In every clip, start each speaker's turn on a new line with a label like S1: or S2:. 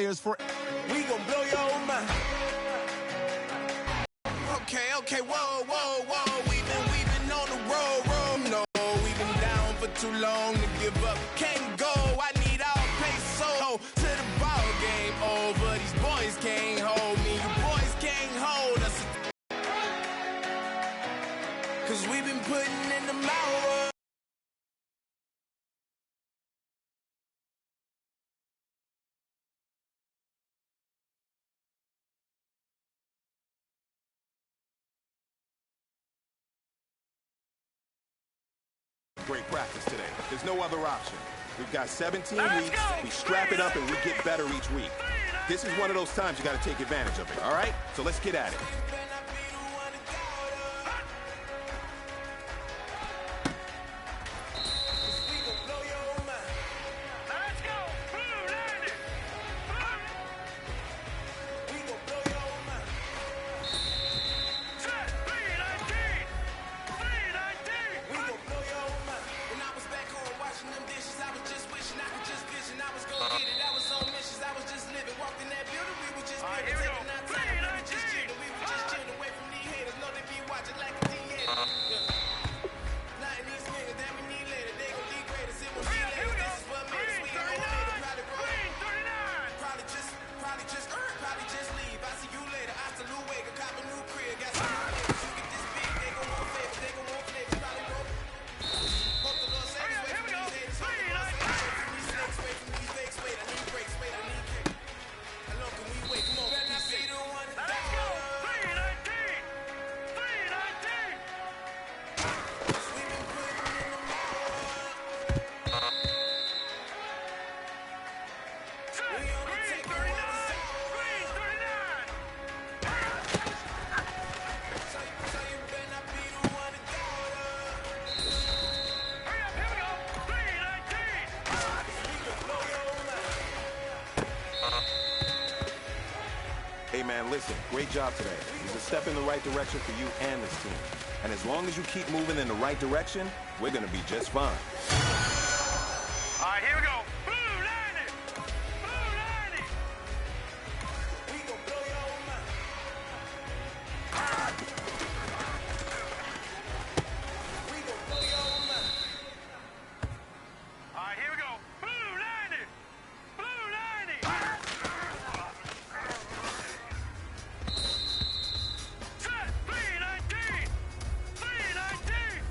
S1: players for...
S2: We gon' blow your mind. Okay, whoa. We've been on the road. No, we've been down for too long to give up. Can't go, I need our peso to the ball game over. These boys can't hold me, you boys can't hold us. Cause we've been putting in the hours.
S3: Great practice today. There's no other option. We've got 17 weeks, we strap it up and we get better each week. This is one of those times you gotta take advantage of it, all right? So let's get at it. Hey man, listen, great job today. It's a step in the right direction for you and this team. And as long as you keep moving in the right direction, we're gonna be just fine.
S4: All right, here we go. Blue landing! Blue landing!
S2: We gon' blow your mind. We gon' blow your mind.
S4: All right, here we go. Blue landing! Blue landing! Set! 319! 319!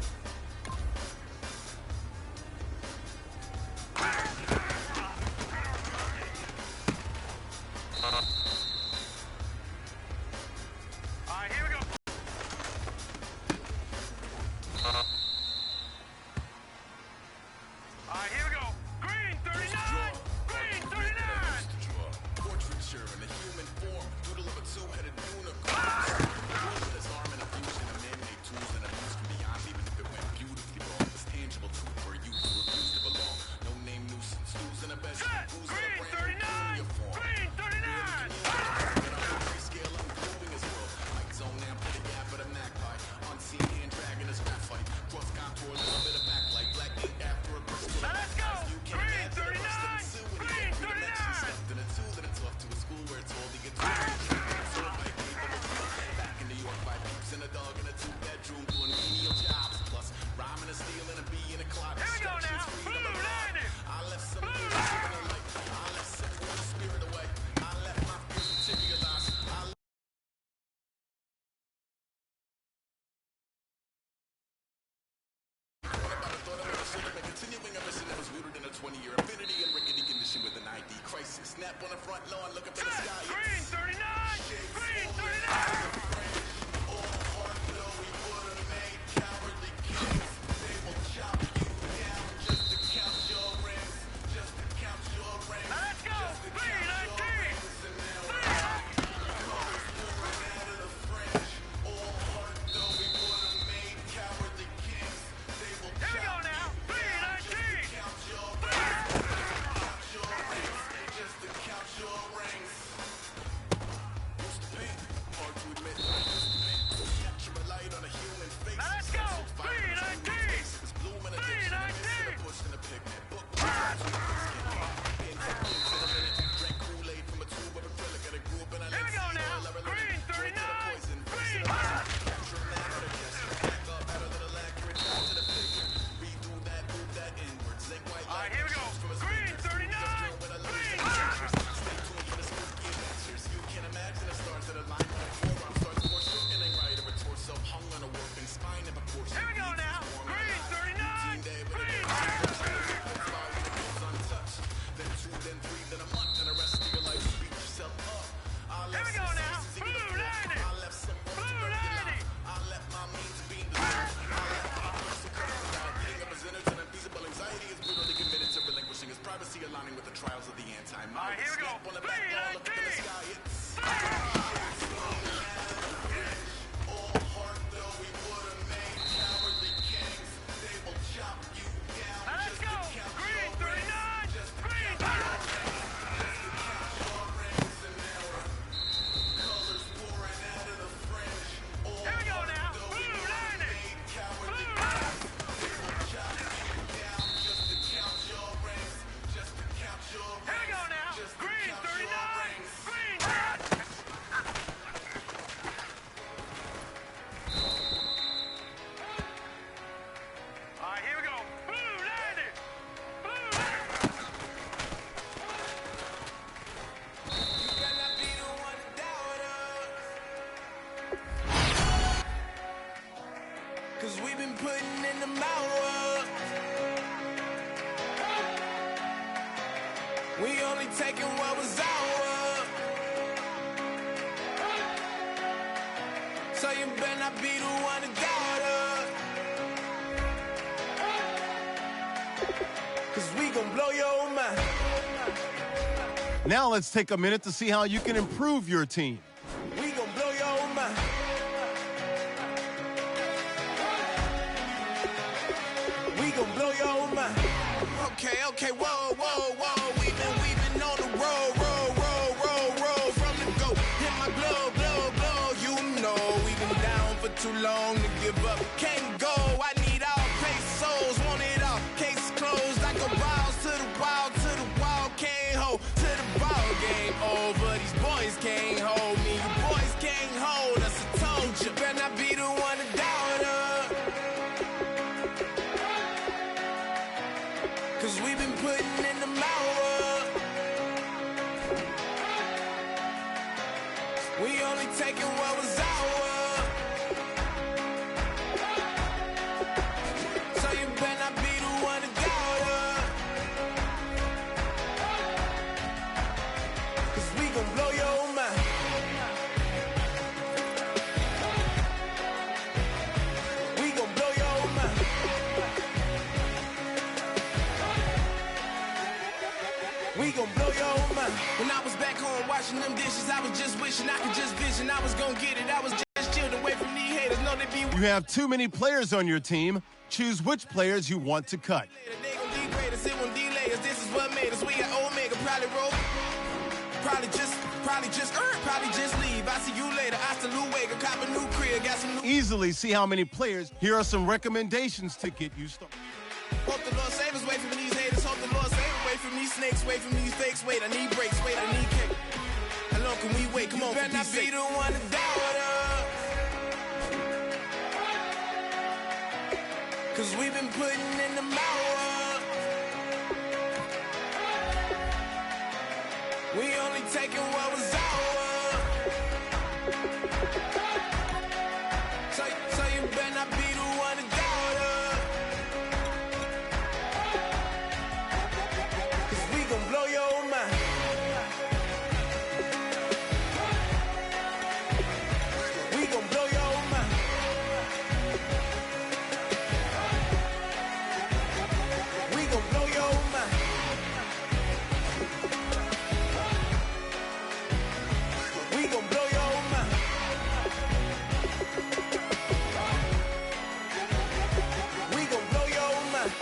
S4: All right, here we go. All right, here we go. Green 39! Green 39!
S5: Portraiture in a human form, doodle of a two-headed unicorn. With his arm in a fusion of man-made tools and a muse from beyond, even if it went beautifully wrong. It was tangible too for you who refused to belong. No name nuisance, who's in a bed,
S4: Set!
S5: who's in a
S4: Green
S5: brand new
S4: 39!
S5: uniform.
S4: Green 39!
S5: Scale improving his world. Like zone amp for the gap of the magpie. Unseen hand dragging his graphite. Cross contour, a little bit of backlight. Black ink after a burst.
S4: Now let's go! Green 39! Green 39!
S5: Then a two, then it's off to a school where it's all to get back in New York by peeps and a dog in a two-bedroom doing menial jobs. Plus, rhyming a steal and a bee in a clock.
S4: Here we go now! Blue landing!
S5: I left some
S4: Blue
S5: of
S4: landing!
S5: the light. I left some of the spirit away. I left my fears materialize. Continuing a mission that was rooted in a 20-year infinity and rickety condition with an ID crisis. Snap on the front lawn, look up at the
S4: Set!
S5: sky.
S4: Green 39! Green 39! Now let's go! 319! Here we go now! 319!
S5: Hard to admit,
S2: taking what was ours. So you better not be the one to doubt us. 'Cause we gon' blow your mind.
S1: Now let's take a minute to see how you can improve your team.
S2: We gon' blow your mind. We gon' blow your mind. Okay, whoa. We've been on the road. From the go, hit my blow. You know we've been down for too long to give up. Can't go. I need all pesos. Want it all. Case closed. I go balls to the wall. Can't hold to the ball game over. These boys can't hold me. You boys can't hold us. I told you. Better not be the one to doubt us. 'Cause we've been putting in the hours. We only taking what was ours. So you better not be the one to doubt us. 'Cause we gon' blow your mind. We gon' blow your mind. We gon' blow your mind. When I was back home washing them dishes, I was just wishing I could just vision. I was gon' get it. I was just chilled away from these haters. Know they be
S1: You have too many players on your team. Choose which players you want to cut.
S2: they gon' degrade us, it won't delay us. This is what made us. We got Omega, probably roll. Probably just leave. I see you later. Hasta luego, cop a new crib, got some new.
S1: Easily see how many players. Here are some recommendations to get you started.
S2: Hope the Lord save us, wait from these haters. Hope the Lord save us, wait from these snakes, wait from these fakes. Wait, I need breaks, wait, I need cake. How long can we wait? Come on, better not be the one to doubt us. 'Cause we've been putting in the hours. We only taking what was ours. So you better not be the one to doubt us. 'Cause we gon' blow your mind. We gon' blow your mind. We gon' blow your mind. We gon' blow your mind. We gon' blow your mind.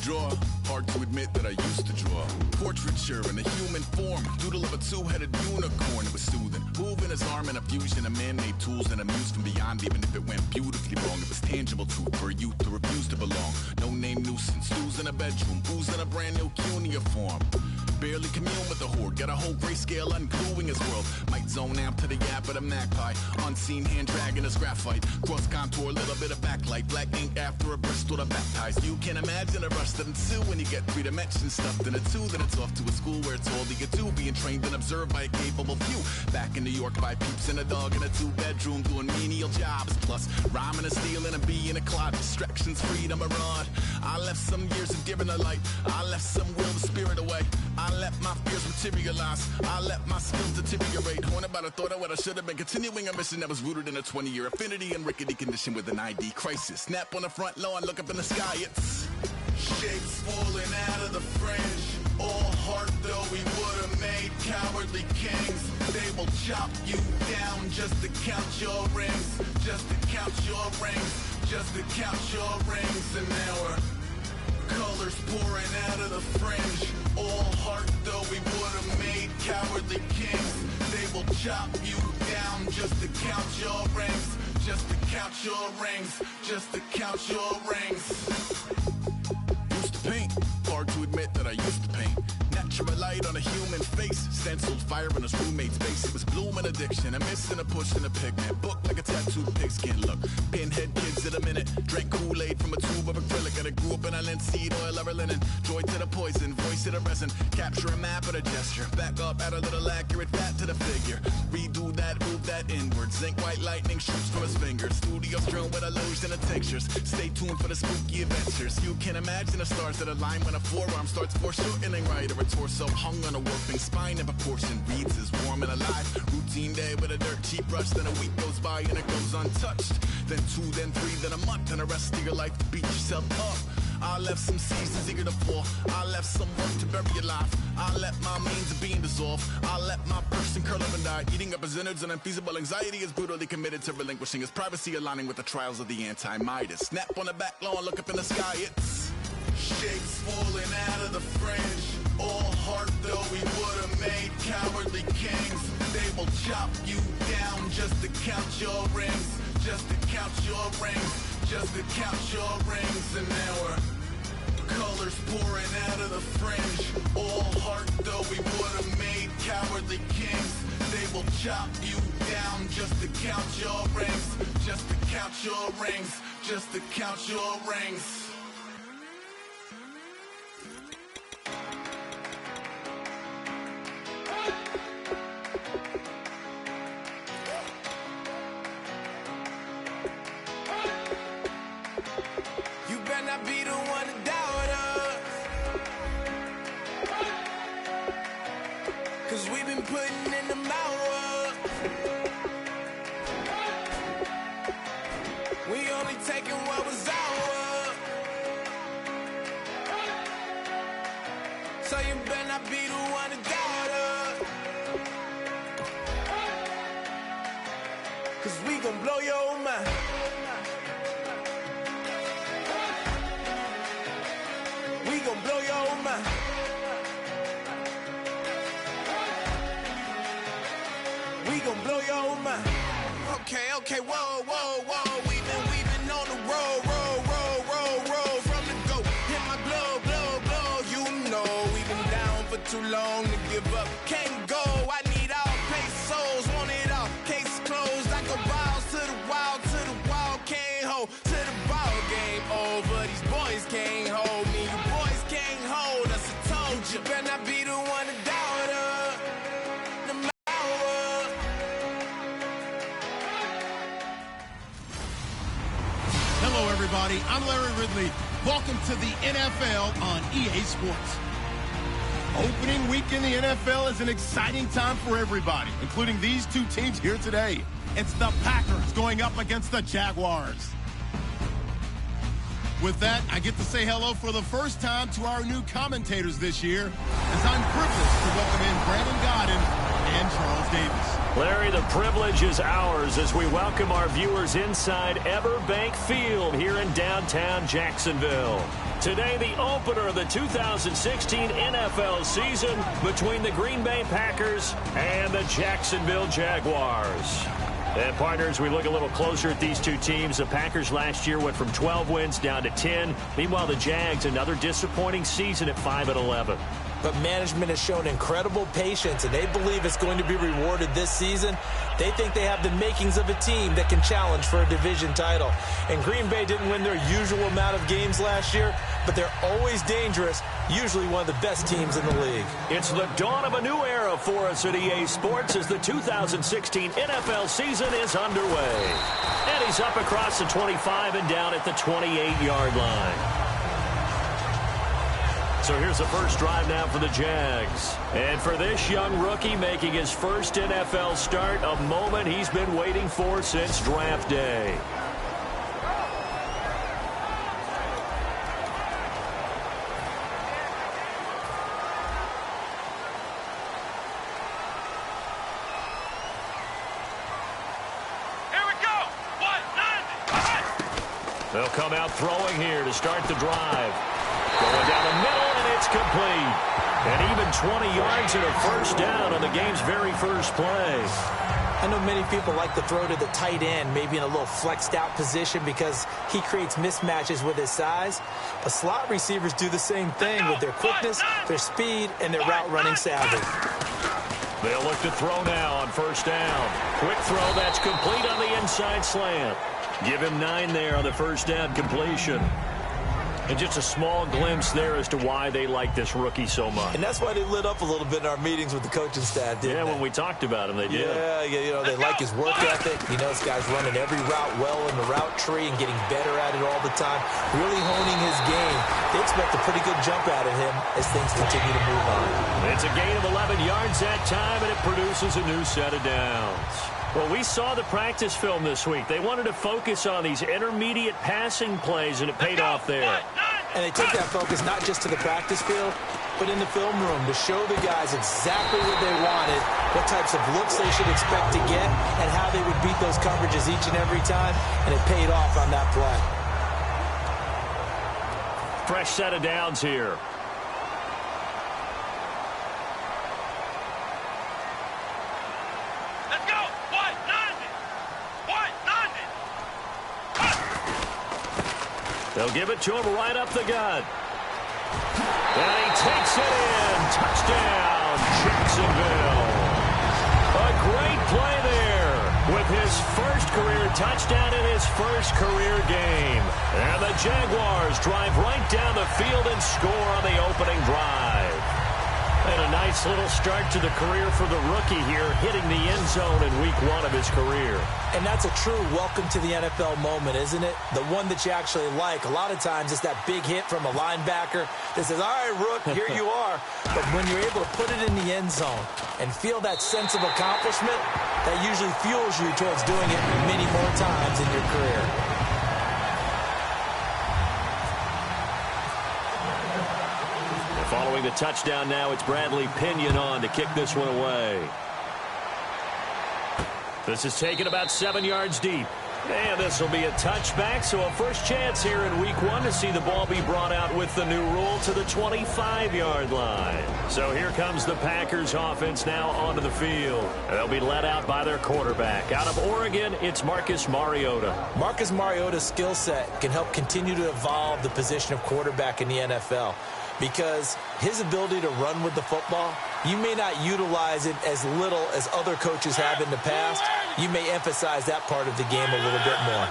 S5: Draw. Hard to admit that I used to draw. Portraiture in a human form. Doodle of a two-headed unicorn. It was soothing. Moving his arm in a fusion of man-made tools and amused from beyond. Even if it went beautifully wrong, it was tangible truth for a youth to refuse to belong. No name nuisance. Who's in a bedroom? Who's in a brand new cuneiform? Barely commune with the horde. Got a whole grayscale ungluing his world. Might zone out to the yap of the magpie. Unseen hand dragging his graphite. Cross contour, little bit of backlight. Black ink after a Bristol to baptize. You can imagine a rush that ensue when you get 3 dimensions stuffed in a 2. Then it's off to a school where it's all you get to. Being trained and observed by a capable few. Back in New York by peeps and a dog in a 2-bedroom doing menial jobs. Plus rhyming and stealing a bee in a clod. Distractions, freedom, a rod. I left some years of giving a light. I left some will, the spirit away. I let my fears materialize. I let my skills deteriorate. Horn about a thought of what I should have been. Continuing a mission that was rooted in a 20-year affinity and rickety condition with an ID crisis. Snap on the front lawn, look up in the sky. It's shapes falling out of the fringe. All heart though we would have made cowardly kings. They will chop you down just to count your rings. Just to count your rings. Just to count your rings. And now we're colors pouring out of the fringe. All heart though we would have made cowardly kings. They will chop you down just to count your rings. just to count your rings, just to count your rings. Used to paint, hard to admit that I used to paint. Natural light on a human face, stenciled fire in his roommate's face. It was blooming addiction, a missing a push and a pigment. Book like a tattooed pigskin look. Pinhead kids in a minute, drank Kool-Aid from a tube of acrylic. And I grew up in a linseed oil ever linen. Joy to the poison, voice to the resin. Capture a map of a gesture. Back up, add a little accurate fat to the figure. Redo that, move that inward. Zinc white lightning shoots from his fingers. Studio strewn with illusion of tinctures. Stay tuned for the spooky adventures. You can imagine the stars that align when a forearm starts foreshortening right, or a torso hung on a warping spine in proportion. Reads is warm and alive. Routine day with a dirt cheap brush. Then a week goes by and it goes untouched. Then 2, then 3, then a month, and the rest of your life to beat yourself up. I left some seasons eager to fall. I left some work to bury your life. I let my means of being dissolve. I let my person curl up and die. Eating up his innards and unfeasible anxiety is brutally committed to relinquishing his privacy, aligning with the trials of the anti-Midas. Snap on the back lawn, look up in the sky, it's shapes falling out of the fringe. All heart though we would've made cowardly kings. They will chop you down just to count your rings. Just to count your rings. Just to count your rings. And now we're colors pouring out of the fringe. All heart though we would've made cowardly kings. They will chop you down just to count your rings. Just to count your rings. Just to count your rings.
S2: You better not be the one to doubt us, 'cause we've been putting in the hours. We only taking what was ours. So you better not be the one to doubt us, 'cause we gon' blow your mind. We gon' blow your mind. We gon' blow your mind. Okay, whoa, whoa, whoa. We've been on the road. From the go, hit my blow. You know we've been down for too long to give up. Can't go, I need all pesos, want it all. Case closed, I go balls to the wall, can't hold to the ball game over. These boys can't hold me, you boys can't hold us. I told you, better not be the one to doubt us. No matter.
S1: Hello, everybody. I'm Larry Ridley. Welcome to the NFL on EA Sports. Opening week in the NFL is an exciting time for everybody, including these two teams here today. It's the Packers going up against the Jaguars. With that, I get to say hello for the first time to our new commentators this year, as I'm privileged to welcome in Brandon Godden and Charles Davis.
S6: Larry, the privilege is ours as we welcome our viewers inside Everbank Field here in downtown Jacksonville. Today, the opener of the 2016 NFL season between the Green Bay Packers and the Jacksonville Jaguars. And partners, we look a little closer at these two teams. The Packers last year went from 12 wins down to 10. Meanwhile, the Jags, another disappointing season at 5-11.
S7: But management has shown incredible patience, and they believe it's going to be rewarded this season. They think they have the makings of a team that can challenge for a division title. And Green Bay didn't win their usual amount of games last year, but they're always dangerous, usually one of the best teams in the league.
S6: It's the dawn of a new era for us at EA Sports as the 2016 NFL season is underway. And he's up across the 25 and down at the 28-yard line. So here's the first drive now for the Jags. And for this young rookie making his first NFL start, a moment he's been waiting for since draft day.
S4: Here we go. 190.
S6: They'll come out throwing here to start the drive. Going down the middle, and it's complete. And even 20 yards and a first down on the game's very first play.
S7: I know many people like to throw to the tight end, maybe in a little flexed out position because he creates mismatches with his size. But slot receivers do the same thing with their quickness, their speed, and their route running savvy.
S6: They'll look to throw now on first down. Quick throw that's complete on the inside slant. Give him 9 there on the first down completion. And just a small glimpse there as to why they like this rookie so much.
S7: And that's why they lit up a little bit in our meetings with the coaching staff, didn't they?
S6: When we talked about him, they did.
S7: Yeah, they like his work ethic. This guy's running every route well in the route tree and getting better at it all the time, really honing his game. They expect a pretty good jump out of him as things continue to move on.
S6: It's a gain of 11 yards that time, and it produces a new set of downs. Well, we saw the practice film this week. They wanted to focus on these intermediate passing plays, and it paid off there.
S7: And they took that focus not just to the practice field, but in the film room to show the guys exactly what they wanted, what types of looks they should expect to get, and how they would beat those coverages each and every time, and it paid off on that play.
S6: Fresh set of downs here. They'll give it to him right up the gut. And he takes it in. Touchdown, Jacksonville. A great play there with his first career touchdown in his first career game. And the Jaguars drive right down the field and score on the opening drive. And a nice little start to the career for the rookie here, hitting the end zone in week 1 of his career.
S7: And that's a true welcome to the NFL moment, isn't it? The one that you actually like. A lot of times it's that big hit from a linebacker that says, all right, Rook, here you are. But when you're able to put it in the end zone and feel that sense of accomplishment, that usually fuels you towards doing it many more times in your career.
S6: Following the touchdown now, it's Bradley Pinion on to kick this one away. This is taken about 7 yards deep. And this will be a touchback, so a first chance here in week 1 to see the ball be brought out with the new rule to the 25-yard line. So here comes the Packers offense now onto the field. They'll be led out by their quarterback. Out of Oregon, it's Marcus Mariota.
S7: Marcus Mariota's skill set can help continue to evolve the position of quarterback in the NFL. Because his ability to run with the football, you may not utilize it as little as other coaches have in the past. You may emphasize that part of the game a little bit more.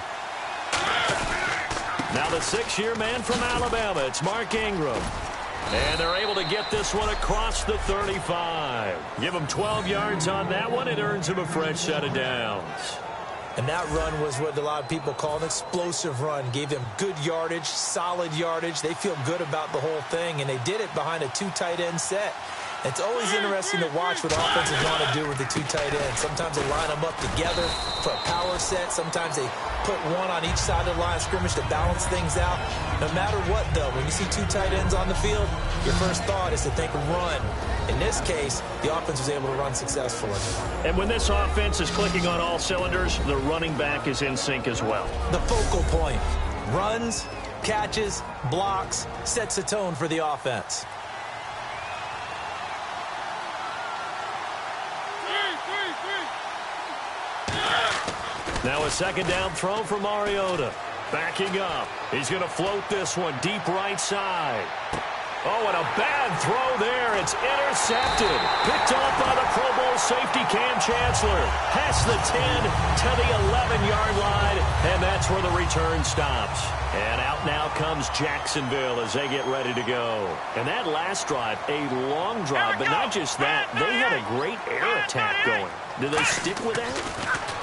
S6: Now the 6-year man from Alabama, it's Mark Ingram. And they're able to get this one across the 35. Give him 12 yards on that one. It earns him a fresh set of downs.
S7: And that run was what a lot of people call an explosive run. Gave them good yardage, solid yardage. They feel good about the whole thing, and they did it behind a 2 tight end set. It's always interesting to watch what offenses want to do with the 2 tight ends. Sometimes they line them up together for a power set. Sometimes they put one on each side of the line of scrimmage to balance things out. No matter what, though, when you see 2 tight ends on the field, your first thought is to think run. In this case, the offense was able to run successfully.
S6: And when this offense is clicking on all cylinders, the running back is in sync as well.
S7: The focal point. Runs, catches, blocks, sets the tone for the offense.
S6: Now a second down throw for Mariota. Backing up. He's going to float this one deep right side. Oh, and a bad throw there. It's intercepted. Picked off by the Pro Bowl safety Cam Chancellor. Past the 10 to the 11-yard line, and that's where the return stops. And out now comes Jacksonville as they get ready to go. And that last drive, a long drive, but not just that. They had a great air attack going. Do they stick with that?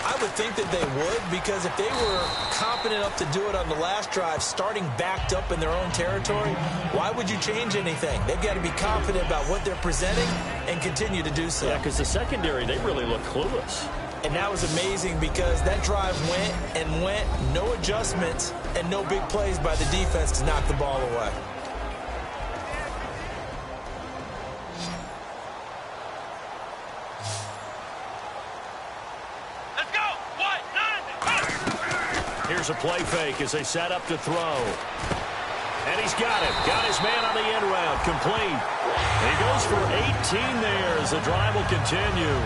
S7: I would think that they would, because if they were confident enough to do it on the last drive, starting backed up in their own territory, why would you change anything? They've got to be confident about what they're presenting and continue to do so.
S6: Yeah, because the secondary, they really look clueless.
S7: And that was amazing because that drive went and went, no adjustments and no big plays by the defense to knock the ball away.
S6: Here's a play fake as they set up to throw. And he's got it. Got his man on the end route. Complete. He goes for 18 there as the drive will continue.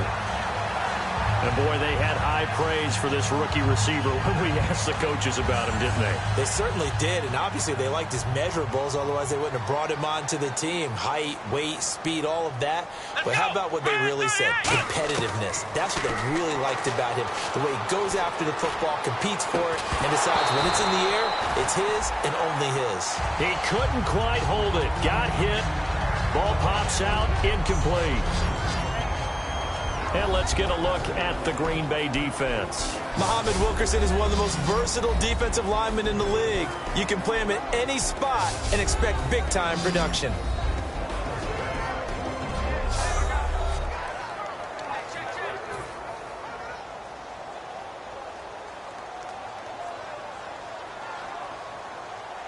S6: And, boy, they had high praise for this rookie receiver when we asked the coaches about him, didn't they?
S7: They certainly did, and obviously they liked his measurables. Otherwise, they wouldn't have brought him onto the team. Height, weight, speed, all of that. But how about what they really said? Competitiveness. That's what they really liked about him. The way he goes after the football, competes for it, and decides when it's in the air, it's his and only his.
S6: He couldn't quite hold it. Got hit. Ball pops out. Incomplete. And let's get a look at the Green Bay defense.
S7: Muhammad Wilkerson is one of the most versatile defensive linemen in the league. You can play him at any spot and expect big-time production.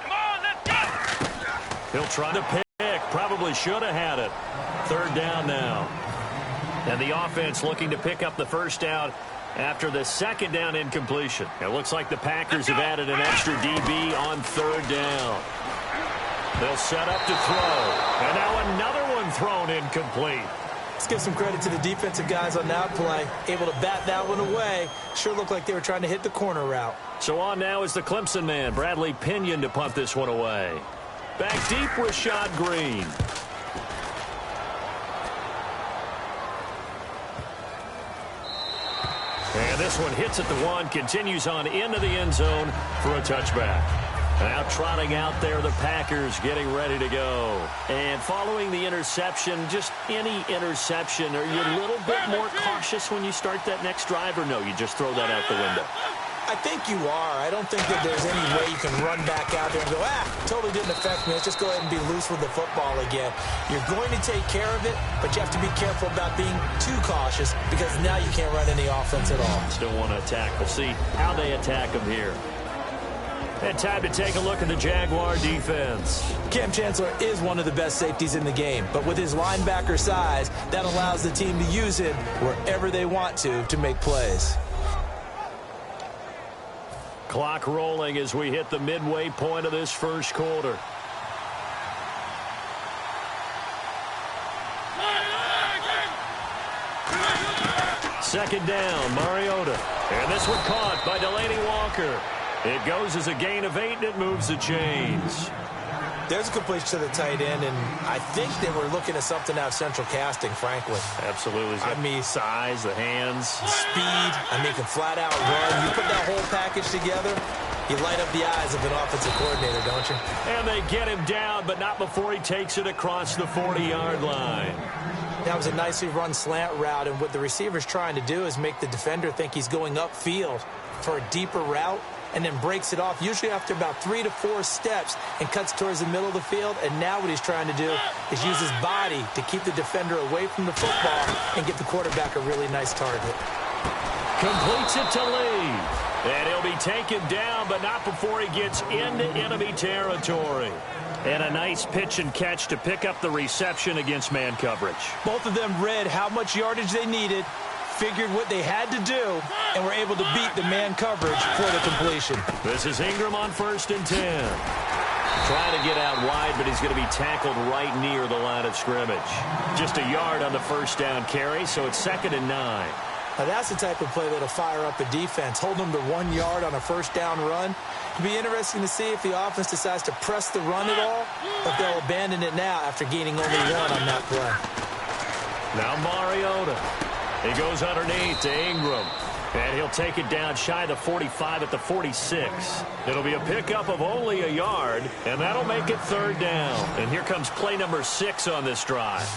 S4: Come on, let's go!
S6: He'll try to pick. Probably should have had it. Third down now. And the offense looking to pick up the first down after the second down incompletion. It looks like the Packers have added an extra DB on third down. They'll set up to throw. And now another one thrown incomplete.
S7: Let's give some credit to the defensive guys on that play. Able to bat that one away. Sure looked like they were trying to hit the corner route.
S6: So on now is the Clemson man, Bradley Pinion, to punt this one away. Back deep, Rashad Green. And this one hits at the one, continues on into the end zone for a touchback. Now trotting out there, the Packers getting ready to go. And following the interception, just any interception, are you a little bit more cautious when you start that next drive, or no, you just throw that out the window?
S7: I think you are. I don't think that there's any way you can run back out there and go, totally didn't affect me. Let's just go ahead and be loose with the football again. You're going to take care of it, but you have to be careful about being too cautious because now you can't run any offense at all.
S6: Still want to attack. We'll see how they attack them here. And time to take a look at the Jaguar defense.
S7: Cam Chancellor is one of the best safeties in the game, but with his linebacker size, that allows the team to use him wherever they want to make plays.
S6: Clock rolling as we hit the midway point of this first quarter. Second down, Mariota. And this one caught by Delaney Walker. It goes as a gain of 8, and it moves the chains.
S7: There's a completion to the tight end, and I think they were looking at something out of central casting, frankly.
S6: Absolutely. I mean, size, the hands.
S7: Speed. I mean, can flat out run. You put that whole package together, you light up the eyes of an offensive coordinator, don't you?
S6: And they get him down, but not before he takes it across the 40-yard line.
S7: That was a nicely run slant route, and what the receiver's trying to do is make the defender think he's going upfield for a deeper route, and then breaks it off, usually after about 3 to 4 steps, and cuts towards the middle of the field. And now what he's trying to do is use his body to keep the defender away from the football and get the quarterback a really nice target.
S6: Completes it to Lee. And he'll be taken down, but not before he gets into enemy territory. And a nice pitch and catch to pick up the reception against man coverage.
S7: Both of them read how much yardage they needed, figured what they had to do, and were able to beat the man coverage for the completion.
S6: This is Ingram on 1st and 10. Trying to get out wide, but he's going to be tackled right near the line of scrimmage. Just a yard on the first down carry, so it's 2nd and 9.
S7: Now that's the type of play that'll fire up a defense. Hold them to 1 yard on a first down run. It'll be interesting to see if the offense decides to press the run at all, or if they'll abandon it now after gaining only 1 on that play.
S6: Now Mariota. He goes underneath to Ingram. And he'll take it down shy of the 45 at the 46. It'll be a pickup of only a yard, and that'll make it 3rd down. And here comes play number 6 on this drive.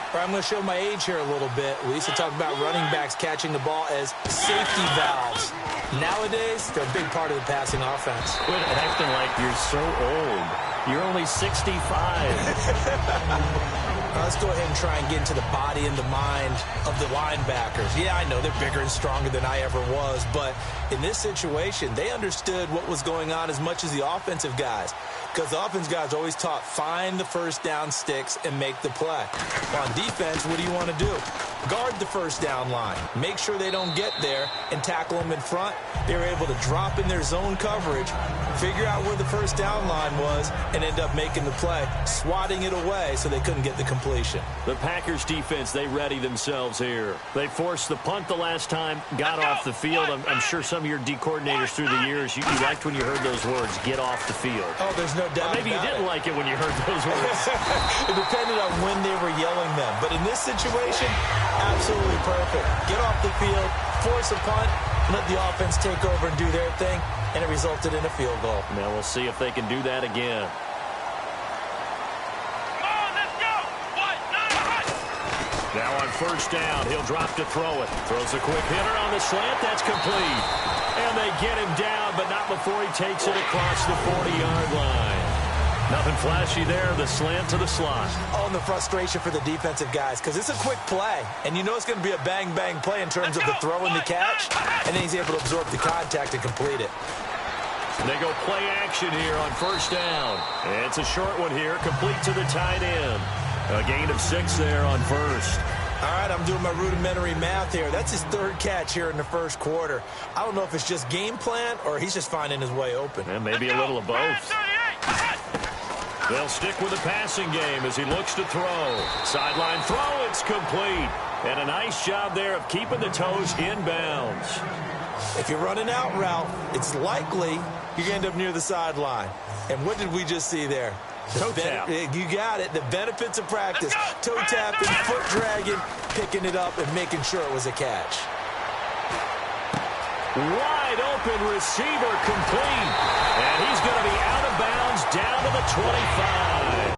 S7: All right, I'm going to show my age here a little bit. We used to talk about running backs catching the ball as safety valves. Nowadays, they're a big part of the passing offense.
S6: Quit acting like you're so old. You're only 65.
S7: Let's go ahead and try and get into the body and the mind of the linebackers. Yeah, I know they're bigger and stronger than I ever was, but in this situation, they understood what was going on as much as the offensive guys. because the offense guys are always taught, find the first down sticks and make the play. Well, on defense, what do you want to do? Guard the first down line. Make sure they don't get there and tackle them in front. They were able to drop in their zone coverage, figure out where the first down line was, and end up making the play, swatting it away so they couldn't get the completion.
S6: The Packers defense, they ready themselves here. They forced the punt the last time, got off the field. I'm sure some of your D coordinators through the years, you liked when you heard those words, get off the field.
S7: Oh, there's no doubt.
S6: Or maybe you didn't like it when you heard those words.
S7: It depended on when they were yelling them. But in this situation, absolutely perfect. Get off the field, force a punt, let the offense take over and do their thing, and it resulted in a field goal.
S6: Now we'll see if they can do that again. Now on first down, he'll drop to throw it. Throws a quick hitter on the slant. That's complete. And they get him down, but not before he takes it across the 40-yard line. Nothing flashy there. The slant to the slot.
S7: Oh, and the frustration for the defensive guys, because it's a quick play, and you know it's going to be a bang-bang play in terms of the throw and the catch, and then he's able to absorb the contact and complete it.
S6: They go play action here on first down. It's a short one here, complete to the tight end. A gain of 6 there on first.
S7: All right, I'm doing my rudimentary math here. That's his third catch here in the first quarter. I don't know if it's just game plan or he's just finding his way open.
S6: And maybe a little of both. They'll stick with the passing game as he looks to throw. Sideline throw, it's complete. And a nice job there of keeping the toes in bounds.
S7: If you're running out route, it's likely you're going to end up near the sideline. And what did we just see there?
S6: Toe tap.
S7: You got it. The benefits of practice. Toe tapping, foot dragging, picking it up, and making sure it was a catch.
S6: Wide open receiver complete. And he's going to be out of bounds down to the 25.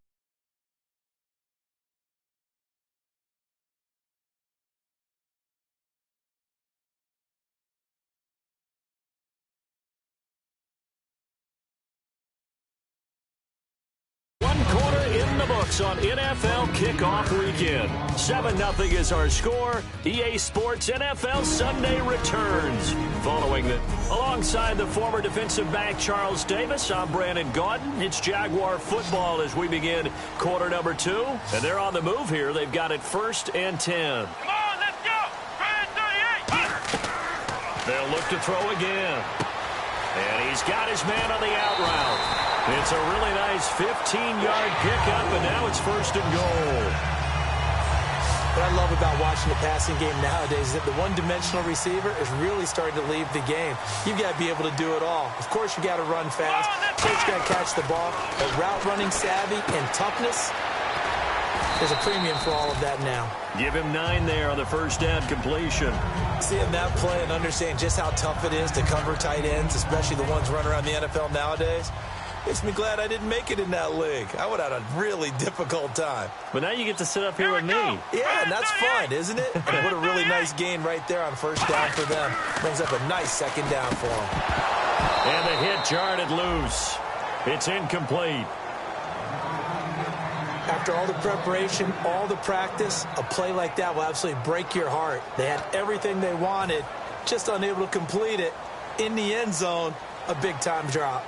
S6: On NFL kickoff weekend. 7-0 is our score. EA Sports NFL Sunday returns. Following the, alongside the former defensive back Charles Davis, I'm Brandon Gaudin. It's Jaguar football as we begin quarter number 2. And they're on the move here. They've got it 1st and 10.
S4: Come on, let's go. 38.
S6: They'll look to throw again. And he's got his man on the out route. It's a really nice 15-yard pickup, and now it's 1st and goal.
S7: What I love about watching the passing game nowadays is that the one-dimensional receiver is really starting to leave the game. You've got to be able to do it all. Of course, you got to run fast. Of course, you got to catch the ball. But route running savvy and toughness, there's a premium for all of that now.
S6: Give him 9 there on the first down completion.
S7: Seeing that play and understanding just how tough it is to cover tight ends, especially the ones running around the NFL nowadays, makes me glad I didn't make it in that league. I would have had a really difficult time.
S6: But now you get to sit up here with me.
S7: Yeah, and that's fun, isn't it? And what a really nice gain right there on first down for them. Brings up a nice 2nd down for them.
S6: And the hit jarred it loose. It's incomplete.
S7: After all the preparation, all the practice, a play like that will absolutely break your heart. They had everything they wanted, just unable to complete it. In the end zone, a big-time drop.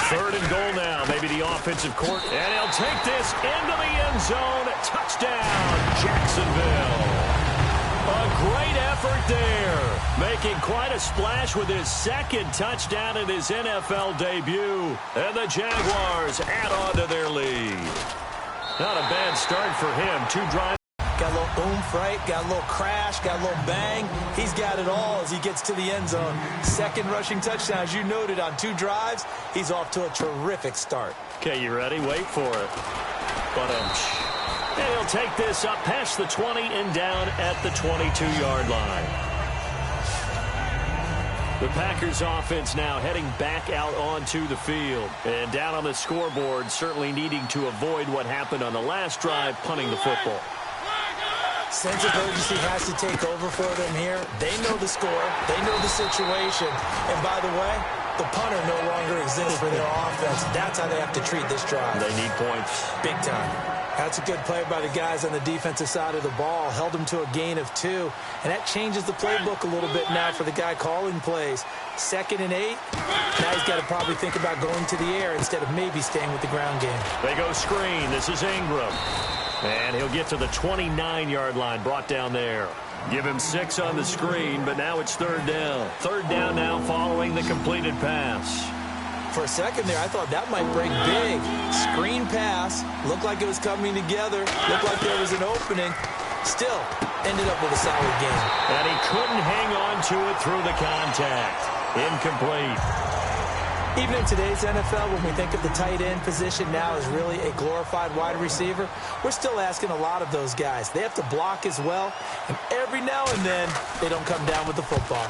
S6: 3rd and goal now, maybe the offensive court. And he'll take this into the end zone. Touchdown, Jacksonville. A great effort there. Making quite a splash with his 2nd touchdown in his NFL debut. And the Jaguars add on to their lead. Not a bad start for him. 2 drives.
S7: Got a little oomph, right? Got a little crash, got a little bang. He's got it all as he gets to the end zone. 2nd rushing touchdown, as you noted, on 2 drives. He's off to a terrific start.
S6: Okay, you ready? Wait for it. And he'll take this up past the 20 and down at the 22-yard line. The Packers offense now heading back out onto the field. And down on the scoreboard, certainly needing to avoid what happened on the last drive, punting the football.
S7: Sense of urgency has to take over for them here. They know the score. They know the situation. And by the way, the punter no longer longer exist for their offense. That's how they have to treat this drive.
S6: They need points.
S7: Big time. That's a good play by the guys on the defensive side of the ball. Held them to a gain of 2. And that changes the playbook a little bit now for the guy calling plays. 2nd and 8. Now he's got to probably think about going to the air instead of maybe staying with the ground game.
S6: They go screen. This is Ingram. And he'll get to the 29-yard line, brought down there. Give him 6 on the screen, but now it's 3rd down. 3rd down now following the completed pass.
S7: For a second there, I thought that might break big. Screen pass. Looked like it was coming together. Looked like there was an opening. Still, ended up with a solid game.
S6: And he couldn't hang on to it through the contact. Incomplete.
S7: Even in today's NFL, when we think of the tight end position now as really a glorified wide receiver, we're still asking a lot of those guys. They have to block as well, and every now and then, they don't come down with the football.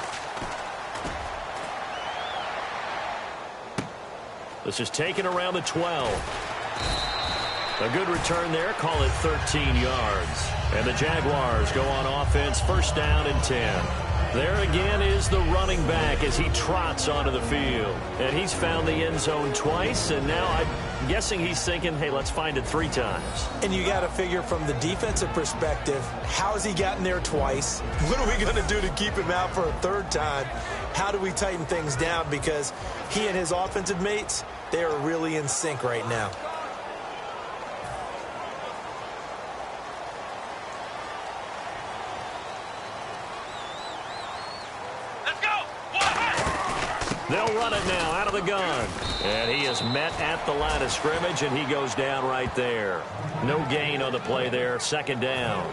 S6: This is taken around the 12. A good return there. Call it 13 yards. And the Jaguars go on offense. 1st down and 10. There again is the running back as he trots onto the field. And he's found the end zone twice. And now I'm guessing he's thinking, hey, let's find it 3 times.
S7: And you got to figure from the defensive perspective, how has he gotten there twice? What are we going to do to keep him out for a 3rd time? How do we tighten things down? Because he and his offensive mates, they are really in sync right now.
S4: Let's go!
S6: They'll run it now out of the gun. And he is met at the line of scrimmage, and he goes down right there. No gain on the play there. 2nd down.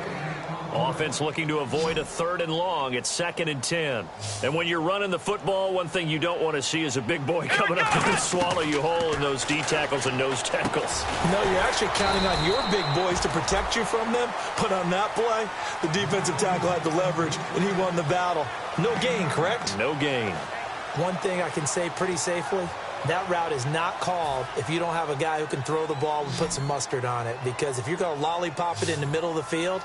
S6: Offense looking to avoid a 3rd and long. It's 2nd and 10. And when you're running the football, one thing you don't want to see is a big boy coming up to swallow you whole in those D tackles and nose tackles.
S7: No, you're actually counting on your big boys to protect you from them. But on that play, the defensive tackle had the leverage, and he won the battle. No gain, correct?
S6: No gain.
S7: One thing I can say pretty safely, that route is not called if you don't have a guy who can throw the ball and put some mustard on it. Because if you're going to lollipop it in the middle of the field,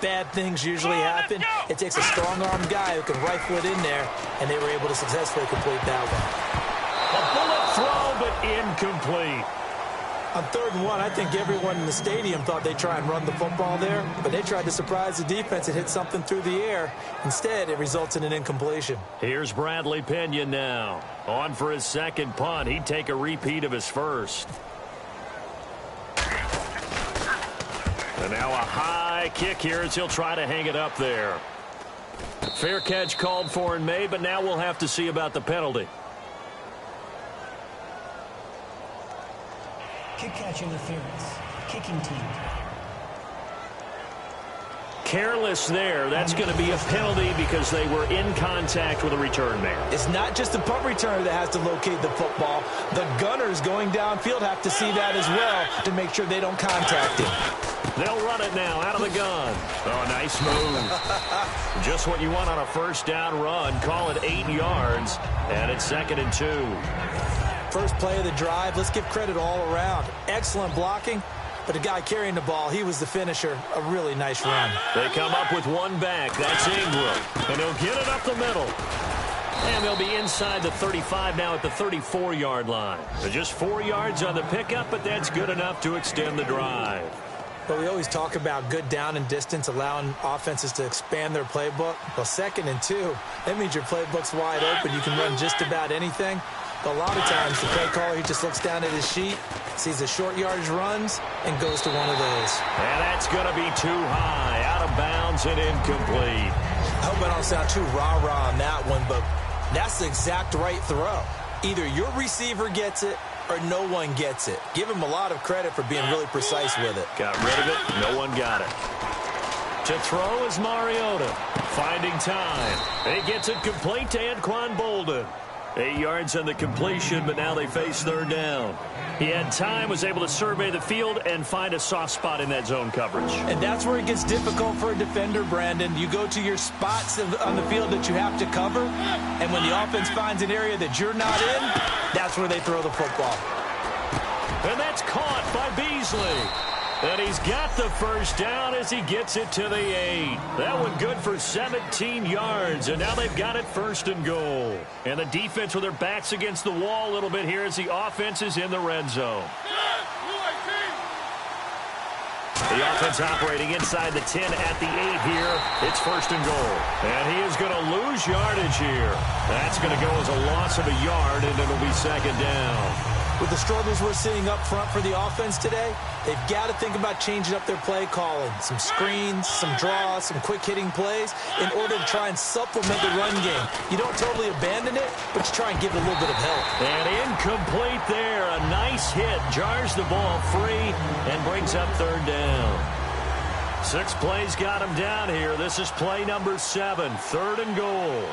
S7: bad things usually happen. It takes a strong-armed guy who can rifle it in there, and they were able to successfully complete that one.
S6: A bullet throw, but incomplete.
S7: On 3rd and 1, I think everyone in the stadium thought they'd try and run the football there, but they tried to surprise the defense and hit something through the air. Instead, it results in an incompletion.
S6: Here's Bradley Pinion now. On for his 2nd punt. He'd take a repeat of his 1st. And now a high kick here as he'll try to hang it up there. Fair catch called for and made, but now we'll have to see about the penalty.
S8: Kick catch interference. Kicking team.
S6: Careless there. That's going to be a penalty because they were in contact with a return man.
S7: It's not just the punt returner that has to locate the football. The gunners going downfield have to see that as well to make sure they don't contact him.
S6: They'll run it now out of the gun. Oh, nice move. Just what you want on a 1st down run. Call it 8 yards, and it's 2nd and 2.
S7: First play of the drive. Let's give credit all around. Excellent blocking, but the guy carrying the ball, he was the finisher. A really nice run.
S6: They come up with one back. That's Ingram, and he'll get it up the middle. And they'll be inside the 35 now at the 34-yard line. So just 4 yards on the pickup, but that's good enough to extend the drive.
S7: But we always talk about good down and distance, allowing offenses to expand their playbook. Well, 2nd and 2, that means your playbook's wide open. You can run just about anything. But a lot of times, the play caller, he just looks down at his sheet, sees the short yardage runs, and goes to one of those.
S6: And that's going to be too high, out of bounds and incomplete.
S7: I hope I don't sound too rah-rah on that one, but that's the exact right throw. Either your receiver gets it or no one gets it. Give him a lot of credit for being really precise with it.
S6: Got rid of it. No one got it. To throw is Mariota. Finding time. He gets it complete to Anquan Bolden. 8 yards on the completion, but now they face 3rd down. He had time, was able to survey the field and find a soft spot in that zone coverage.
S7: And that's where it gets difficult for a defender, Brandon. You go to your spots on the field that you have to cover, and when the offense finds an area that you're not in, that's where they throw the football.
S6: And that's caught by Beasley. And he's got the first down as he gets it to the 8. That one good for 17 yards, and now they've got it 1st and goal. And the defense with their backs against the wall a little bit here as the offense is in the red zone. The offense operating inside the 10 at the 8 here. It's 1st and goal. And he is going to lose yardage here. That's going to go as a loss of a yard, and it'll be 2nd down.
S7: With the struggles we're seeing up front for the offense today, they've got to think about changing up their play calling. Some screens, some draws, some quick-hitting plays in order to try and supplement the run game. You don't totally abandon it, but you try and give it a little bit of help.
S6: And incomplete there. A nice hit. Jars the ball free and brings up 3rd down. 6 plays got him down here. This is play number 7, 3rd and goal.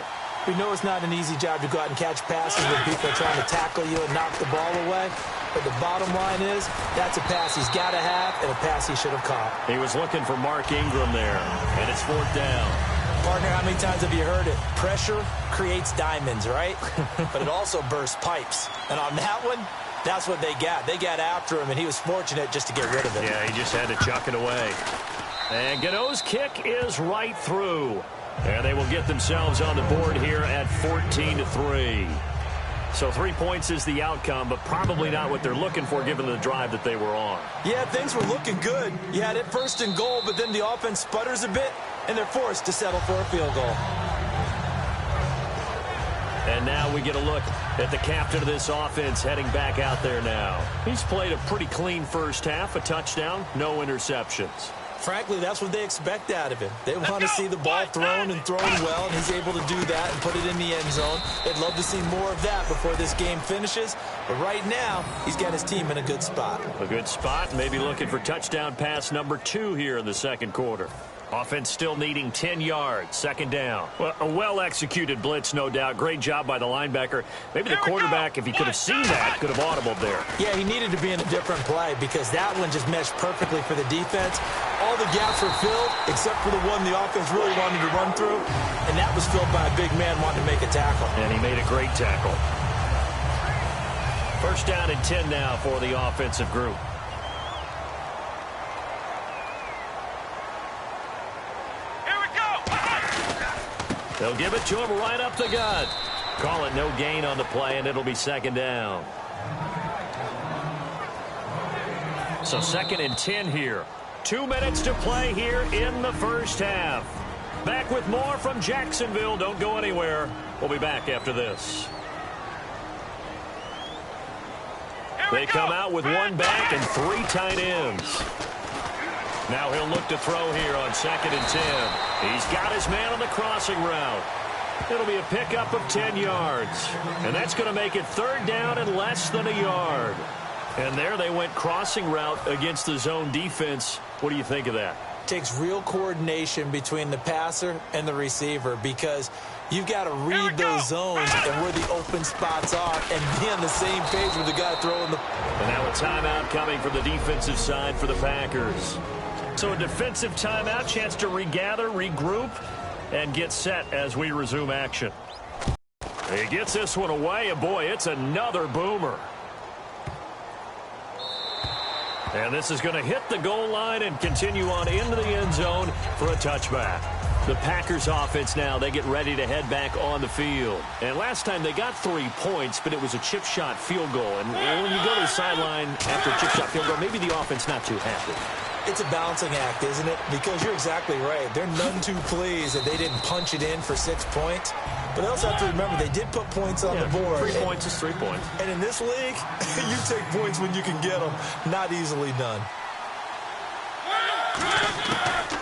S7: We know it's not an easy job to go out and catch passes when people are trying to tackle you and knock the ball away. But the bottom line is, that's a pass he's got to have and a pass he should have caught.
S6: He was looking for Mark Ingram there, and it's 4th down.
S7: Partner, how many times have you heard it? Pressure creates diamonds, right? But it also bursts pipes. And on that one, that's what they got. They got after him, and he was fortunate just to get rid of it.
S6: Yeah, he just had to chuck it away. And Gano's kick is right through. And they will get themselves on the board here at 14-3. So 3 points is the outcome, but probably not what they're looking for given the drive that they were on.
S7: Yeah, things were looking good. You had it 1st and goal, but then the offense sputters a bit, and they're forced to settle for a field goal.
S6: And now we get a look at the captain of this offense heading back out there now. He's played a pretty clean first half, a touchdown, no interceptions.
S7: Frankly, that's what they expect out of him. They want to see the ball thrown and thrown well, and he's able to do that and put it in the end zone. They'd love to see more of that before this game finishes. But right now, he's got his team in a good spot.
S6: A good spot, maybe looking for touchdown pass number 2 here in the 2nd quarter. Offense still needing 10 yards, 2nd down. Well, a well-executed blitz, no doubt. Great job by the linebacker. Maybe the quarterback, if he could have seen that, could have audibled there.
S7: Yeah, he needed to be in a different play because that one just meshed perfectly for the defense. All the gaps were filled except for the one the offense really wanted to run through, and that was filled by a big man wanting to make a tackle.
S6: And he made a great tackle. 1st down and 10 now for the offensive group. They'll give it to him right up the gut. Call it no gain on the play, and it'll be 2nd down. So 2nd and 10 here. 2 minutes to play here in the first half. Back with more from Jacksonville. Don't go anywhere. We'll be back after this. They come out with 1 back and 3 tight ends. Now he'll look to throw here on 2nd and 10. He's got his man on the crossing route. It'll be a pickup of 10 yards. And that's going to make it 3rd down and less than a yard. And there they went crossing route against the zone defense. What do you think of that?
S7: Takes real coordination between the passer and the receiver because you've got to read those zones and where the open spots are and be on the same page with the guy throwing the...
S6: And now a timeout coming from the defensive side for the Packers. So a defensive timeout, chance to regather, regroup, and get set as we resume action. He gets this one away, and boy, it's another boomer. And this is going to hit the goal line and continue on into the end zone for a touchback. The Packers offense now, they get ready to head back on the field. And last time they got 3 points, but it was a chip shot field goal. And when you go to the sideline after a chip shot field goal, maybe the offense not too happy.
S7: It's a balancing act, isn't it? Because you're exactly right. They're none too pleased that they didn't punch it in for 6 points. But they also have to remember they did put points on the board.
S6: 3 points is 3 points.
S7: And in this league, you take points when you can get them. Not easily done.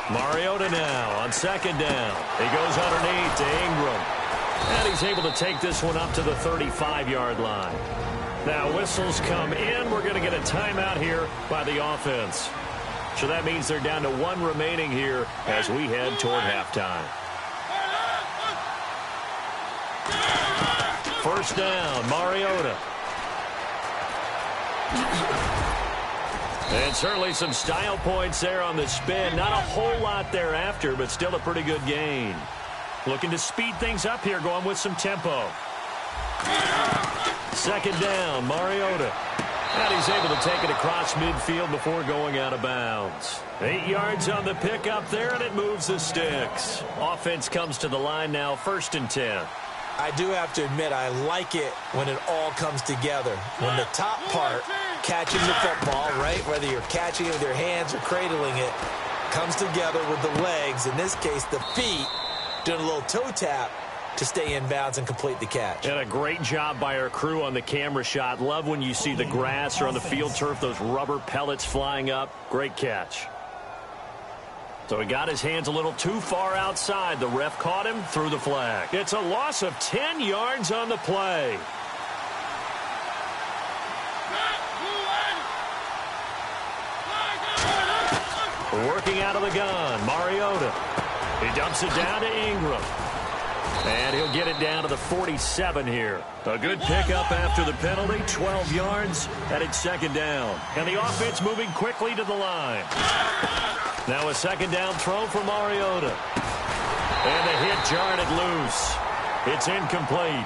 S6: Mariota now on 2nd down. He goes underneath to Ingram. And he's able to take this one up to the 35-yard line. Now whistles come in. We're going to get a timeout here by the offense. So that means they're down to 1 remaining here as we head toward halftime. 1st down, Mariota. And certainly some style points there on the spin. Not a whole lot thereafter, but still a pretty good gain. Looking to speed things up here, going with some tempo. 2nd down, Mariota. And he's able to take it across midfield before going out of bounds. 8 yards on the pickup there, and it moves the sticks. Offense comes to the line now, 1st and 10.
S7: I do have to admit, I like it when it all comes together. When the top part, catching the football, right, whether you're catching it with your hands or cradling it, comes together with the legs, in this case the feet, doing a little toe tap to stay in bounds and complete the catch.
S6: And a great job by our crew on the camera shot. Love when you see the grass or on the field turf, those rubber pellets flying up. Great catch. So he got his hands a little too far outside. The ref caught him, threw the flag. It's a loss of 10 yards on the play. Working out of the gun, Mariota. He dumps it down to Ingram. And he'll get it down to the 47 here. A good pickup after the penalty, 12 yards, and it's 2nd down. And the offense moving quickly to the line. Now a 2nd down throw for Mariota. And the hit jarred it loose. It's incomplete.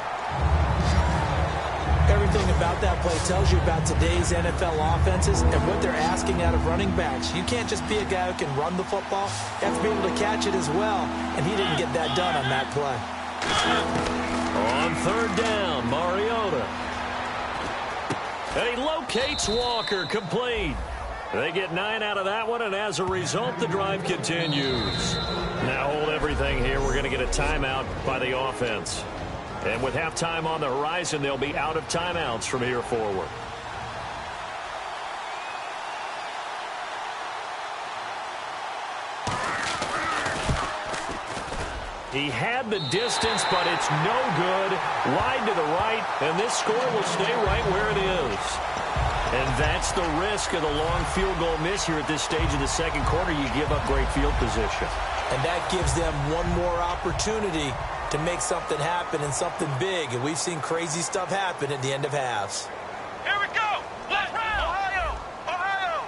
S7: Everything about that play tells you about today's NFL offenses and what they're asking out of running backs. You can't just be a guy who can run the football. You have to be able to catch it as well, and he didn't get that done on that play.
S6: On 3rd down, Mariota. And he locates Walker, complete. They get 9 out of that one, and as a result, the drive continues. Now hold everything here. We're going to get a timeout by the offense. And with halftime on the horizon, they'll be out of timeouts from here forward. He had the distance, but it's no good. Wide to the right, and this score will stay right where it is. And that's the risk of the long field goal miss here at this stage of the 2nd quarter. You give up great field position.
S7: And that gives them one more opportunity to make something happen and something big. And we've seen crazy stuff happen at the end of halves.
S4: Here we go. Let's round. Ohio.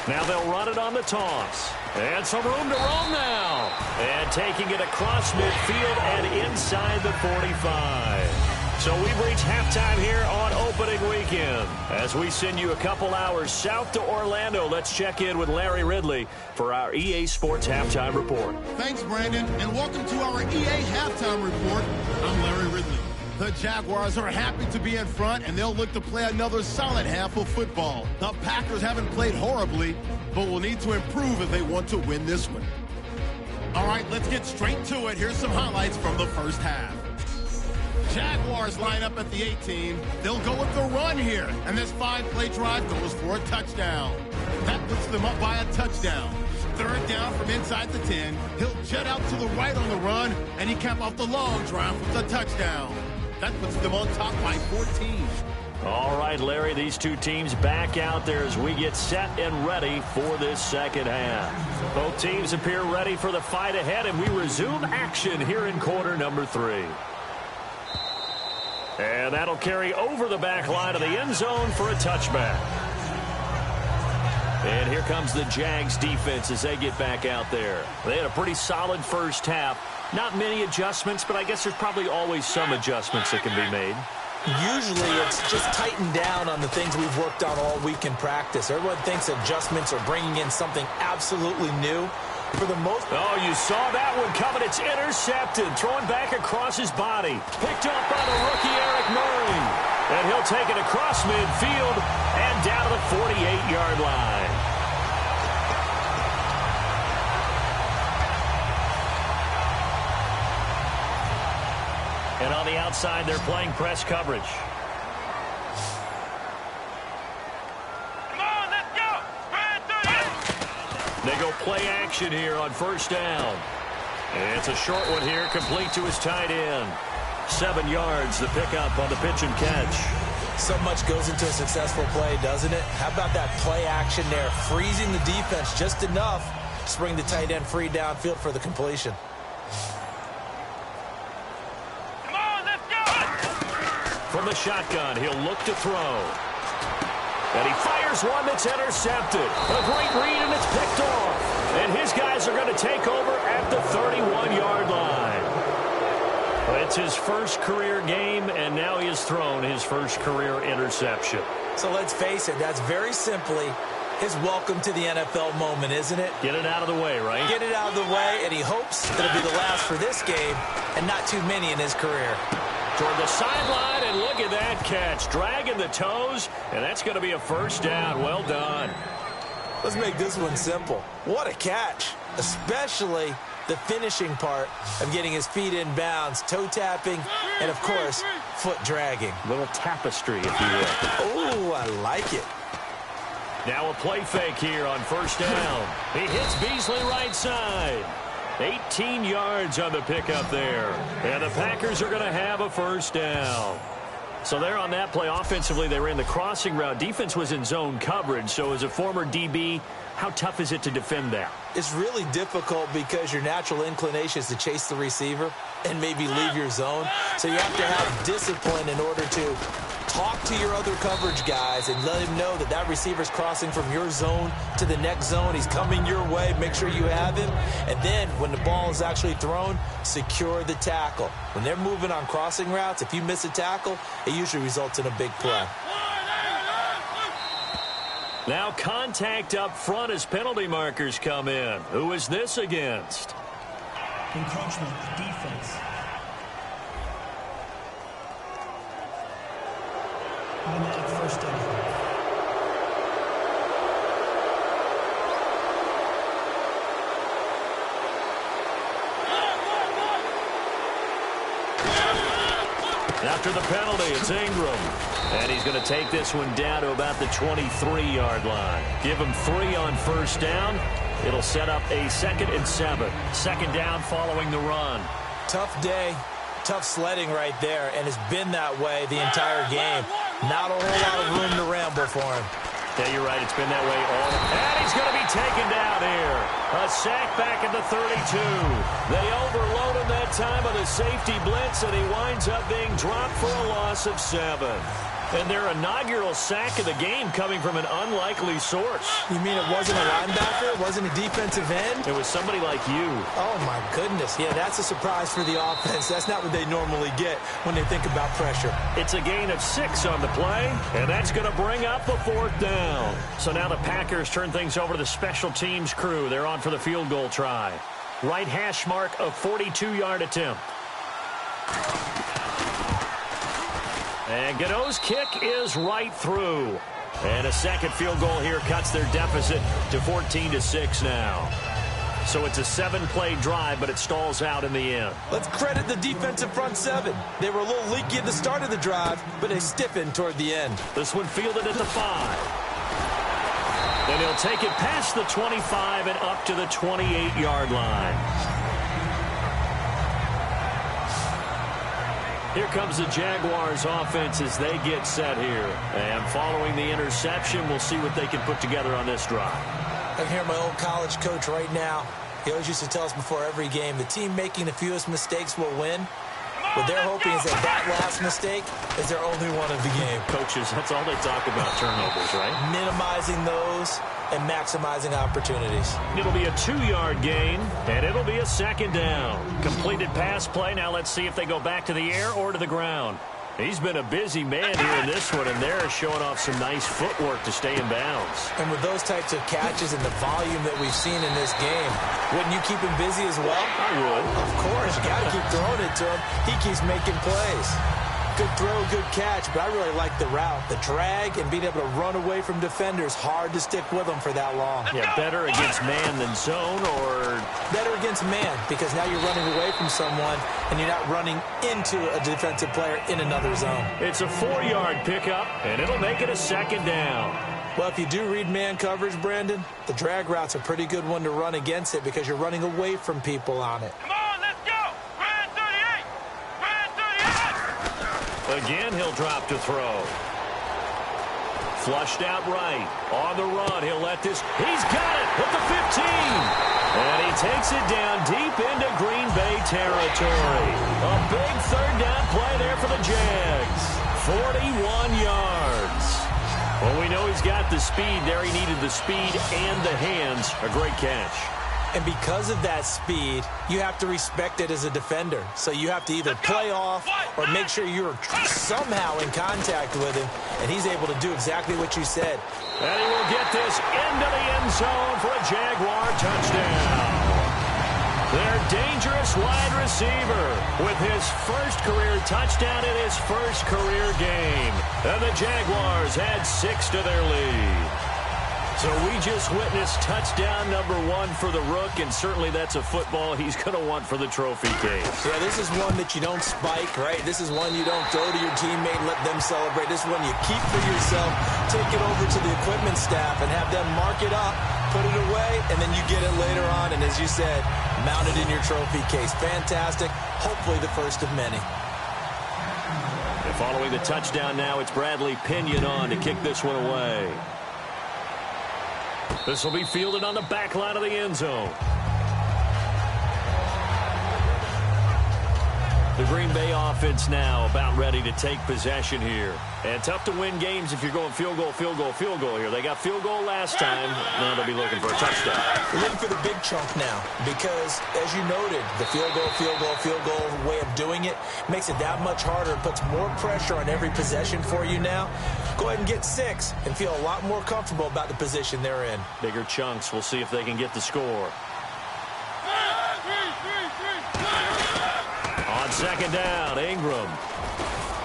S6: Now they'll run it on the toss. And some room to roam now. And taking it across midfield and inside the 45. So we've reached halftime here on opening weekend. As we send you a couple hours south to Orlando, let's check in with Larry Ridley for our EA Sports Halftime Report.
S1: Thanks, Brandon, and welcome to our EA Halftime Report. I'm Larry Ridley. The Jaguars are happy to be in front, and they'll look to play another solid half of football. The Packers haven't played horribly, but will need to improve if they want to win this one. All right, let's get straight to it. Here's some highlights from the first half. Jaguars line up at the 18. They'll go with the run here, and this 5-play drive goes for a touchdown. That puts them up by a touchdown. 3rd down from inside the 10. He'll jet out to the right on the run, and he cap off the long drive with a touchdown. That puts them on top by 14.
S6: All right, Larry, these two teams back out there as we get set and ready for this 2nd half. Both teams appear ready for the fight ahead, and we resume action here in quarter number 3. And that'll carry over the back line of the end zone for a touchback. And here comes the Jags defense as they get back out there. They had a pretty solid first half. Not many adjustments, but I guess there's probably always some adjustments that can be made.
S7: Usually it's just tightened down on the things we've worked on all week in practice. Everyone thinks adjustments are bringing in something absolutely new. For the most part.
S6: Oh, you saw that one coming. It's intercepted. Thrown back across his body. Picked up by the rookie Eric Murray. And he'll take it across midfield and down to the 48-yard line. And on the outside, they're playing press coverage.
S4: Come on, let's go. Run through it.
S6: They go play action here on 1st down. And it's a short one here, complete to his tight end. 7 yards, the pickup on the pitch and catch.
S7: So much goes into a successful play, doesn't it? How about that play action there? Freezing the defense just enough to bring the tight end free downfield for the completion.
S4: Come on, let's go.
S6: From the shotgun, he'll look to throw. And he fires one that's intercepted. A great read, and it's picked off. And his guys are going to take over at the 31-yard line. It's his first career game, and now he has thrown his first career interception.
S7: So let's face it, that's very simply his welcome to the NFL moment, isn't it?
S6: Get it out of the way, right?
S7: Get it out of the way, and he hopes it'll be the last for this game and not too many in his career.
S6: Toward the sideline, and look at that catch. Dragging the toes, and that's going to be a first down. Well done.
S7: Let's make this one simple. What a catch, especially the finishing part of getting his feet in bounds, toe tapping, and, of course, foot dragging.
S6: Little tapestry, if you will.
S7: Oh, I like it.
S6: Now a play fake here on first down. He hits Beasley right side. 18 yards on the pickup there. And the Packers are going to have a first down. So there on that play, offensively, they ran the crossing route. Defense was in zone coverage. So as a former DB, how tough is it to defend that?
S7: It's really difficult because your natural inclination is to chase the receiver and maybe leave your zone. So you have to have discipline in order to talk to your other coverage guys and let him know that that receiver's crossing from your zone to the next zone. He's coming your way. Make sure you have him. And then when the ball is actually thrown, secure the tackle. When they're moving on crossing routes, if you miss a tackle, it usually results in a big play.
S6: Now contact up front as penalty markers come in. Who is this against?
S8: Encroachment, defense. Automatic first down.
S6: After the penalty, it's Ingram. And he's going to take this one down to about the 23-yard line. Give him 3 on first down. It'll set up a 2nd and 7. Second down following the run.
S7: Tough day, tough sledding right there, and it's been that way the entire game. Not a whole lot of room to ramble for him.
S6: Yeah, you're right. It's been that way all. And he's going to be taken down here. A sack back at the 32. They overload him that time on the safety blitz, and he winds up being dropped for a loss of 7. And their inaugural sack of the game coming from an unlikely source.
S7: You mean it wasn't a linebacker? It wasn't a defensive end?
S6: It was somebody like you.
S7: Oh, my goodness. Yeah, that's a surprise for the offense. That's not what they normally get when they think about pressure.
S6: It's a gain of 6 on the play, and that's going to bring up a 4th down. So now the Packers turn things over to the special teams crew. They're on for the field goal try. Right hash mark, a 42-yard attempt. And Godot's kick is right through. And a second field goal here cuts their deficit to 14-6 now. So it's a 7-play drive, but it stalls out in the end.
S7: Let's credit the defensive front 7. They were a little leaky at the start of the drive, but they stiffened toward the end.
S6: This one fielded at the 5. And he'll take it past the 25 and up to the 28-yard line. Here comes the Jaguars offense as they get set here. And following the interception, we'll see what they can put together on this drive.
S7: I can hear my old college coach right now. He always used to tell us before every game, the team making the fewest mistakes will win. What they're hoping is that last mistake is their only one of the game.
S6: Coaches, that's all they talk about, turnovers, right?
S7: Minimizing those and maximizing opportunities.
S6: It'll be a 2-yard gain, and it'll be a 2nd down. Completed pass play. Now let's see if they go back to the air or to the ground. He's been a busy man here in this one, and they're showing off some nice footwork to stay in bounds.
S7: And with those types of catches and the volume that we've seen in this game, wouldn't you keep him busy as well?
S6: I would.
S7: Of course. You got to keep throwing it to him. He keeps making plays. Good throw, good catch, but I really like the route. The drag and being able to run away from defenders, hard to stick with them for that long.
S6: Yeah, better against man than zone, or?
S7: Better against man, because now you're running away from someone and you're not running into a defensive player in another zone.
S6: It's a 4-yard pickup, and it'll make it a 2nd down.
S7: Well, if you do read man coverage, Brandon, the drag route's a pretty good one to run against it because you're running away from people on it.
S4: Come on, let's go! Brand 38! Brand 38!
S6: Again, he'll drop to throw. Flushed out right. On the run, he'll let this. He's got it at the 15. And he takes it down deep into Green Bay territory. A big 3rd down play there for the Jags. 41 yards. Well, we know he's got the speed there. He needed the speed and the hands. A great catch.
S7: And because of that speed, you have to respect it as a defender. So you have to either play off or make sure you're somehow in contact with him, and he's able to do exactly what you said.
S6: And he will get this into the end zone for a Jaguar touchdown. Their dangerous wide receiver with his first career touchdown in his first career game. And the Jaguars add 6 to their lead. So we just witnessed touchdown number 1 for the Rook, and certainly that's a football he's going to want for the trophy case.
S7: Yeah, this is one that you don't spike, right? This is one you don't throw to your teammate and let them celebrate. This is one you keep for yourself, take it over to the equipment staff, and have them mark it up, put it away, and then you get it later on, and as you said, mount it in your trophy case. Fantastic. Hopefully the first of many.
S6: And following the touchdown now, it's Bradley Pinion on to kick this one away. This will be fielded on the back line of the end zone. The Green Bay offense now about ready to take possession here. And tough to win games if you're going field goal, field goal, field goal here. They got field goal last time. Now they'll be looking for a touchdown.
S7: They're looking for the big chunk now because, as you noted, the field goal way of doing it makes it that much harder. It puts more pressure on every possession for you now. Go ahead and get 6 and feel a lot more comfortable about the position they're in.
S6: Bigger chunks. We'll see if they can get the score. On second down, Ingram.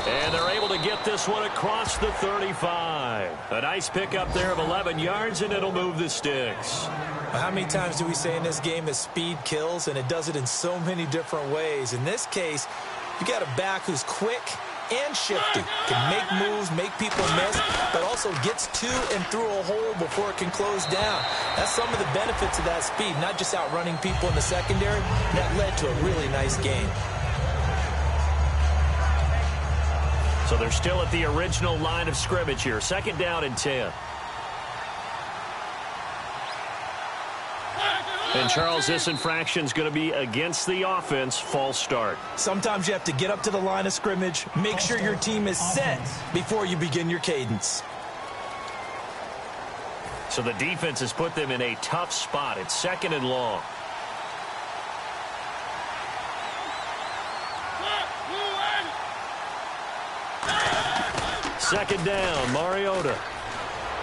S6: And they're able to get this one across the 35. A nice pickup there of 11 yards, and it'll move the sticks.
S7: How many times do we say in this game that speed kills, and it does it in so many different ways? In this case, you got a back who's quick and shifty, can make moves, make people miss, but also gets to and through a hole before it can close down. That's some of the benefits of that speed, not just outrunning people in the secondary. That led to a really nice game.
S6: So they're still at the original line of scrimmage here. Second down and 10. And, Charles, this infraction is going to be against the offense. False start.
S7: Sometimes you have to get up to the line of scrimmage, make sure your team is set before you begin your cadence.
S6: So the defense has put them in a tough spot. It's second and long. Second down, Mariota.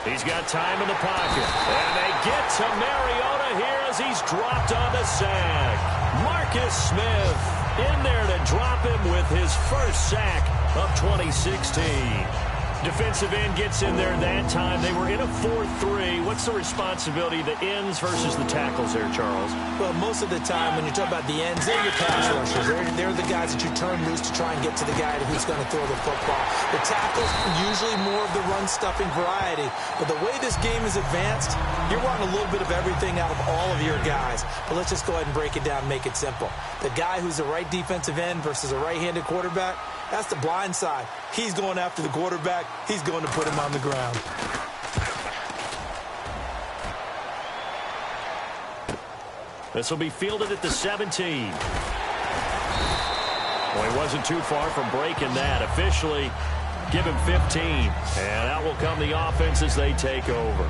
S6: He's got time in the pocket. And they get to Mariota here as he's dropped on the sack. Marcus Smith in there to drop him with his first sack of 2016. Defensive end gets in there that time. They were in a 4-3. What's the responsibility, the ends versus the tackles there, Charles?
S7: Well, most of the time when you talk about the ends, they're your pass rushers. They're the guys that you turn loose to try and get to the guy who's going to throw the football. The tackles, usually more of the run-stuffing variety. But the way this game is advanced, you're wanting a little bit of everything out of all of your guys. But let's just go ahead and break it down and make it simple. The guy who's the right defensive end versus a right-handed quarterback, that's the blind side. He's going after the quarterback. He's going to put him on the ground.
S6: This will be fielded at the 17. Well, he wasn't too far from breaking that. Officially, give him 15. And out will come the offense as they take over.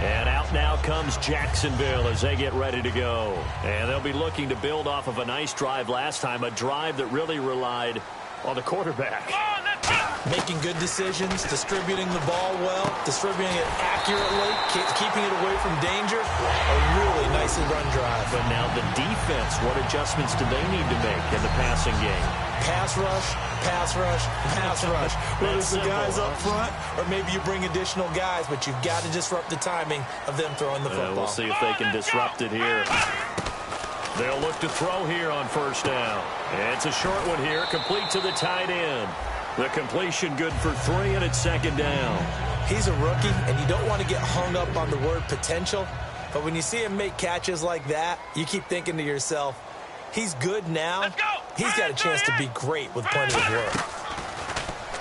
S6: And out now comes Jacksonville as they get ready to go. And they'll be looking to build off of a nice drive last time, a drive that really relied on the quarterback.
S7: Making good decisions, distributing the ball well, distributing it accurately, keeping it away from danger. A really nicely run drive.
S6: But now the defense, what adjustments do they need to make in the passing game?
S7: Pass rush, pass rush, pass rush. Whether it's the guys up front or maybe you bring additional guys, but you've got to disrupt the timing of them throwing the football.
S6: We'll see if they can disrupt it here. They'll look to throw here on first down. It's a short one here, complete to the tight end. The completion good for 3, and it's second down.
S7: He's a rookie, and you don't want to get hung up on the word potential. But when you see him make catches like that, you keep thinking to yourself, he's good now. He's got a chance to be great with plenty of work.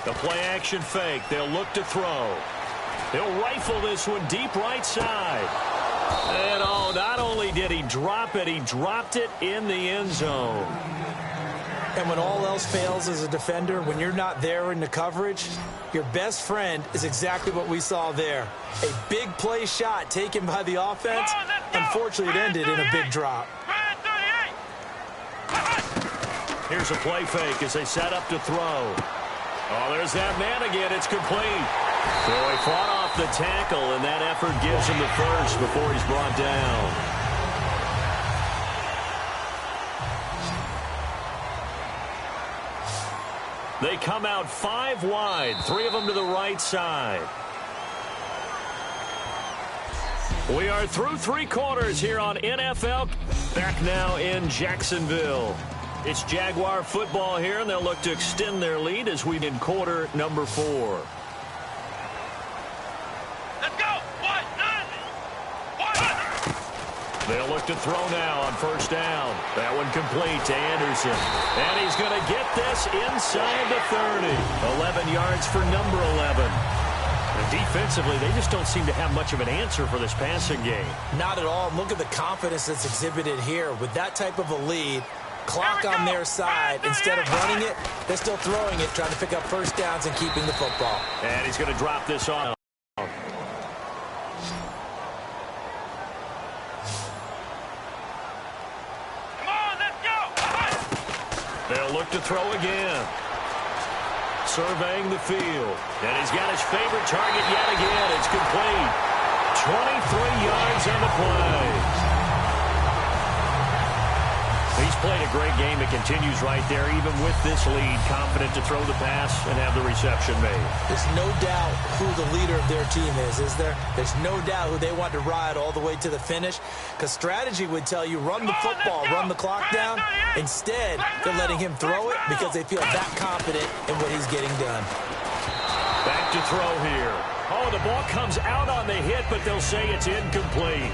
S6: The play-action fake. They'll look to throw. He'll rifle this one deep right side. And, oh, not only did he drop it, he dropped it in the end zone.
S7: And when all else fails as a defender, when you're not there in the coverage, your best friend is exactly what we saw there. A big play shot taken by the offense. Unfortunately, it ended in a big drop.
S6: Here's a play fake as they set up to throw. Oh, there's that man again. It's complete. So he fought off the tackle, and that effort gives him the first before he's brought down. They come out 5 wide, 3 of them to the right side. We are through 3 quarters here on NFL. Back now in Jacksonville. It's Jaguar football here, and they'll look to extend their lead as we in quarter number 4.
S4: Let's go!
S6: They'll look to throw now on first down. That one complete to Anderson. And he's going to get this inside the 30. 11 yards for number 11. And defensively, they just don't seem to have much of an answer for this passing game.
S7: Not at all. Look at the confidence that's exhibited here. With that type of a lead, clock on their side, instead of running it, they're still throwing it, trying to pick up first downs and keeping the football.
S6: And he's going to drop this off. They'll look to throw again. Surveying the field. And he's got his favorite target yet again. It's complete. 23 yards on the play. He's played a great game. It continues right there, even with this lead. Confident to throw the pass and have the reception made.
S7: There's no doubt who the leader of their team is there? There's no doubt who they want to ride all the way to the finish. Because strategy would tell you, run the football, run the clock down. Instead, they're letting him throw it because they feel that confident in what he's getting done.
S6: Back to throw here. Oh, the ball comes out on the hit, but they'll say it's incomplete.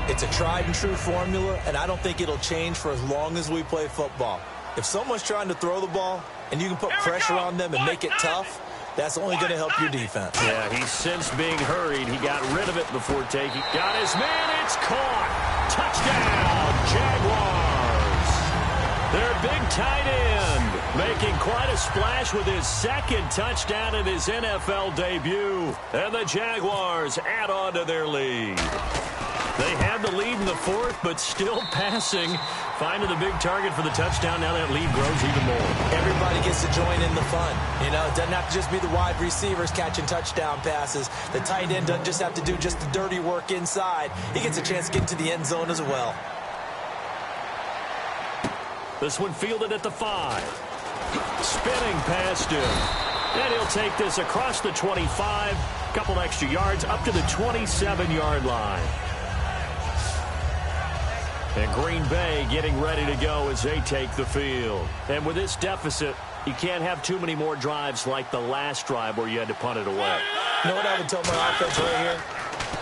S7: It's a tried-and-true formula, and I don't think it'll change for as long as we play football. If someone's trying to throw the ball and you can put pressure on them and make it tough, that's only going to help your defense.
S6: Yeah, he's since being hurried. He got rid of it before taking. Got his man. It's caught. Touchdown, Jaguars. Their big tight end making quite a splash with his second touchdown in his NFL debut. And the Jaguars add on to their lead. They had the lead in the 4th, but still passing. Finding the big target for the touchdown. Now that lead grows even more.
S7: Everybody gets to join in the fun. You know, it doesn't have to just be the wide receivers catching touchdown passes. The tight end doesn't just have to do just the dirty work inside. He gets a chance to get into the end zone as well.
S6: This one fielded at the 5. Spinning past him. And he'll take this across the 25. Couple extra yards up to the 27-yard line. And Green Bay getting ready to go as they take the field. And with this deficit, you can't have too many more drives like the last drive where you had to punt it away.
S7: You know what I would tell my offense right here?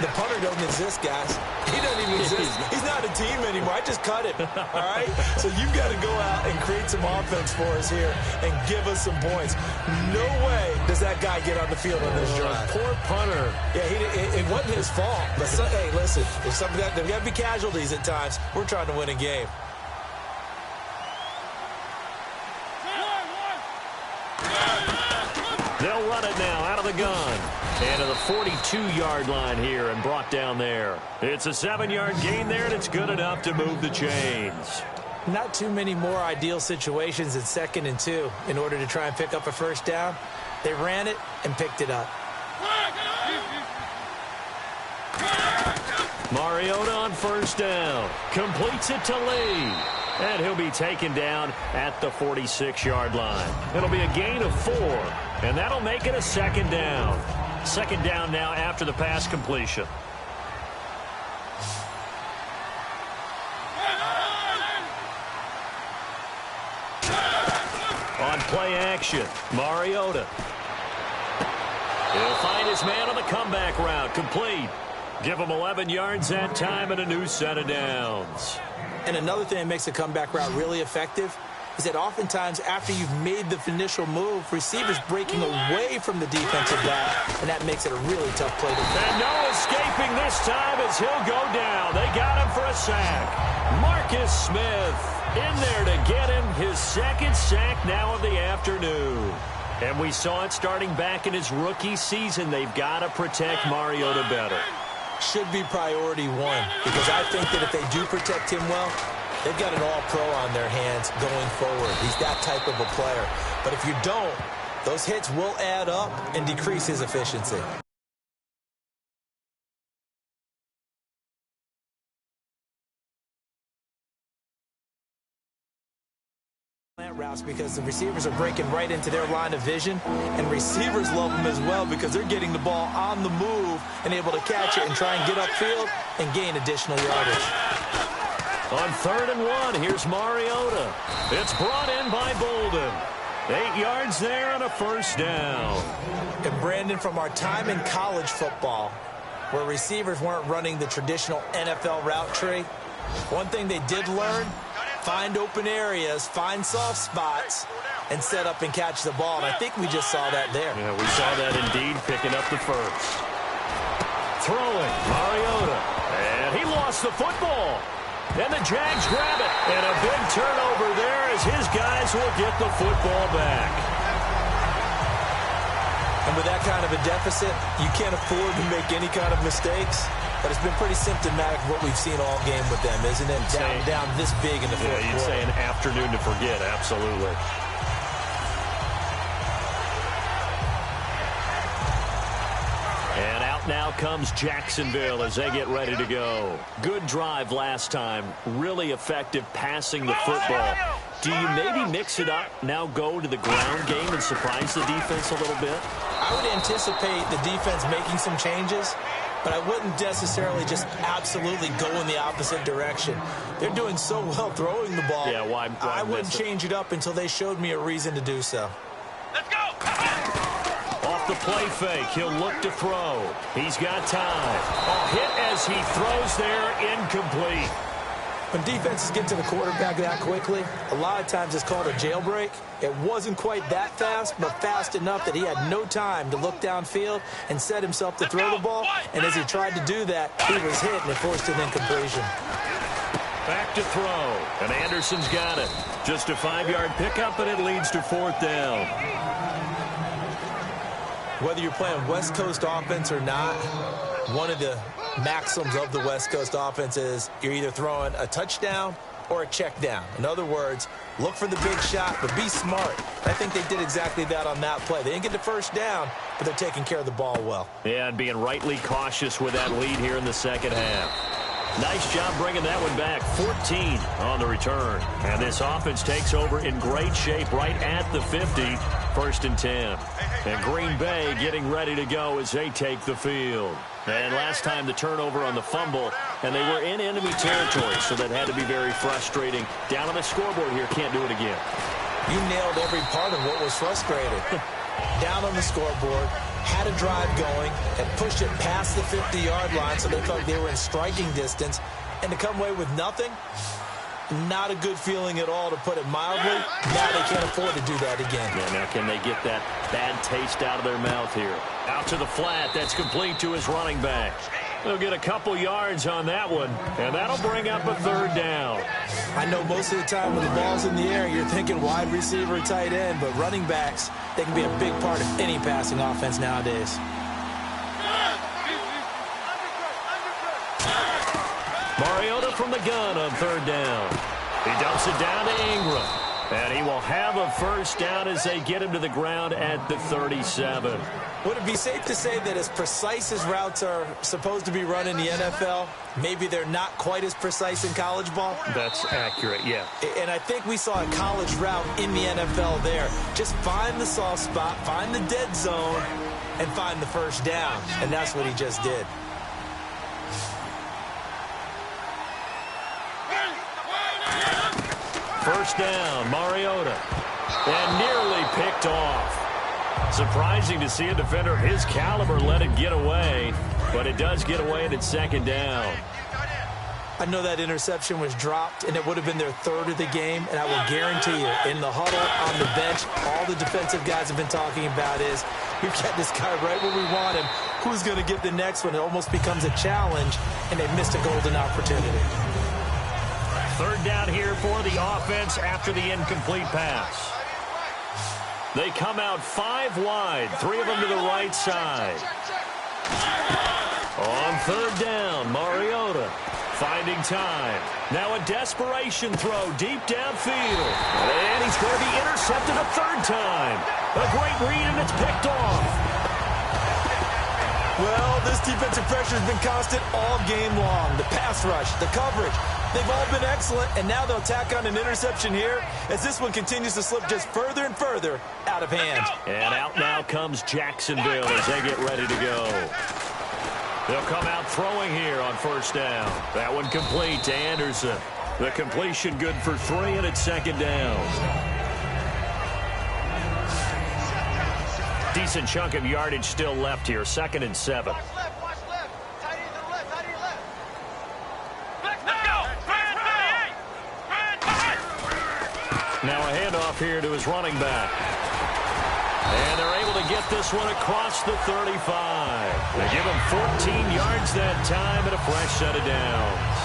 S7: The punter doesn't exist, guys. He doesn't even exist. He's not a team anymore. I just cut him, all right? So you've got to go out and create some offense for us here and give us some points. No way does that guy get on the field on this drive.
S6: Poor punter.
S7: Yeah, it wasn't his fault. But hey, listen, there's something that there got to be casualties at times. We're trying to win a game.
S6: They'll run it now out of the gun. And to the 42-yard line here and brought down there. It's a 7-yard gain there, and it's good enough to move the chains.
S7: Not too many more ideal situations at 2nd and 2 in order to try and pick up a first down. They ran it and picked it up.
S6: Mariota on first down. Completes it to Lee. And he'll be taken down at the 46-yard line. It'll be a gain of 4, and that'll make it a 2nd down. 2nd down now after the pass completion. On play action, Mariota. He'll find his man on the comeback route. Complete. Give him 11 yards that time and a new set of downs.
S7: And another thing that makes a comeback route really effective is that oftentimes after you've made the initial move, receivers breaking away from the defensive back, and that makes it a really tough play to make.
S6: And no escaping this time as he'll go down. They got him for a sack. Marcus Smith in there to get him his second sack now of the afternoon. And we saw it starting back in his rookie season. They've got to protect Mariota better.
S7: Should be priority one, because I think that if they do protect him well, they've got an all-pro on their hands going forward. He's that type of a player. But if you don't, those hits will add up and decrease his efficiency. Routes because the receivers are breaking right into their line of vision, and receivers love them as well because they're getting the ball on the move and able to catch it and try and get upfield and gain additional yardage.
S6: On 3rd and 1, here's Mariota. It's brought in by Bolden. 8 yards there and a first down.
S7: And Brandon, from our time in college football, where receivers weren't running the traditional NFL route tree, one thing they did learn: find open areas, find soft spots, and set up and catch the ball. And I think we just saw that there.
S6: Yeah, we saw that indeed, picking up the first. Throwing, Mariota. And he lost the football. And the Jags grab it. And a big turnover there as his guys will get the football back.
S7: And with that kind of a deficit, you can't afford to make any kind of mistakes. But it's been pretty symptomatic of what we've seen all game with them, isn't it? Down this big in the fourth quarter.
S6: You'd say an afternoon to forget, absolutely. And out now comes Jacksonville as they get ready to go. Good drive last time. Really effective passing the football. Do you maybe mix it up, now go to the ground game and surprise the defense a little bit?
S7: I would anticipate the defense making some changes, but I wouldn't necessarily just absolutely go in the opposite direction. They're doing so well throwing the ball.
S6: Yeah, why
S7: I wouldn't change it up until they showed me a reason to do so.
S4: Let's go!
S6: Off the play fake, he'll look to throw. He's got time. A hit as he throws there, incomplete.
S7: When defenses get to the quarterback that quickly, a lot of times it's called a jailbreak. It wasn't quite that fast, but fast enough that he had no time to look downfield and set himself to throw the ball. And as he tried to do that, he was hit and it forced an incompletion.
S6: Back to throw, and Anderson's got it. Just a 5-yard pickup, and it leads to 4th down.
S7: Whether you're playing West Coast offense or not, one of the maxims of the West Coast offense is you're either throwing a touchdown or a check down. In other words, look for the big shot, but be smart. I think they did exactly that on that play. They didn't get the first down, but they're taking care of the ball well.
S6: Yeah, and being rightly cautious with that lead here in the second half. Nice job bringing that one back. 14 on the return. And this offense takes over in great shape right at the 50. 1st and 10. And Green Bay getting ready to go as they take the field. And last time the turnover on the fumble, and they were in enemy territory, so that had to be very frustrating. Down on the scoreboard here, can't do it again.
S7: You nailed every part of what was frustrating. Down on the scoreboard, had a drive going, and pushed it past the 50-yard line so they thought they were in striking distance, and to come away with nothing, not a good feeling at all, to put it mildly. Now they can't afford to do that again.
S6: Yeah, now can they get that bad taste out of their mouth here? Out to the flat, that's complete to his running back. They'll get a couple yards on that one, and that'll bring up a 3rd down.
S7: I know most of the time when the ball's in the air, you're thinking wide receiver, tight end, but running backs, they can be a big part of any passing offense nowadays.
S6: Mariota from the gun on 3rd down. He dumps it down to Ingram. And he will have a first down as they get him to the ground at the 37.
S7: Would it be safe to say that as precise as routes are supposed to be run in the NFL, maybe they're not quite as precise in college ball?
S6: That's accurate, yeah.
S7: And I think we saw a college route in the NFL there. Just find the soft spot, find the dead zone, and find the first down. And that's what he just did.
S6: First down, Mariota. And nearly picked off. Surprising to see a defender of his caliber let it get away. But it does get away, and it's 2nd down.
S7: I know that interception was dropped, and it would have been their 3rd of the game. And I will guarantee you, in the huddle, on the bench, all the defensive guys have been talking about is, we've got this guy right where we want him. Who's going to get the next one? It almost becomes a challenge, and they missed a golden opportunity.
S6: Third down here for the offense after the incomplete pass. They come out 5 wide, 3 of them to the right side. On third down, Mariota finding time. Now a desperation throw deep downfield. And he's going to be intercepted a third time. A great read, and it's picked off.
S7: Well, this defensive pressure has been constant all game long. The pass rush, the coverage, they've all been excellent, and now they'll tack on an interception here as this one continues to slip just further and further out of hand.
S6: And out now comes Jacksonville as they get ready to go. They'll come out throwing here on first down. That one complete to Anderson. The completion good for 3, and it's second down. Decent chunk of yardage still left here. 2nd and 7.
S4: Watch left. Tight end to the left. Let's go.
S6: Now a handoff here to his running back. And they're able to get this one across the 35. They give him 14 yards that time and a fresh set of downs.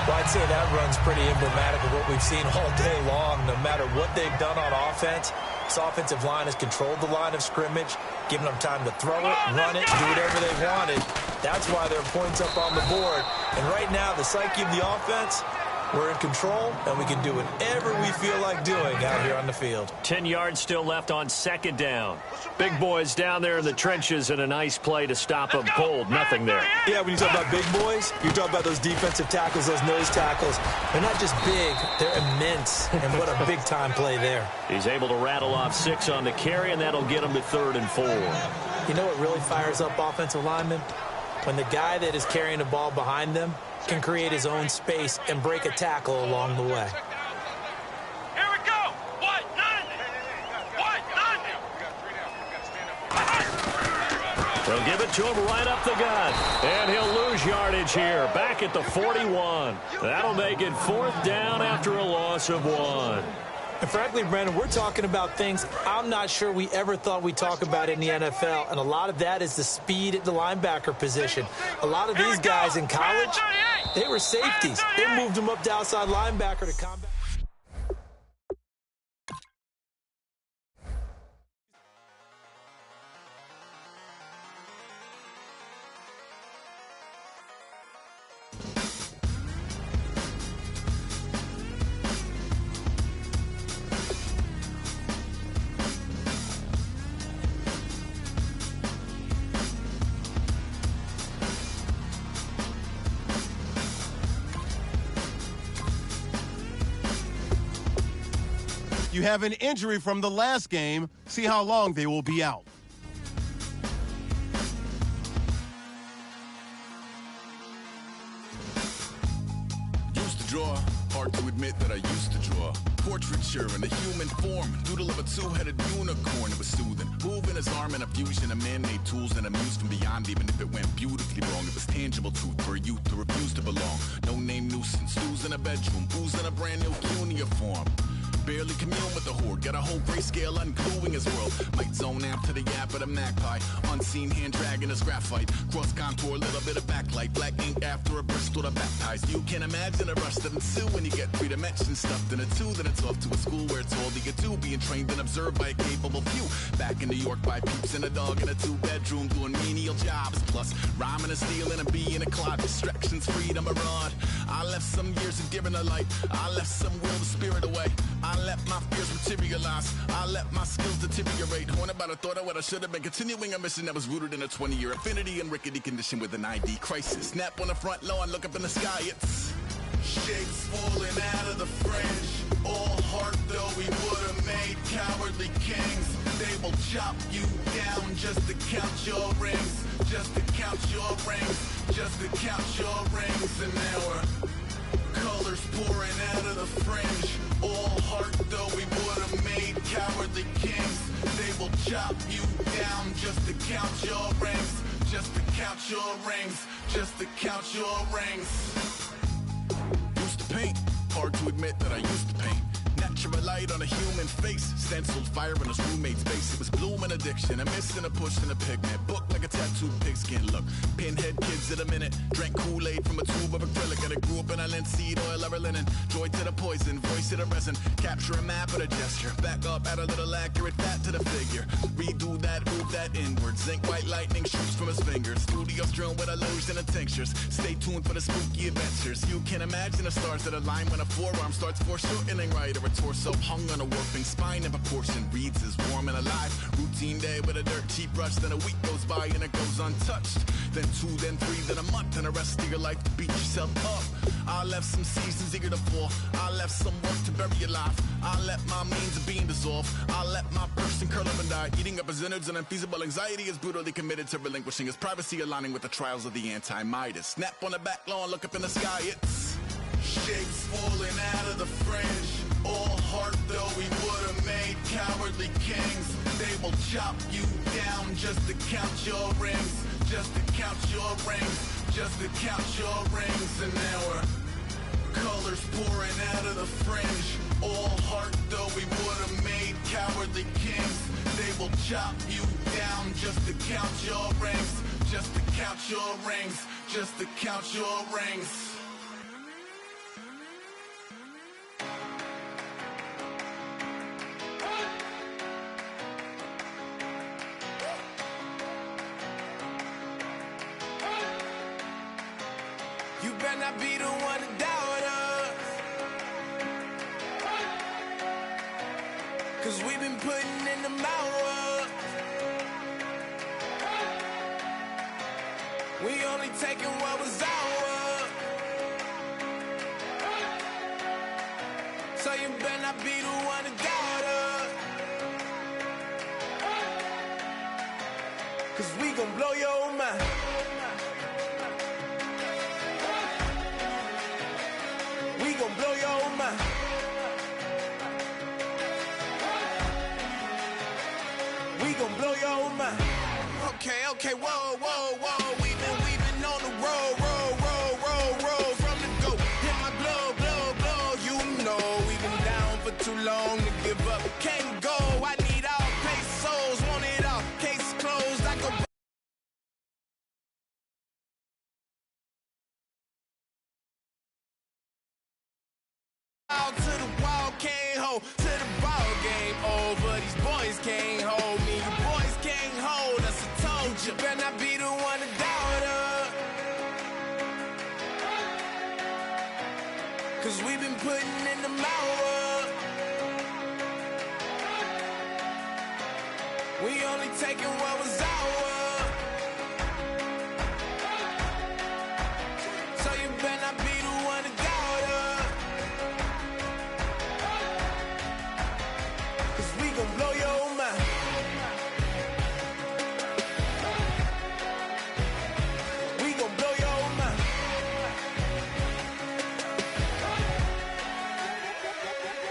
S7: Well, I'd say that run's pretty emblematic of what we've seen all day long. No matter what they've done on offense, this offensive line has controlled the line of scrimmage, giving them time to throw it, run it, do whatever they wanted. That's why there are points up on the board. And right now, the psyche of the offense, we're in control, and we can do whatever we feel like doing out here on the field.
S6: 10 yards still left on second down. Big boys down there in the trenches, and a nice play to stop them cold. Nothing there.
S7: Yeah, when you talk about big boys, you talk about those defensive tackles, those nose tackles. They're not just big, they're immense. And what a big-time play there.
S6: He's able to rattle off 6 on the carry, and that'll get him to 3rd and 4.
S7: You know what really fires up offensive linemen? When the guy that is carrying the ball behind them can create his own space and break a tackle along the way.
S4: Here we go. What? None.
S6: They'll give it to him right up the gut. And he'll lose yardage here. Back at the 41. That'll make it 4th down after a loss of 1.
S7: And frankly, Brandon, we're talking about things I'm not sure we ever thought we'd talk about in the NFL, and a lot of that is the speed at the linebacker position. A lot of these guys in college, they were safeties. They moved them up to outside linebacker to combat.
S1: You have an injury from the last game. See how long they will be out.
S5: Used to draw, hard to admit that I used to draw. Portraiture in the human form, doodle of a 2-headed unicorn. It was soothing, moving his arm in a fusion of man-made tools and amused from beyond. Even if it went beautifully wrong, it was tangible truth for a youth to refuse to belong. No name nuisance, who's in a bedroom, who's in a brand new cuneiform. Barely commune with the horde, got a whole grayscale ungluing his world. Might zone out to the yap of the magpie, unseen hand dragging his graphite. Cross contour, little bit of backlight, black ink after a Bristol to baptize. You can imagine a rush that ensue when you get 3 dimensions stuffed in a 2. Then it's off to a school where it's all you get to, being trained and observed by a capable few. Back in New York by peeps and a dog in a 2-bedroom doing menial jobs. Plus rhyming and stealing and being a clot, distractions, freedom, a rod. I left some years of deer in the light, I left some will the spirit away. I let my fears materialize, I let my skills deteriorate. Horn about a thought of what I should have been, continuing a mission that was rooted in a 20-year affinity and rickety condition with an ID crisis. Snap on the front lawn, look up in the sky, it's shapes falling out of the fringe. All heart though we would have made cowardly kings. They will chop you down just to count your rings, just to count your rings, just to count your rings. And now we're colors pouring out of the fringe. All heart though we would have made cowardly kings. They will chop you down just to count your rings, just to count your rings, just to count your rings. Used to paint, hard to admit that I used to paint. Natural light on a human face, stenciled fire in his roommate's face. It was bloom and addiction, a missing a push and a pigment. Book like a tattooed pigskin look. Pinhead kids wasted a minute. Drank Kool-Aid from a tube of acrylic, and I grew up in a linseed oil ever linen. Joy to the poison, voice to the resin. Capture a map of a gesture. Back up, add a little accurate fat to the figure. Redo that, move that inward. Zinc white lightning shoots from his fingers. Studios drilled with illusion and tinctures. Stay tuned for the spooky adventures. You can imagine the stars that align when a forearm starts foreshortening right, or a torso hung on a warping spine in proportion. Reads as warm and alive. Routine day with a dirt cheap brush. Then a week goes by and it goes untouched. Then 2, then 3, then a month, and the rest of your life to beat yourself up. I left some seasons eager to fall. I left some work to bury alive. I let my means of being dissolve. I let my person curl up and die. Eating up his innards and unfeasible anxiety is brutally committed to relinquishing his privacy, aligning with the trials of the anti-Midas. Snap on the back lawn, look up in the sky, it's shapes falling out of the fringe. All heart though we would've made cowardly kings. They will chop you down just to count your rings. Just to count your rings. Just to count your rings. And now we're colors pouring out of the fringe. All heart though we would've made cowardly kings. They will chop you down just to count your rings. Just to count your rings. Just to count your rings.
S2: You better not be the one to doubt us, 'cause we've been putting in the hours. We only taking what was ours. So you better not be the one to doubt us, 'cause we gon' blow your mind. We gon' blow your mind. We gon' blow your mind. Okay, whoa, whoa, whoa. We've been on the road, road from the go. Hit my blow. You know we've been down for too long to give up. Can't go. I need all pesos, want it all. Case closed. I go. Out to the wall, can't hold to the ball game over. These boys can't hold me. You boys can't hold us. I told you. Better not be the one to doubt us, 'cause we've been putting in the hours. We only taking what was ours. So you better not be the one to doubt us, 'cause we gon' blow your mind. We gon' blow your mind.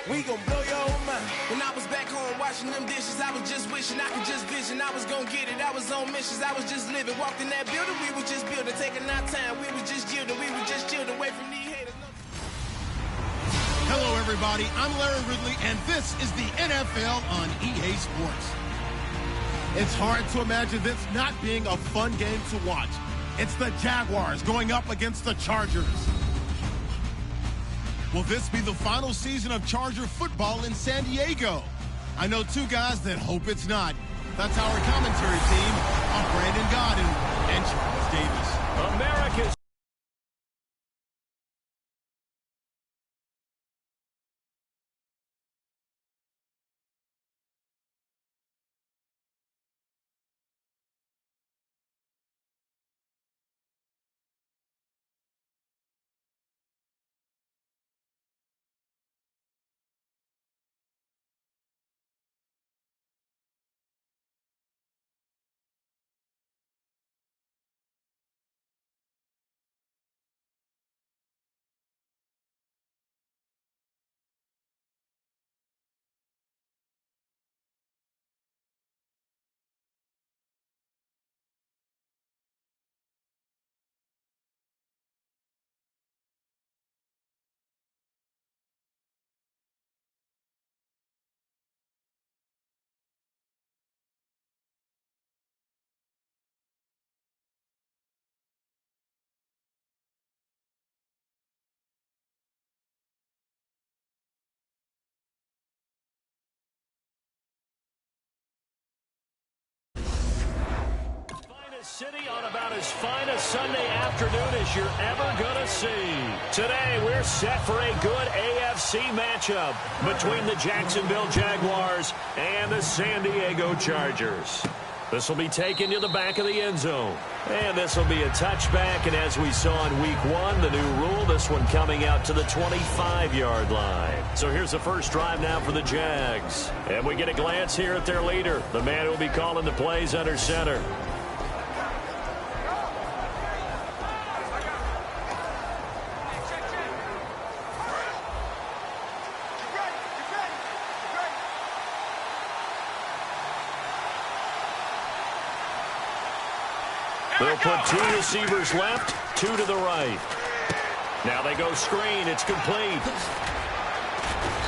S2: We gon' blow your mind. When I was back home washing them dishes, I was just wishing I could just vision. I was gon' get it. I was on missions. I was just living. Walked in that building. We was just building. Taking our time. We was just yielding. We was just chilled away from these haters.
S1: Hello, everybody. I'm Larry Ridley, and this is the NFL on EA Sports. It's hard to imagine this not being a fun game to watch. It's the Jaguars going up against the Chargers. Will this be the final season of Charger football in San Diego? I know two guys that hope it's not. That's our commentary team. I'm Brandon Godden and Charles Davis.
S6: America's Kansas City on about as fine a Sunday afternoon as you're ever going to see. Today, we're set for a good AFC matchup between the Jacksonville Jaguars and the San Diego Chargers. This will be taken to the back of the end zone. And this will be a touchback, and as we saw in Week 1, the new rule, this one coming out to the 25-yard line. So here's the first drive now for the Jags. And we get a glance here at their leader, the man who will be calling the plays under center. They'll put 2 receivers left, 2 to the right. Now they go screen. It's complete.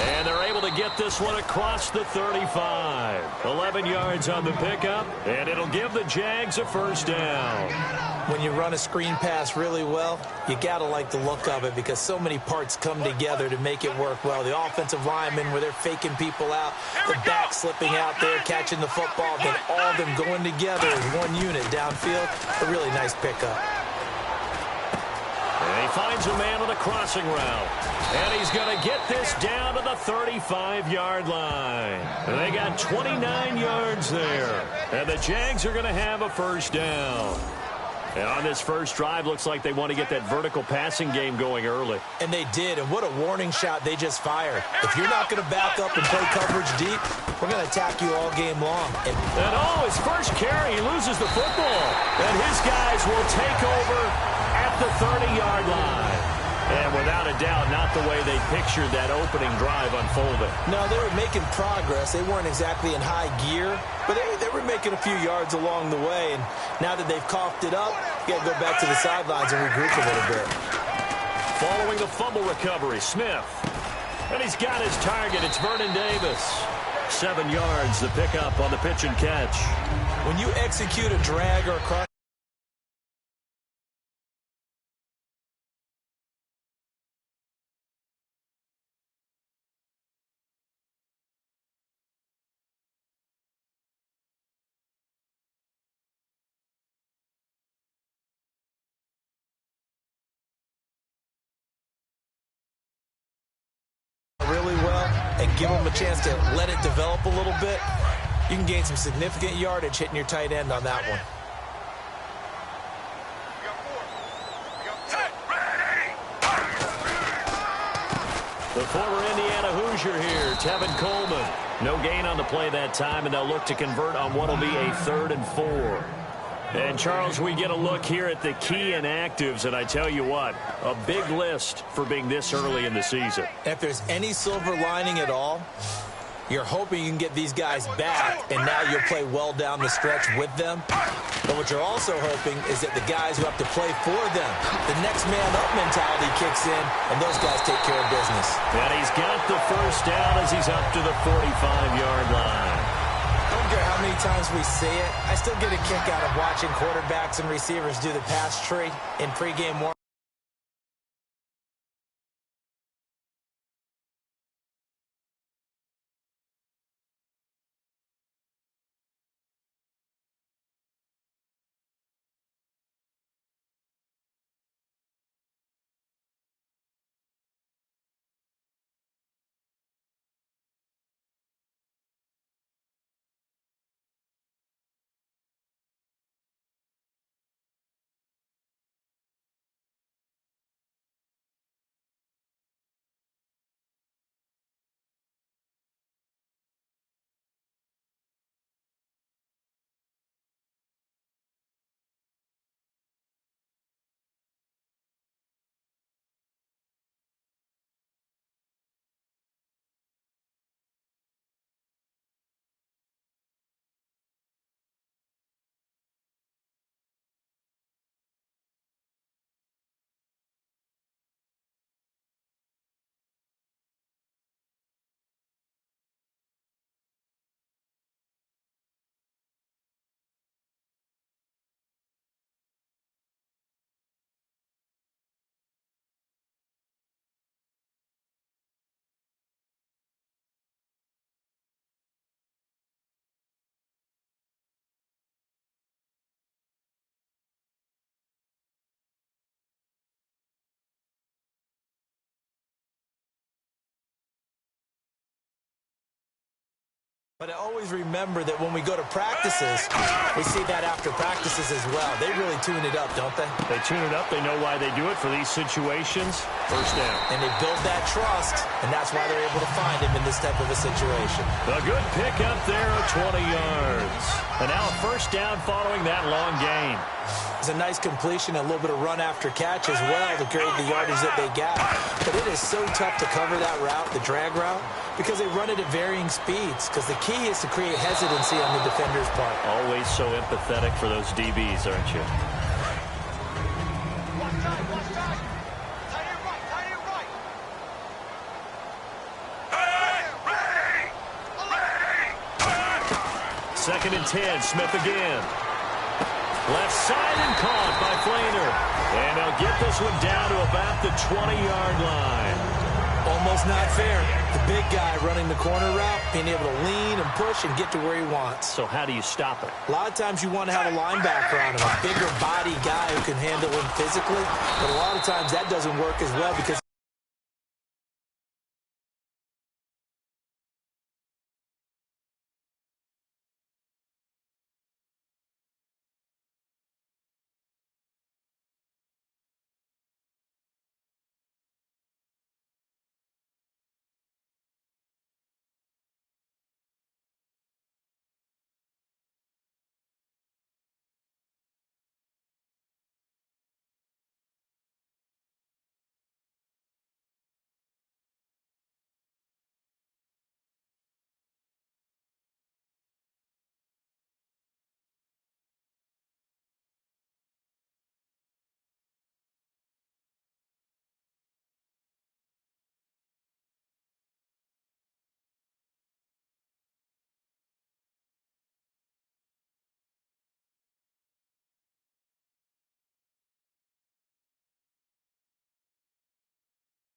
S6: And they're able to get this one across the 35. 11 yards on the pickup, and it'll give the Jags a first down.
S7: When you run a screen pass really well, you got to like the look of it because so many parts come together to make it work well. The offensive linemen where they're faking people out, the back slipping out there, catching the football, then all of them going together as one unit downfield. A really nice pickup.
S6: And he finds a man on the crossing route. And he's going to get this down to the 35-yard line. And they got 29 yards there. And the Jags are going to have a first down. And on this first drive, looks like they want to get that vertical passing game going early.
S7: And they did, and what a warning shot they just fired. If you're not going to back up and play coverage deep, we're going to attack you all game long.
S6: And his first carry, he loses the football. And his guys will take over at the 30-yard line. And without a doubt, not the way they pictured that opening drive unfolding.
S7: No, they were making progress. They weren't exactly in high gear, but they were making a few yards along the way. And now that they've coughed it up, you got to go back to the sidelines and regroup a little bit.
S6: Following the fumble recovery, Smith. And he's got his target. It's Vernon Davis. 7 yards, the pickup on the pitch and catch.
S7: When you execute a drag or a cross, really well and give them a chance to let it develop a little bit, you can gain some significant yardage hitting your tight end on that one.
S6: The former Indiana Hoosier here, Tevin Coleman. No gain on the play that time, and they'll look to convert on what will be a 3rd and 4. And, Charles, we get a look here at the key inactives, and I tell you what, a big list for being this early in the season.
S7: If there's any silver lining at all, you're hoping you can get these guys back, and now you'll play well down the stretch with them. But what you're also hoping is that the guys who have to play for them, the next man up mentality kicks in, and those guys take care of business.
S6: And he's got the first down as he's up to the 45-yard line.
S7: I don't care how many times we see it. I still get a kick out of watching quarterbacks and receivers do the pass tree in pregame warm. But I always remember that when we go to practices, we see that after practices as well. They really tune it up, don't they?
S6: They tune it up. They know why they do it for these situations. First down.
S7: And they build that trust, and that's why they're able to find him in this type of a situation.
S6: A good pick up there of 20 yards. And now a first down following that long gain.
S7: It's a nice completion, a little bit of run after catch as well to create the yardage that they got. But it is so tough to cover that route, the drag route, because they run it at varying speeds. Because the key is to create hesitancy on the defender's part.
S6: Always so empathetic for those DBs, aren't you? Second and 10, Smith again. Left side and caught by Flainer. And they'll get this one down to about the 20-yard line.
S7: Almost not fair. The big guy running the corner route, being able to lean and push and get to where he wants.
S6: So how do you stop it?
S7: A lot of times you want to have a linebacker on him, a bigger body guy who can handle him physically. But a lot of times that doesn't work as well because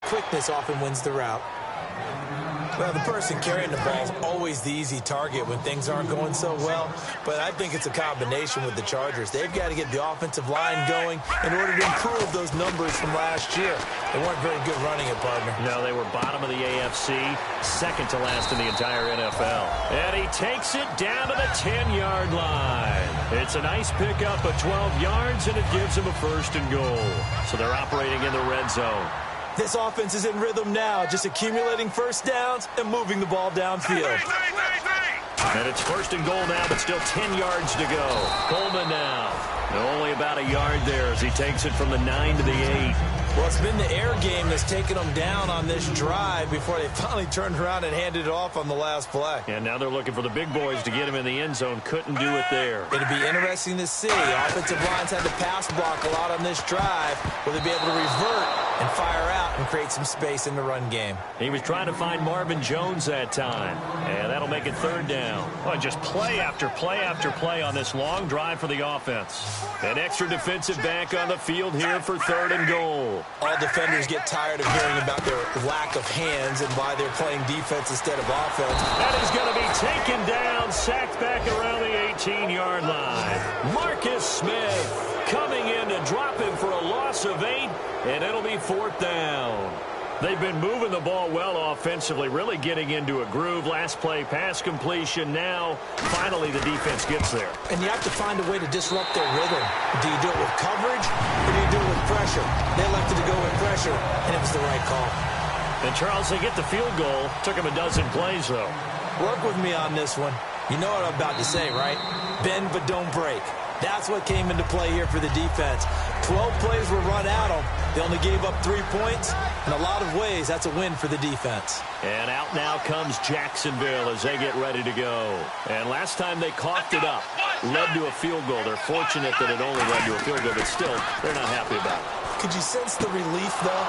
S7: quickness often wins the route. Well, the person carrying the ball is always the easy target when things aren't going so well, but I think it's a combination with the Chargers. They've got to get the offensive line going in order to improve those numbers from last year. They weren't very good running it, partner.
S6: No, they were bottom of the AFC, second to last in the entire NFL. And he takes it down to the 10-yard line. It's a nice pickup of 12 yards, and it gives him a first and goal. So they're operating in the red zone.
S7: This offense is in rhythm now, just accumulating first downs and moving the ball downfield.
S6: And it's first and goal now, but still 10 yards to go. Coleman now. Only about a yard there as he takes it from the 9 to the 8.
S7: Well, it's been the air game that's taken them down on this drive before they finally turned around and handed it off on the last play.
S6: And now they're looking for the big boys to get him in the end zone. Couldn't do it there.
S7: It'll be interesting to see. Offensive lines had to pass block a lot on this drive. Will they be able to revert and fire out and create some space in the run game?
S6: He was trying to find Marvin Jones that time. And that'll make it third down. Oh, just play after play after play on this long drive for the offense. An extra defensive back on the field here for third and goal.
S7: All defenders get tired of hearing about their lack of hands and why they're playing defense instead of offense.
S6: That is going to be taken down, sacked back around the 18-yard line. Marcus Smith coming in to drop him for a loss of 8, and it'll be fourth down. They've been moving the ball well offensively, really getting into a groove. Last play, pass completion. Now, finally, the defense gets there.
S7: And you have to find a way to disrupt their rhythm. Do you do it with coverage, or do you do it with pressure? They elected to go with pressure, and it was the right call.
S6: And, Charles, they get the field goal. Took them a dozen plays, though.
S7: Work with me on this one. You know what I'm about to say, right? Bend but don't break. That's what came into play here for the defense. 12 plays were run at them. They only gave up 3 points. In a lot of ways, that's a win for the defense.
S6: And out now comes Jacksonville as they get ready to go. And last time they coughed it up, led to a field goal. They're fortunate that it only led to a field goal, but still, they're not happy about it.
S7: Could you sense the relief, though,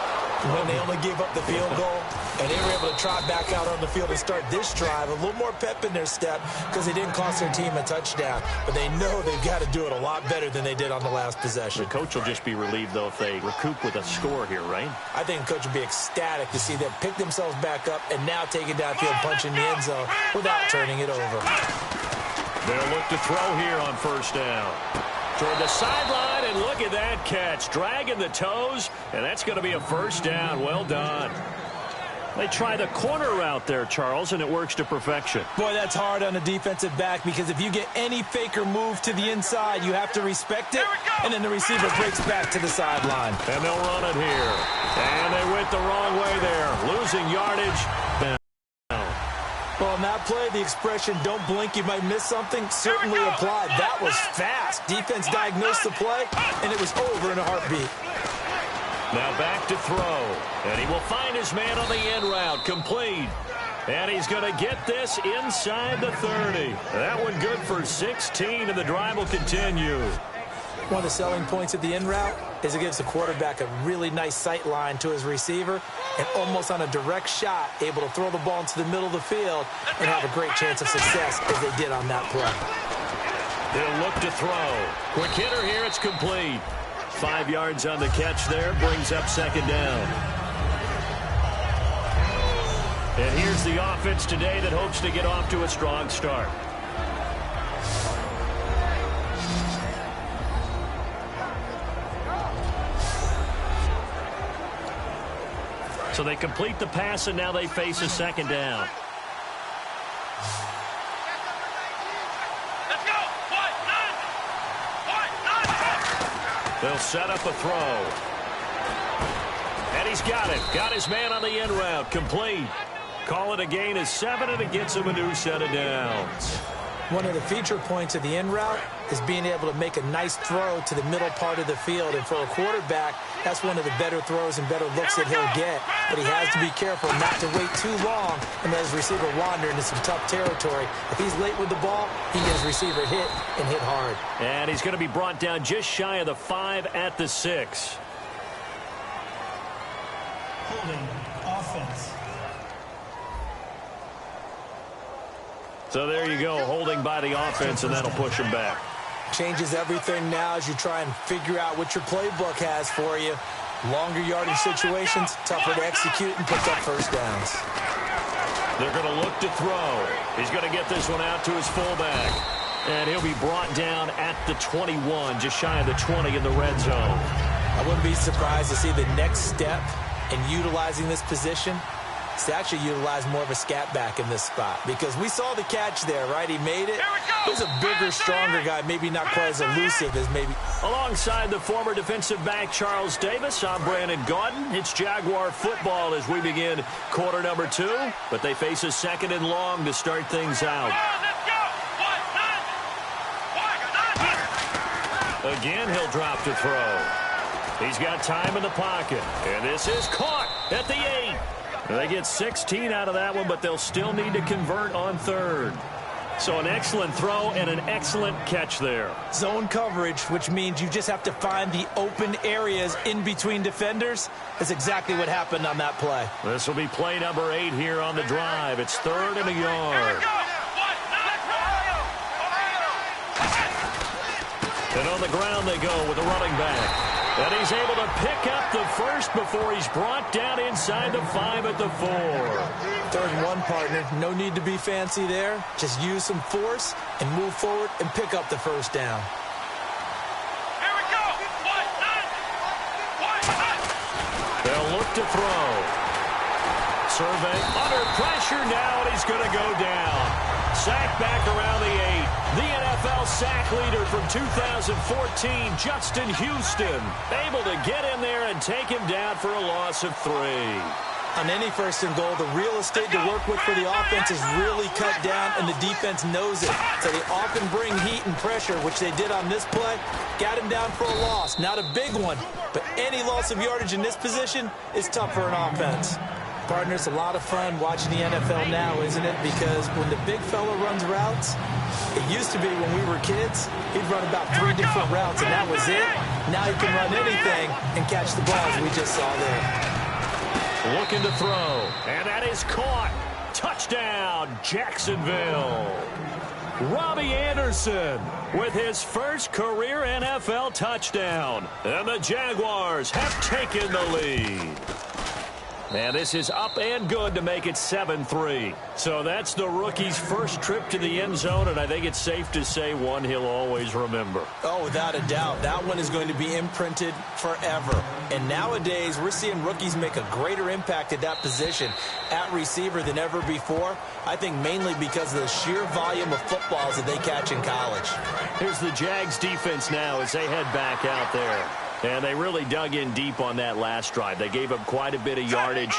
S7: when they only gave up the field goal? And they were able to trot back out on the field and start this drive. A little more pep in their step because they didn't cost their team a touchdown. But they know they've got to do it a lot better than they did on the last possession.
S6: The coach will just be relieved, though, if they recoup with a score here, right?
S7: I think the coach will be ecstatic to see them pick themselves back up and now take it downfield, punch in the end zone without turning it over.
S6: They'll look to throw here on first down. Toward the sideline, and look at that catch. Dragging the toes, and that's going to be a first down. Well done. They try the corner route there, Charles, and it works to perfection.
S7: Boy, that's hard on a defensive back because if you get any faker move to the inside, you have to respect it, and then the receiver breaks back to the sideline.
S6: And they'll run it here. And they went the wrong way there, losing yardage.
S7: Well, on that play, the expression, don't blink, you might miss something, certainly applied. That was fast. Defense diagnosed the play, and it was over in a heartbeat.
S6: Now back to throw. And he will find his man on the end route, complete. And he's going to get this inside the 30. That one good for 16, and the drive will continue.
S7: One of the selling points of the in route is it gives the quarterback a really nice sight line to his receiver and almost on a direct shot able to throw the ball into the middle of the field and have a great chance of success as they did on that play.
S6: They'll look to throw. Quick hitter here, it's complete. 5 yards on the catch there, brings up second down. And here's the offense today that hopes to get off to a strong start. So they complete the pass, and now they face a second down.
S4: Let's go.
S6: They'll set up a throw. And he's got it. Got his man on the end route. Complete. Call it a gain of 7, and it gets him a new set of downs.
S7: One of the feature points of the in route is being able to make a nice throw to the middle part of the field. And for a quarterback, that's one of the better throws and better looks that he'll get. But he has to be careful not to wait too long and let his receiver wander into some tough territory. If he's late with the ball, he can get his receiver hit and hit hard.
S6: And he's going to be brought down just shy of the 5 at the 6.
S8: Holding offense.
S6: So there you go, holding by the offense, and that'll push him back.
S7: Changes everything now as you try and figure out what your playbook has for you. Longer yardage situations, tougher to execute and pick up first downs.
S6: They're going to look to throw. He's going to get this one out to his fullback. And he'll be brought down at the 21, just shy of the 20 in the red zone.
S7: I wouldn't be surprised to see the next step in utilizing this position is to actually utilize more of a scat back in this spot. Because we saw the catch there, right? He made it. He's a bigger, stronger guy, maybe not quite as elusive as maybe.
S6: Alongside the former defensive back Charles Davis, I'm Brandon Gaudin. It's Jaguar football as we begin quarter number 2. But they face a second and long to start things out. Again, he'll drop to throw. He's got time in the pocket. And this is caught at the 8. They get 16 out of that one, but they'll still need to convert on third. So an excellent throw and an excellent catch there.
S7: Zone coverage, which means you just have to find the open areas in between defenders. That's exactly what happened on that play.
S6: This will be play number 8 here on the drive. It's 3rd and a yard. And on the ground they go with the running back. And he's able to pick up the first before he's brought down inside the 5 at the 4.
S7: 3rd and 1, partner. No need to be fancy there. Just use some force and move forward and pick up the first down.
S4: Here we go.
S6: They'll look to throw. Survey under pressure now, and he's going to go down. Sack back around the 8. The NFL sack leader from 2014, Justin Houston, able to get in there and take him down for a loss of 3.
S7: On any 1st and goal, the real estate to work with for the offense is really cut down, and the defense knows it. So they often bring heat and pressure, which they did on this play. Got him down for a loss. Not a big one, but any loss of yardage in this position is tough for an offense. Partner, it's a lot of fun watching the NFL now, isn't it? Because when the big fella runs routes, it used to be when we were kids, he'd run about 3 different routes, and that was it. Now he can run anything and catch the balls we just saw there.
S6: Looking to throw, and that is caught. Touchdown, Jacksonville. Robbie Anderson with his first career NFL touchdown. And the Jaguars have taken the lead. And this is up and good to make it 7-3. So that's the rookie's first trip to the end zone, and I think it's safe to say one he'll always remember.
S7: Oh, without a doubt. That one is going to be imprinted forever. And nowadays, we're seeing rookies make a greater impact at that position at receiver than ever before. I think mainly because of the sheer volume of footballs that they catch in college.
S6: Here's the Jags defense now as they head back out there. And they really dug in deep on that last drive. They gave up quite a bit of yardage.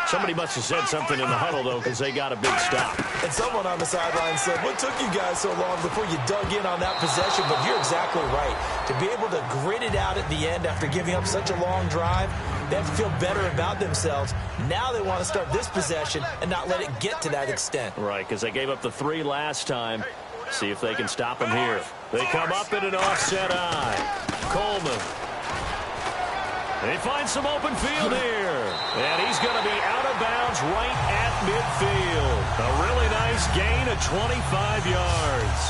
S6: Somebody must have said something in the huddle, though, because they got a big stop.
S7: And someone on the sideline said, what took you guys so long before you dug in on that possession? But you're exactly right. To be able to grit it out at the end after giving up such a long drive, they have to feel better about themselves. Now they want to start this possession and not let it get to that extent.
S6: Right, because they gave up the 3 last time. See if they can stop them here. They come up in an offset eye. Coleman. They find some open field here. And he's going to be out of bounds right at midfield. A really nice gain of 25 yards.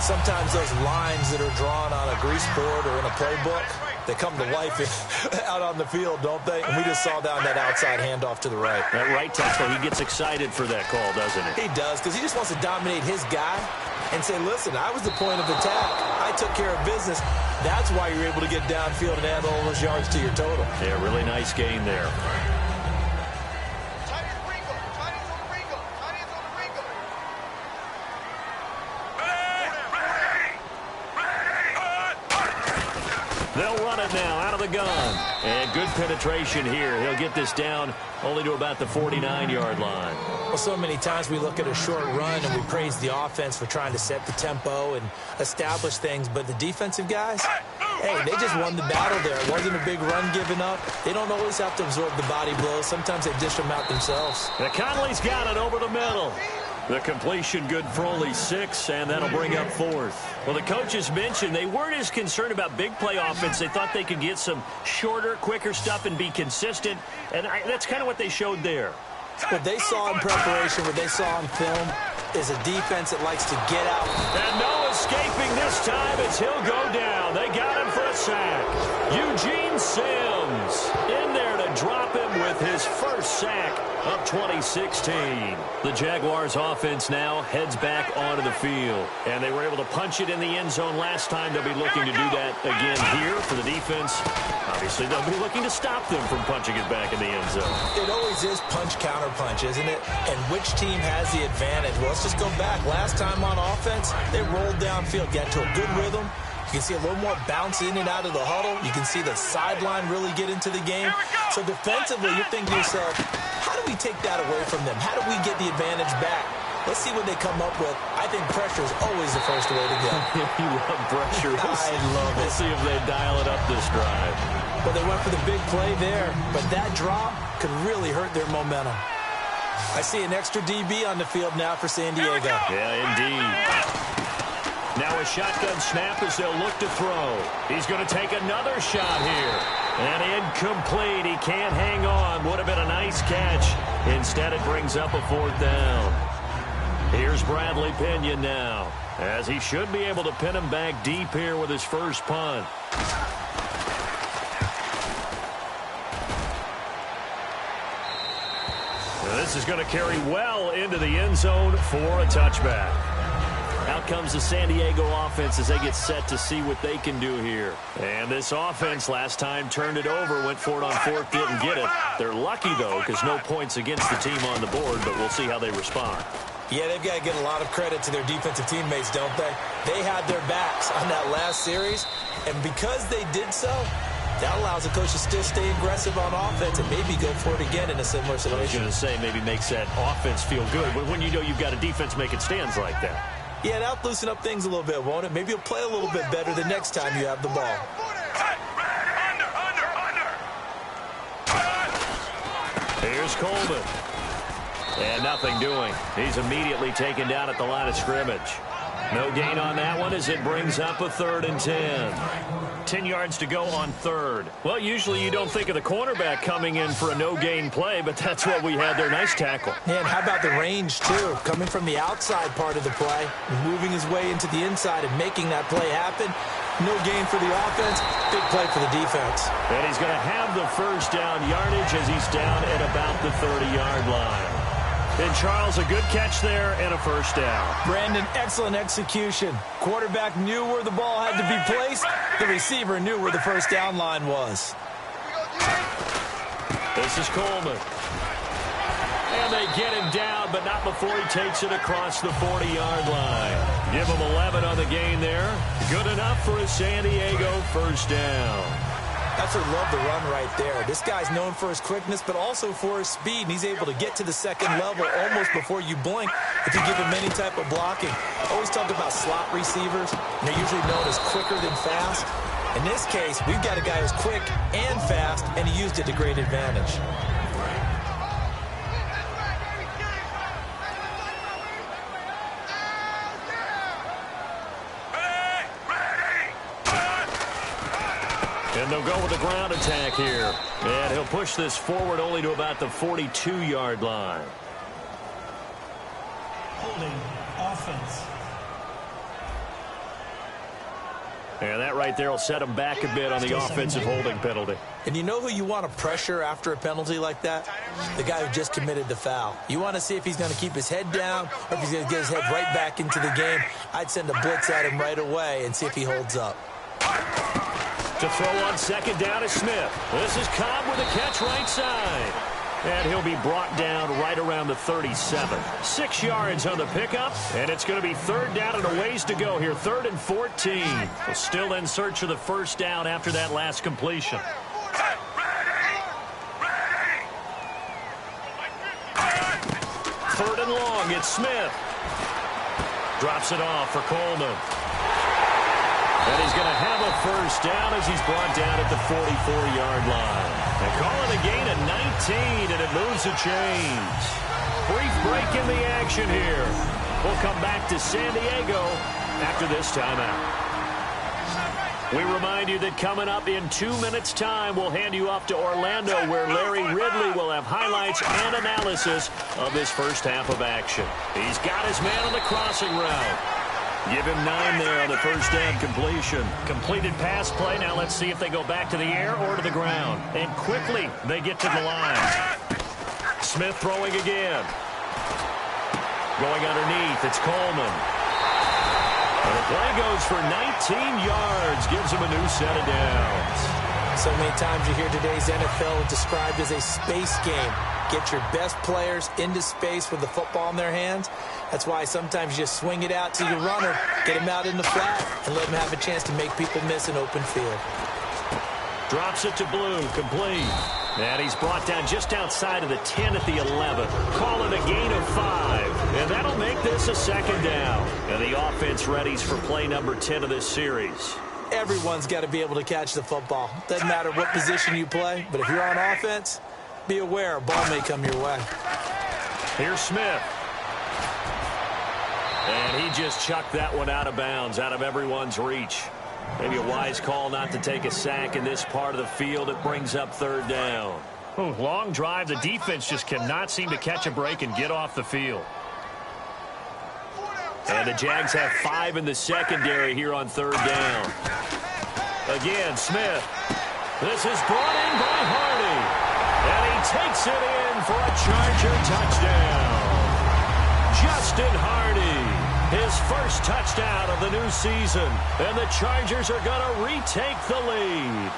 S7: Sometimes those lines that are drawn on a grease board or in a playbook, they come to life out on the field, don't they? And we just saw down that outside handoff to the right.
S6: That right tackle, he gets excited for that call, doesn't he?
S7: He does, because he just wants to dominate his guy and say, listen, I was the point of attack. I took care of business. That's why you're able to get downfield and add all those yards to your total.
S6: Yeah, really nice gain there. They'll run it now out of the gun. And good penetration here. He'll get this down only to about the 49-yard line.
S7: Well, so many times we look at a short run and we praise the offense for trying to set the tempo and establish things. But the defensive guys, hey, they just won the battle there. It wasn't a big run given up. They don't always have to absorb the body blows. Sometimes they dish them out themselves.
S6: Now Conley's got it over the middle. The completion good for only 6, and that'll bring up 4th. Well, the coaches mentioned they weren't as concerned about big play offense. They thought they could get some shorter, quicker stuff and be consistent, and that's kind of what they showed there.
S7: What they saw in preparation, what they saw in film, is a defense that likes to get out.
S6: And no escaping this time as he'll go down. They got him for a sack. Eugene Sims in there to drop him with his first sack of 2016. The Jaguars offense now heads back onto the field. And they were able to punch it in the end zone last time. They'll be looking to do that again here for the defense. Obviously, they'll be looking to stop them from punching it back in the end zone.
S7: It always is punch-counter-punch, isn't it? And which team has the advantage? Well, let's just go back. Last time on offense, they rolled downfield, got to a good rhythm. You can see a little more bounce in and out of the huddle. You can see the sideline really get into the game. So defensively, you're thinking to yourself, how do we take that away from them? How do we get the advantage back? Let's see what they come up with. I think pressure is always the first way to go.
S6: You love pressure.
S7: I love it.
S6: We'll see if they dial it up this drive.
S7: Well, they went for the big play there, but that drop could really hurt their momentum. I see an extra DB on the field now for San Diego.
S6: Yeah, indeed. Now a shotgun snap as they'll look to throw. He's going to take another shot here. And incomplete. He can't hang on. Would have been a nice catch. Instead, it brings up a 4th down. Here's Bradley Pinion now, as he should be able to pin him back deep here with his first punt. Now this is going to carry well into the end zone for a touchback. Out comes the San Diego offense as they get set to see what they can do here. And this offense last time turned it over, went for it on 4th, didn't get it. They're lucky, though, because no points against the team on the board, but we'll see how they respond.
S7: Yeah, they've got to get a lot of credit to their defensive teammates, don't they? They had their backs on that last series, and because they did so, that allows the coach to still stay aggressive on offense and maybe go for it again in a similar situation.
S6: I was going to say maybe makes that offense feel good, but when you know you've got a defense making stands like that.
S7: Yeah, that'll loosen up things a little bit, won't it? Maybe you'll play a little bit better the next time you have the ball.
S6: Here's Coleman. And nothing doing. He's immediately taken down at the line of scrimmage. No gain on that one as it brings up a 3rd and 10. 10 yards to go on 3rd. Well, usually you don't think of the cornerback coming in for a no-gain play, but that's what we had there. Nice tackle.
S7: Yeah, and how about the range, too? Coming from the outside part of the play, moving his way into the inside and making that play happen. No gain for the offense. Big play for the defense.
S6: And he's going to have the first down yardage as he's down at about the 30-yard line. And Charles, a good catch there and a first down.
S7: Brandon, excellent execution. Quarterback knew where the ball had to be placed. The receiver knew where the first down line was.
S6: This is Coleman. And they get him down, but not before he takes it across the 40-yard line. Give him 11 on the gain there. Good enough for a San Diego first down.
S7: Absolutely love the run right there. This guy's known for his quickness, but also for his speed, and he's able to get to the second level almost before you blink if you give him any type of blocking. Always talk about slot receivers, and they're usually known as quicker than fast. In this case, we've got a guy who's quick and fast, and he used it to great advantage.
S6: And they'll go with the ground attack here. And he'll push this forward only to about the 42-yard line.
S8: Holding offense.
S6: And that right there will set him back a bit on the offensive holding penalty.
S7: And you know who you want to pressure after a penalty like that? The guy who just committed the foul. You want to see if he's going to keep his head down or if he's going to get his head right back into the game. I'd send a blitz at him right away and see if he holds up.
S6: To throw on second down is Smith. This is Cobb with a catch right side. And he'll be brought down right around the 37. 6 yards on the pickup, and it's going to be third down and a ways to go here. 3rd and 14. We're still in search of the first down after that last completion. Third and long, it's Smith. Drops it off for Coleman. And he's going to have a first down as he's brought down at the 44-yard line. They call it a gain of 19, and it moves the chains. Brief break in the action here. We'll come back to San Diego after this timeout. We remind you that coming up in 2 minutes' time, we'll hand you off to Orlando, where Larry Ridley will have highlights and analysis of this first half of action. He's got his man on the crossing route. Give him 9 there on the first down completion. Completed pass play. Now let's see if they go back to the air or to the ground. And quickly, they get to the line. Smith throwing again. Going underneath, it's Coleman. And the play goes for 19 yards. Gives him a new set of downs.
S7: So many times you hear today's NFL described as a space game. Get your best players into space with the football in their hands. That's why sometimes you just swing it out to your runner, get him out in the flat, and let him have a chance to make people miss an open field.
S6: Drops it to Blue, complete. And he's brought down just outside of the 10 at the 11. Call it a gain of 5. And that'll make this a second down. And the offense readies for play number 10 of this series.
S7: Everyone's got to be able to catch the football. Doesn't matter what position you play, but if you're on offense, be aware a ball may come your way.
S6: Here's Smith. And he just chucked that one out of bounds, out of everyone's reach. Maybe a wise call not to take a sack in this part of the field. It brings up third down. Ooh, long drive. The defense just cannot seem to catch a break and get off the field. And the Jags have 5 in the secondary here on third down. Again, Smith. This is brought in by Hardy. And he takes it in for a Charger touchdown. Justin Hardy, his first touchdown of the new season. And the Chargers are going to retake the lead.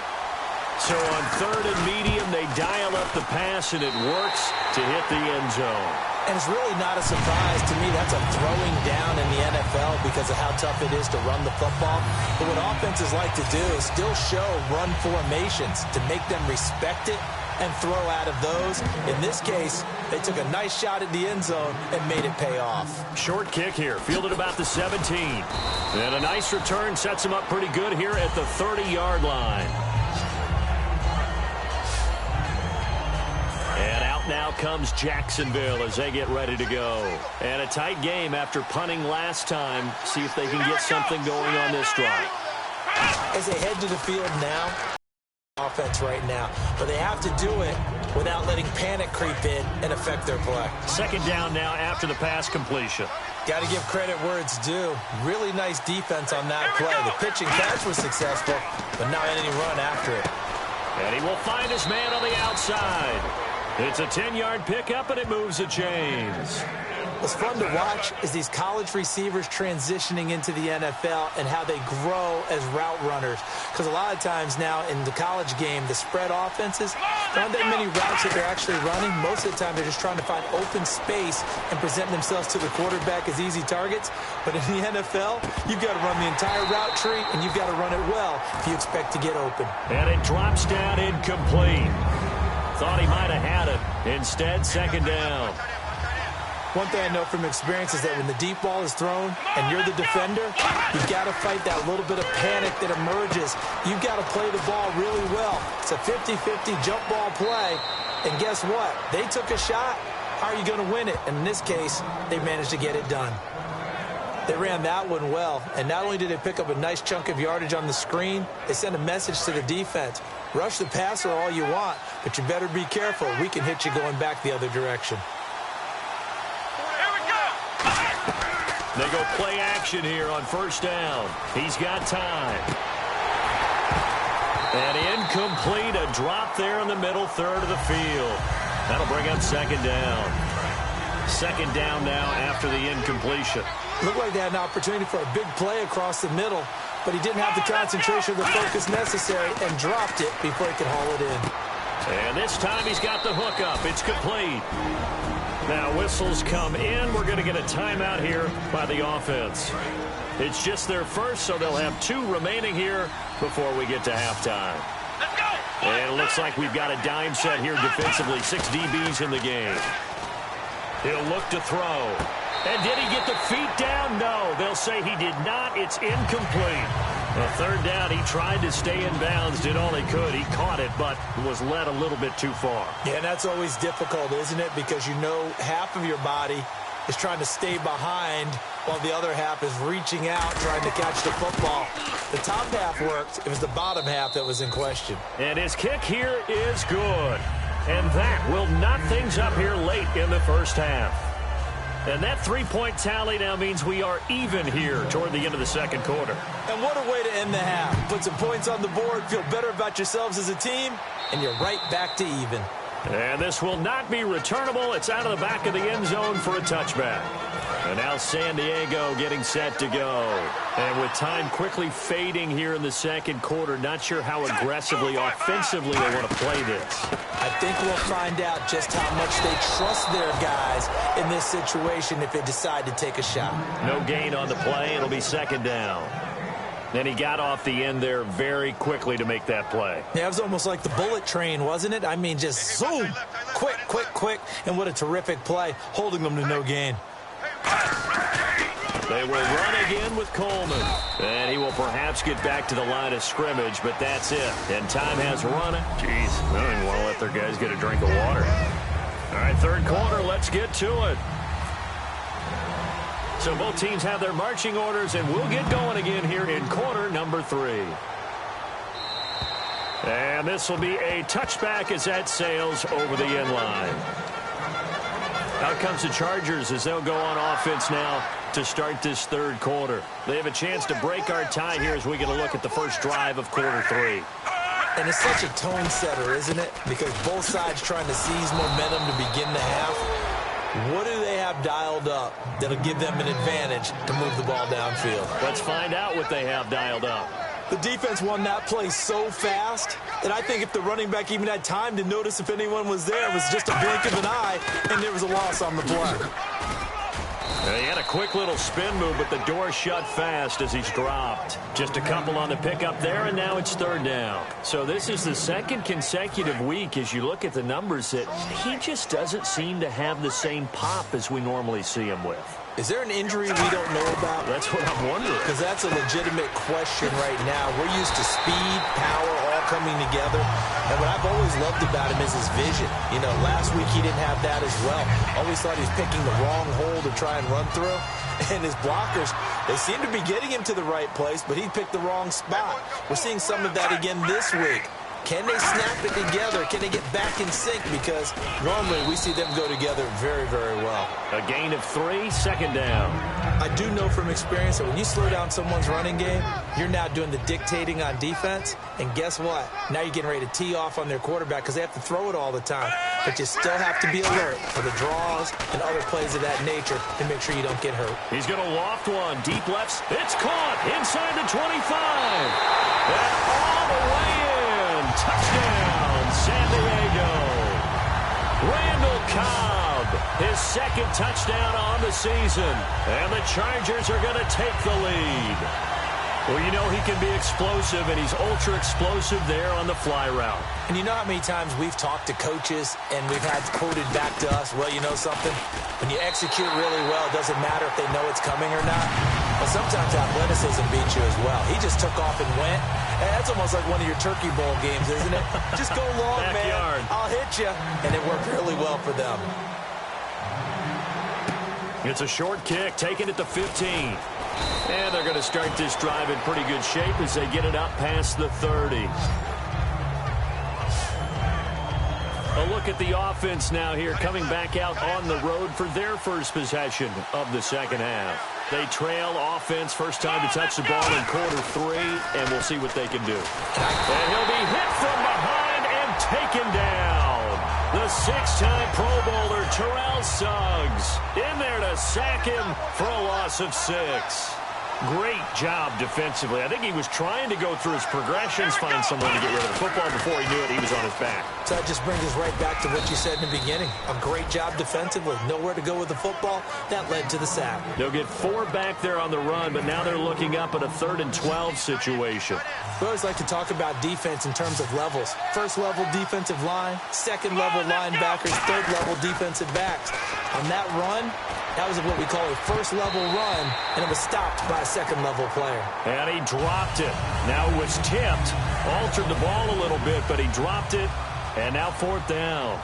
S6: So on third and medium, they dial up the pass, and it works to hit the end zone.
S7: And it's really not a surprise to me. That's a throwing down in the NFL because of how tough it is to run the football. But what offenses like to do is still show run formations to make them respect it and throw out of those. In this case, they took a nice shot at the end zone and made it pay off. Short kick here, fielded about the 17. And a nice return sets him up pretty good here at the 30-yard line. And out now comes Jacksonville as they get ready to go. And a tight game after punting last time. See if they can get something going on this drive. As they head to the field now, offense right now, but they have to do it without letting panic creep in and affect their play. Second down now after the pass completion. Got to give credit where it's due. Really nice defense on that play. The pitch and catch was successful, but not any run after it.
S6: And he will find his man on the outside. It's a 10-yard pickup, and it moves the chains.
S7: What's fun to watch is these college receivers transitioning into the NFL and how they grow as route runners. Because a lot of times now in the college game, the spread offenses, there aren't that many routes that they're actually running. Most of the time, they're just trying to find open space and present themselves to the quarterback as easy targets. But in the NFL, you've got to run the entire route tree, and you've got to run it well if you expect to get open.
S6: And it drops down incomplete. Thought he might have had it. Instead, second down.
S7: One thing I know from experience is that when the deep ball is thrown and you're the defender, you've got to fight that little bit of panic that emerges. You've got to play the ball really well. It's a 50-50 jump ball play. And guess what? They took a shot. How are you going to win it? And in this case, they managed to get it done. They ran that one well. And not only did they pick up a nice chunk of yardage on the screen, they sent a message to the defense. Rush the passer all you want, but you better be careful. We can hit you going back the other direction.
S6: They go play action here on first down. He's got time. And incomplete, a drop there in the middle third of the field. That'll bring up second down. Second down now after the incompletion.
S7: Looked like they had an opportunity for a big play across the middle, but he didn't have the concentration or the focus necessary and dropped it before he could haul it in.
S6: And this time he's got the hook up. It's complete. Now whistles come in. We're going to get a timeout here by the offense. It's just their first, so they'll have 2 remaining here before we get to halftime.
S4: Let's go!
S6: And it looks like we've got a dime set here defensively. 6 DBs in the game. He'll look to throw. And did he get the feet down? No. They'll say he did not. It's incomplete. A third down, he tried to stay in bounds, did all he could. He caught it, but was led a little bit too far.
S7: Yeah, and that's always difficult, isn't it? Because you know half of your body is trying to stay behind while the other half is reaching out, trying to catch the football. The top half worked. It was the bottom half that was in question.
S6: And his kick here is good. And that will knot things up here late in the first half. And that 3-point tally now means we are even here toward the end of the second quarter.
S7: And what a way to end the half. Put some points on the board, feel better about yourselves as a team, and you're right back to even.
S6: And this will not be returnable. It's out of the back of the end zone for a touchback. And now San Diego getting set to go. And with time quickly fading here in the second quarter, not sure how aggressively, offensively they want to play this.
S7: I think we'll find out just how much they trust their guys in this situation if they decide to take a shot.
S6: No gain on the play. It'll be second down. Then he got off the end there very quickly to make that play.
S7: Yeah, it was almost like the bullet train, wasn't it? I mean, just zoom, quick, quick, quick. And what a terrific play, holding them to no gain.
S6: They will run again with Coleman. And he will perhaps get back to the line of scrimmage, but that's it. And time has run it. Jeez, I don't even want to let their guys get a drink of water. All right, third quarter, let's get to it. So both teams have their marching orders, and we'll get going again here in quarter number 3. And this will be a touchback as that sails over the end line. Out comes the Chargers as they'll go on offense now to start this third quarter. They have a chance to break our tie here as we get a look at the first drive of quarter 3.
S7: And it's such a tone setter, isn't it? Because both sides trying to seize momentum to begin the half. What do they have dialed up that'll give them an advantage to move the ball downfield?
S6: Let's find out what they have dialed up.
S7: The defense won that play so fast that I think if the running back even had time to notice if anyone was there, it was just a blink of an eye, and there was a loss on the play.
S6: He had a quick little spin move, but the door shut fast as he's dropped. Just a couple on the pickup there, and now it's third down. So this is the second consecutive week, as you look at the numbers, that he just doesn't seem to have the same pop as we normally see him with.
S7: Is there an injury we don't know about?
S6: That's what I'm wondering.
S7: Because that's a legitimate question right now. We're used to speed, power, all coming together. And what I've always loved about him is his vision. You know, last week he didn't have that as well. Always thought he was picking the wrong hole to try and run through. And his blockers, they seem to be getting him to the right place, but he picked the wrong spot. We're seeing some of that again this week. Can they snap it together? Can they get back in sync? Because normally we see them go together very, very well.
S6: A gain of 3, second down.
S7: I do know from experience that when you slow down someone's running game, you're now doing the dictating on defense. And guess what? Now you're getting ready to tee off on their quarterback because they have to throw it all the time. But you still have to be alert for the draws and other plays of that nature to make sure you don't get hurt.
S6: He's going to loft one. Deep left. It's caught inside the 25. And all the way in. Touchdown, San Diego. Randall Cobb, his second touchdown on the season. And the Chargers are going to take the lead. Well, you know he can be explosive, and he's ultra-explosive there on the fly route.
S7: And you know how many times we've talked to coaches, and we've had quoted back to us, well, you know something? When you execute really well, it doesn't matter if they know it's coming or not. But sometimes athleticism beats you as well. He just took off and went. And that's almost like one of your Turkey Bowl games, isn't it? Just go long,
S6: Backyard.
S7: man. I'll hit you. And it worked really well for them.
S6: It's a short kick, taken at the 15. And they're going to start this drive in pretty good shape as they get it up past the 30. A look at the offense now here, coming back out on the road for their first possession of the second half. They trail offense, first time to touch the ball in quarter 3, and we'll see what they can do. And he'll be hit from behind and taken down. The 6-time Pro Bowler, Terrell Suggs, in there to sack him for a loss of 6. Great job defensively. I think he was trying to go through his progressions, find someone to get rid of the football. Before he knew it, he was on his back.
S7: So that just brings us right back to what you said in the beginning. A great job defensively. Nowhere to go with the football. That led to the sack.
S6: They'll get 4 back there on the run, but now they're looking up at a 3rd and 12 situation.
S7: We always like to talk about defense in terms of levels. First level defensive line, second level linebackers, third level defensive backs. On that run, that was what we call a first level run, and it was stopped by a second level player.
S6: And he dropped it. Now it was tipped, altered the ball a little bit, but he dropped it, and now 4th down.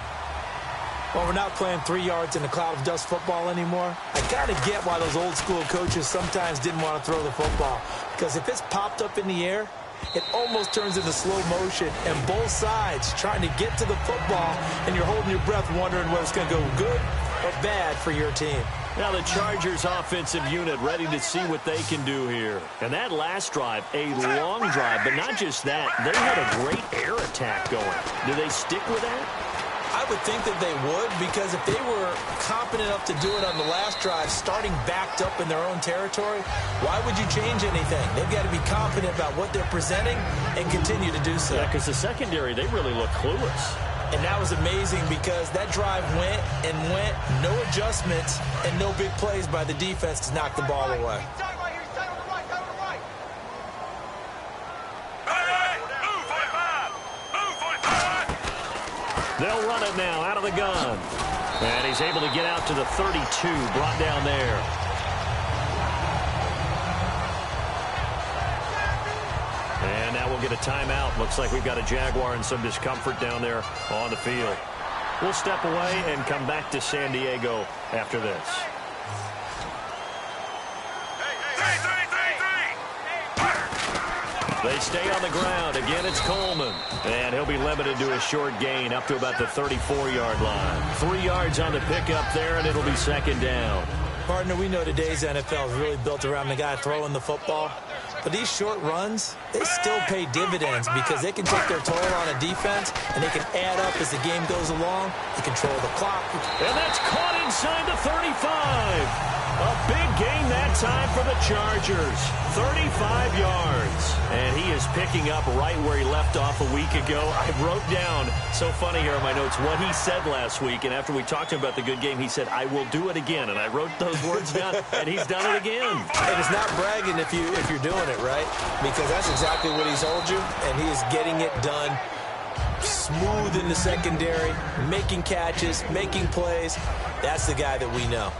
S7: Well, we're not playing 3 yards in a cloud of dust football anymore. I kind of get why those old school coaches sometimes didn't want to throw the football, because if it's popped up in the air, it almost turns into slow motion, and both sides trying to get to the football, and you're holding your breath wondering whether it's going to go good or bad for your team.
S6: Now the Chargers offensive unit ready to see what they can do here. And that last drive, a long drive, but not just that. They had a great air attack going. Do they stick with that?
S7: I would think that they would, because if they were competent enough to do it on the last drive, starting backed up in their own territory, why would you change anything? They've got to be confident about what they're presenting and continue to do so.
S6: Yeah, because the secondary, they really look clueless.
S7: And that was amazing because that drive went and went, no adjustments, and no big plays by the defense to knock the ball away.
S6: They'll run it now out of the gun. And he's able to get out to the 32, brought down there. And now we'll get a timeout. Looks like we've got a Jaguar and some discomfort down there on the field. We'll step away and come back to San Diego after this. They stay on the ground. Again, it's Coleman. And he'll be limited to a short gain up to about the 34-yard line. 3 yards on the pickup there, and it'll be second down.
S7: Partner, we know today's NFL is really built around the guy throwing the football. But these short runs, they still pay dividends because they can take their toll on a defense, and they can add up as the game goes along. They control the clock.
S6: And that's caught inside the 35. A big gain that time for the Chargers. 35 yards. And he is picking up right where he left off a week ago. I wrote down, so funny here on my notes, what he said last week. And after we talked to him about the good game, he said, I will do it again. And I wrote those words down, and he's done it again.
S7: And it's not bragging if you're doing it, right? Because that's exactly what he's told you, and he is getting it done. Smooth in the secondary, making catches, making plays. That's the guy that we know.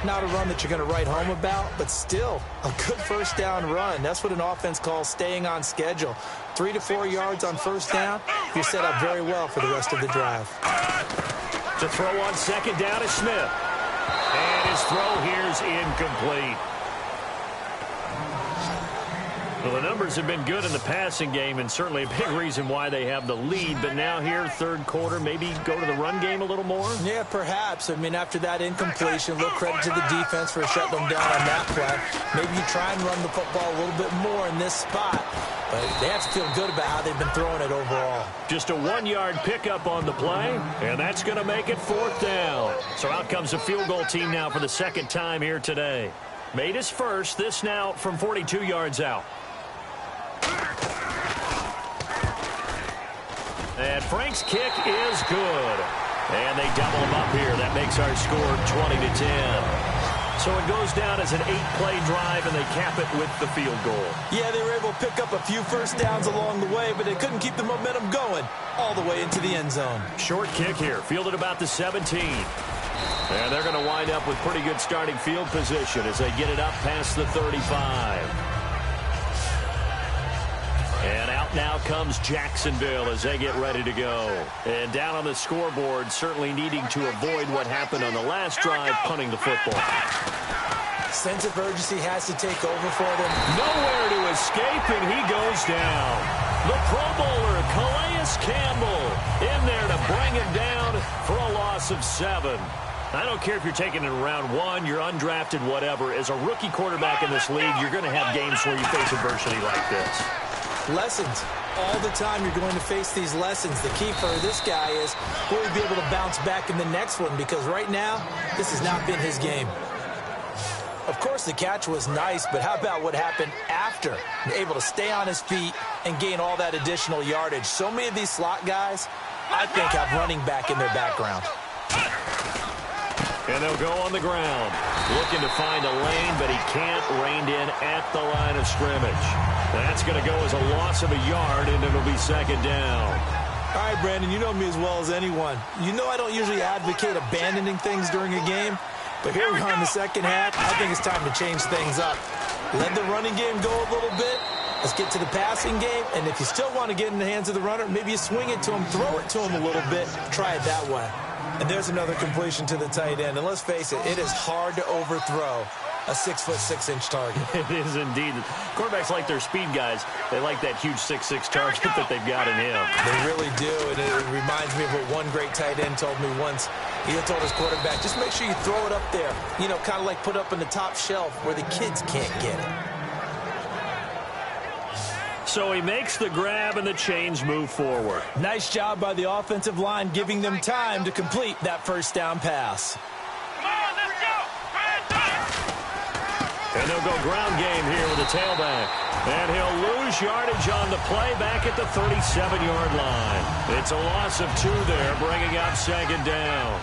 S7: Not a run that you're going to write home about, but still a good first down run. That's what an offense calls staying on schedule. 3 to 4 yards on first down, you're set up very well for the rest of the drive.
S6: To throw on second down is Smith. And his throw here is incomplete. Well, the numbers have been good in the passing game and certainly a big reason why they have the lead. But now here, third quarter, maybe go to the run game a little more?
S7: Yeah, perhaps. I mean, after that incompletion, a little credit to the defense for shutting them down on that play. Maybe you try and run the football a little bit more in this spot. But they have to feel good about how they've been throwing it overall.
S6: Just a 1-yard pickup on the play, and that's going to make it 4th down. So out comes the field goal team now for the second time here today. Made his first, this now from 42 yards out. And Frank's kick is good. And they double him up here. That makes our score 20-10. So it goes down as an 8-play drive, and they cap it with the field goal. Yeah, they were able to pick up a few first downs along the way, but they couldn't keep the momentum going all the way into the end zone. Short kick here, fielded about the 17. And they're going to wind up with pretty good starting field position as they get it up past the 35. And out now comes Jacksonville as they get ready to go. And down on the scoreboard, certainly needing to avoid what happened on the last drive, punting the football. Sense of urgency has to take over for them. Nowhere to escape, and he goes down. The Pro Bowler, Calais Campbell, in there to bring him down for a loss of 7. I don't care if you're taking it in round 1, you're undrafted, whatever. As a rookie quarterback in this league, you're going to have games where you face adversity like this. Lessons. All the time you're going to face these lessons. The key for this guy is will he be able to bounce back in the next one, because right now this has not been his game. Of course, the catch was nice, but how about what happened after? Able to stay on his feet and gain all that additional yardage. So many of these slot guys, I think, have running back in their background. And they'll go on the ground. Looking to find a lane, but he can't. Reined in at the line of scrimmage. That's going to go as a loss of a yard, and it'll be 2nd down. All right, Brandon, you know me as well as anyone. You know I don't usually advocate abandoning things during a game, but here we are in the second half. I think it's time to change things up. Let the running game go a little bit. Let's get to the passing game, and if you still want to get in the hands of the runner, maybe you swing it to him, throw it to him a little bit, try it that way. And there's another completion to the tight end. And let's face it, it is hard to overthrow a 6'6" target. It is indeed. Quarterbacks like their speed guys. They like that huge 6'6" target that they've got in him. They really do, and it reminds me of what one great tight end told me once. He told his quarterback, just make sure you throw it up there. You know, kind of like put up in the top shelf where the kids can't get it. So he makes the grab, and the chains move forward. Nice job by the offensive line, giving them time to complete that first down pass. And they'll go ground game here with the tailback. And he'll lose yardage on the play back at the 37-yard line. It's a loss of 2 there, bringing up 2nd down.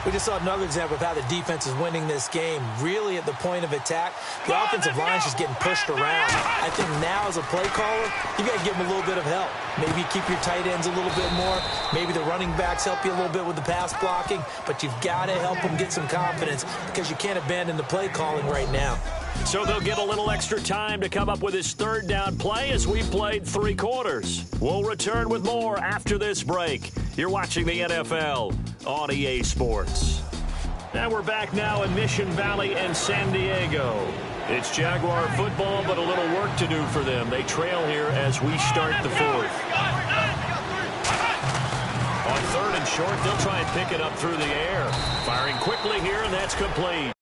S6: We just saw another example of how the defense is winning this game. Really at the point of attack, the offensive line is just getting pushed around. I think now as a play caller, you got to give them a little bit of help. Maybe keep your tight ends a little bit more. Maybe the running backs help you a little bit with the pass blocking. But you've got to help them get some confidence because you can't abandon the play calling right now. So they'll get a little extra time to come up with his 3rd down play as we played 3 quarters. We'll return with more after this break. You're watching the NFL on EA Sports. And we're back now in Mission Valley and San Diego. It's Jaguar football, but a little work to do for them. They trail here as we start the 4th. On 3rd and short, they'll try and pick it up through the air. Firing quickly here, and that's complete.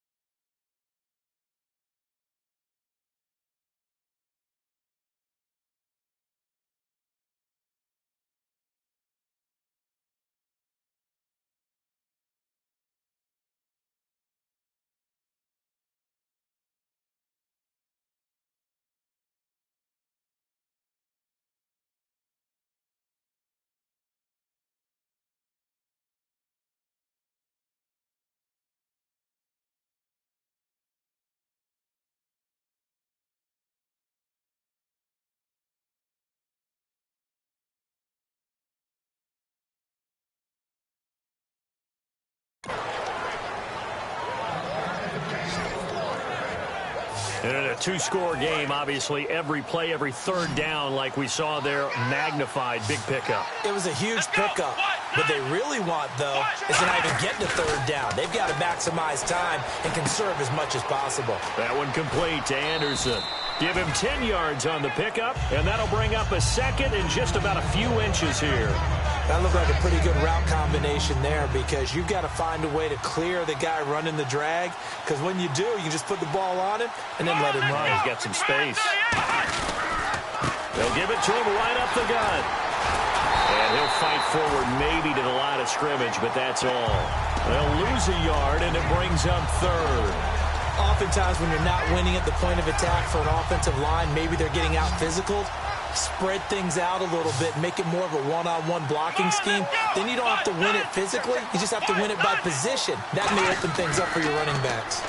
S6: In a 2-score game, obviously, every play, every 3rd down, like we saw there, magnified. Big pickup. It was a huge pickup.
S7: What they really want, though, is to not even get to third down. They've got to maximize time and conserve as much as possible.
S6: That one complete to Anderson. Give him 10 yards on the pickup, and that'll bring up a second in just about a few inches here.
S7: That looked like a pretty good route combination there because you've got to find a way to clear the guy running the drag, because when you do, you just put the ball on him and then let him run.
S6: He's got some space. They'll give it to him right up the gut. And he'll fight forward maybe to the line of scrimmage, but that's all. They'll lose a yard, and it brings up third.
S7: Oftentimes when you're not winning at the point of attack for an offensive line, maybe they're getting out physical. Spread things out a little bit, make it more of a one-on-one blocking scheme. Then you don't have to win it physically. You just have to win it by position. That may open things up for your running backs.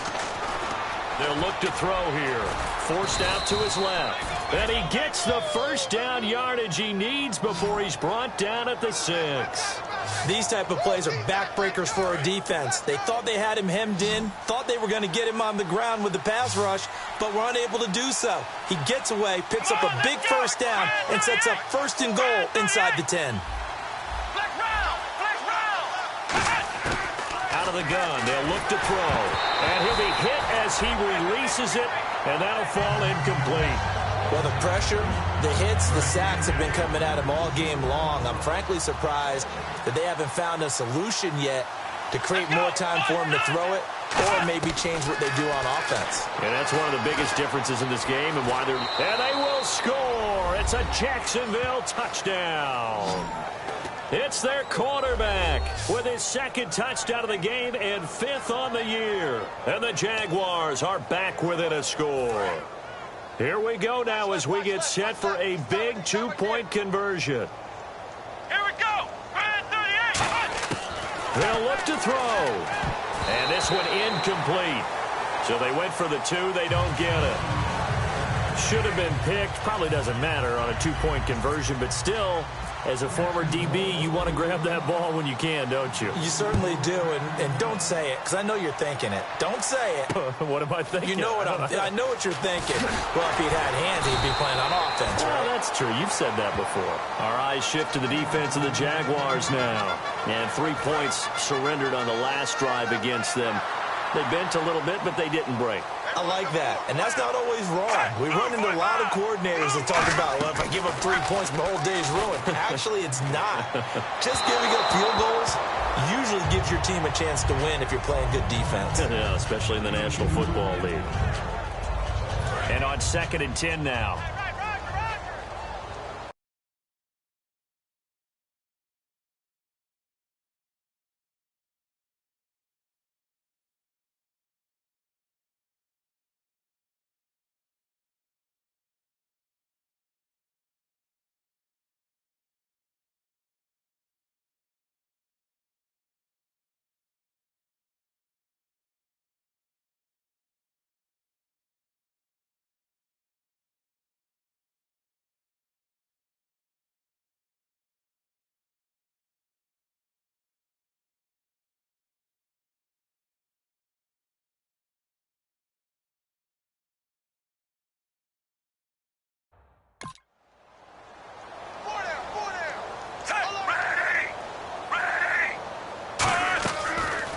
S6: They'll look to throw here. Forced out to his left. And he gets the first down yardage he needs before he's brought down at the 6.
S7: These type of plays are backbreakers for our defense. They thought they had him hemmed in, thought they were going to get him on the ground with the pass rush, but were unable to do so. He gets away, picks up a big first down, and sets up first and goal inside the 10.
S6: Out of the gun, they'll look to throw. And he'll be hit as he releases it, and that'll fall incomplete.
S7: Well, the pressure, the hits, the sacks have been coming at him all game long. I'm frankly surprised that they haven't found a solution yet to create more time for him to throw it or maybe change what they do on offense.
S6: And that's one of the biggest differences in this game and why they're... And they will score! It's a Jacksonville touchdown! It's their quarterback with his second touchdown of the game and 5th on the year. And the Jaguars are back within a score. Here we go now as we get set for a big 2-point conversion.
S4: Here we go. 38.
S6: They'll look to throw. And this one incomplete. So they went for the 2. They don't get it. Should have been picked. Probably doesn't matter on a 2-point conversion, but still, as a former DB, you want to grab that ball when you can, don't you?
S7: You certainly do, and don't say it, because I know you're thinking it. Don't say it.
S6: What am I thinking?
S7: You know what I know what you're thinking. Well, if he'd had hands, he'd be playing on offense, right?
S6: Well, that's true. You've said that before. Our eyes shift to the defense of the Jaguars now. And 3 points surrendered on the last drive against them. They bent a little bit, but they didn't break.
S7: I like that, and that's not always wrong. We run into a lot of coordinators that talk about, well, if I give up 3 points, my whole day's ruined. Actually, it's not. Just giving up field goals usually gives your team a chance to win if you're playing good defense.
S6: Yeah, especially in the National Football League. And on 2nd and 10 now.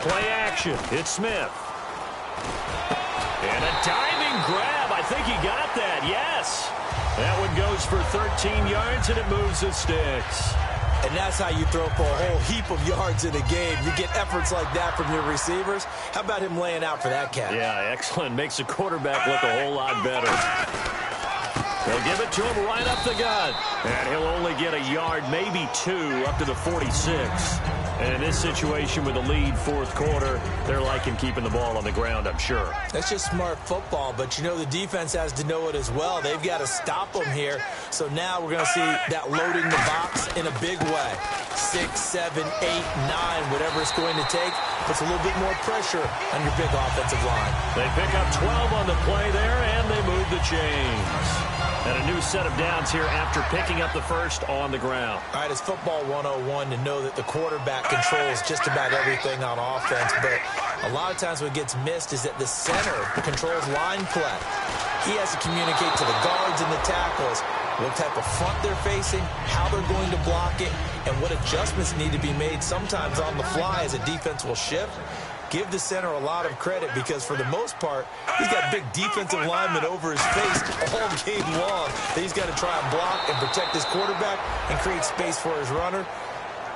S6: Play action. It's Smith. And a diving grab. I think he got that. Yes. That one goes for 13 yards, and it moves the sticks.
S7: And that's how you throw for a whole heap of yards in a game. You get efforts like that from your receivers. How about him laying out for that catch?
S6: Yeah, excellent. Makes the quarterback look a whole lot better. They'll give it to him right up the gut. And he'll only get a yard, maybe 2, up to the 46. And in this situation with the lead 4th quarter, they're liking keeping the ball on the ground, I'm sure.
S7: That's just smart football, but you know the defense has to know it as well. They've got to stop them here. So now we're going to see that loading the box in a big way. 6, 7, 8, 9, whatever it's going to take, puts a little bit more pressure on your big offensive line.
S6: They pick up 12 on the play there, and they move the chains. And a new set of downs here after picking up the first on the ground.
S7: All right, it's football 101 to know that the quarterback controls just about everything on offense, but a lot of times what gets missed is that the center controls line play. He has to communicate to the guards and the tackles what type of front they're facing, how they're going to block it, and what adjustments need to be made sometimes on the fly as a defense will shift. Give the center a lot of credit because for the most part, he's got big defensive linemen over his face all game long that he's got to try and block and protect his quarterback and create space for his runner.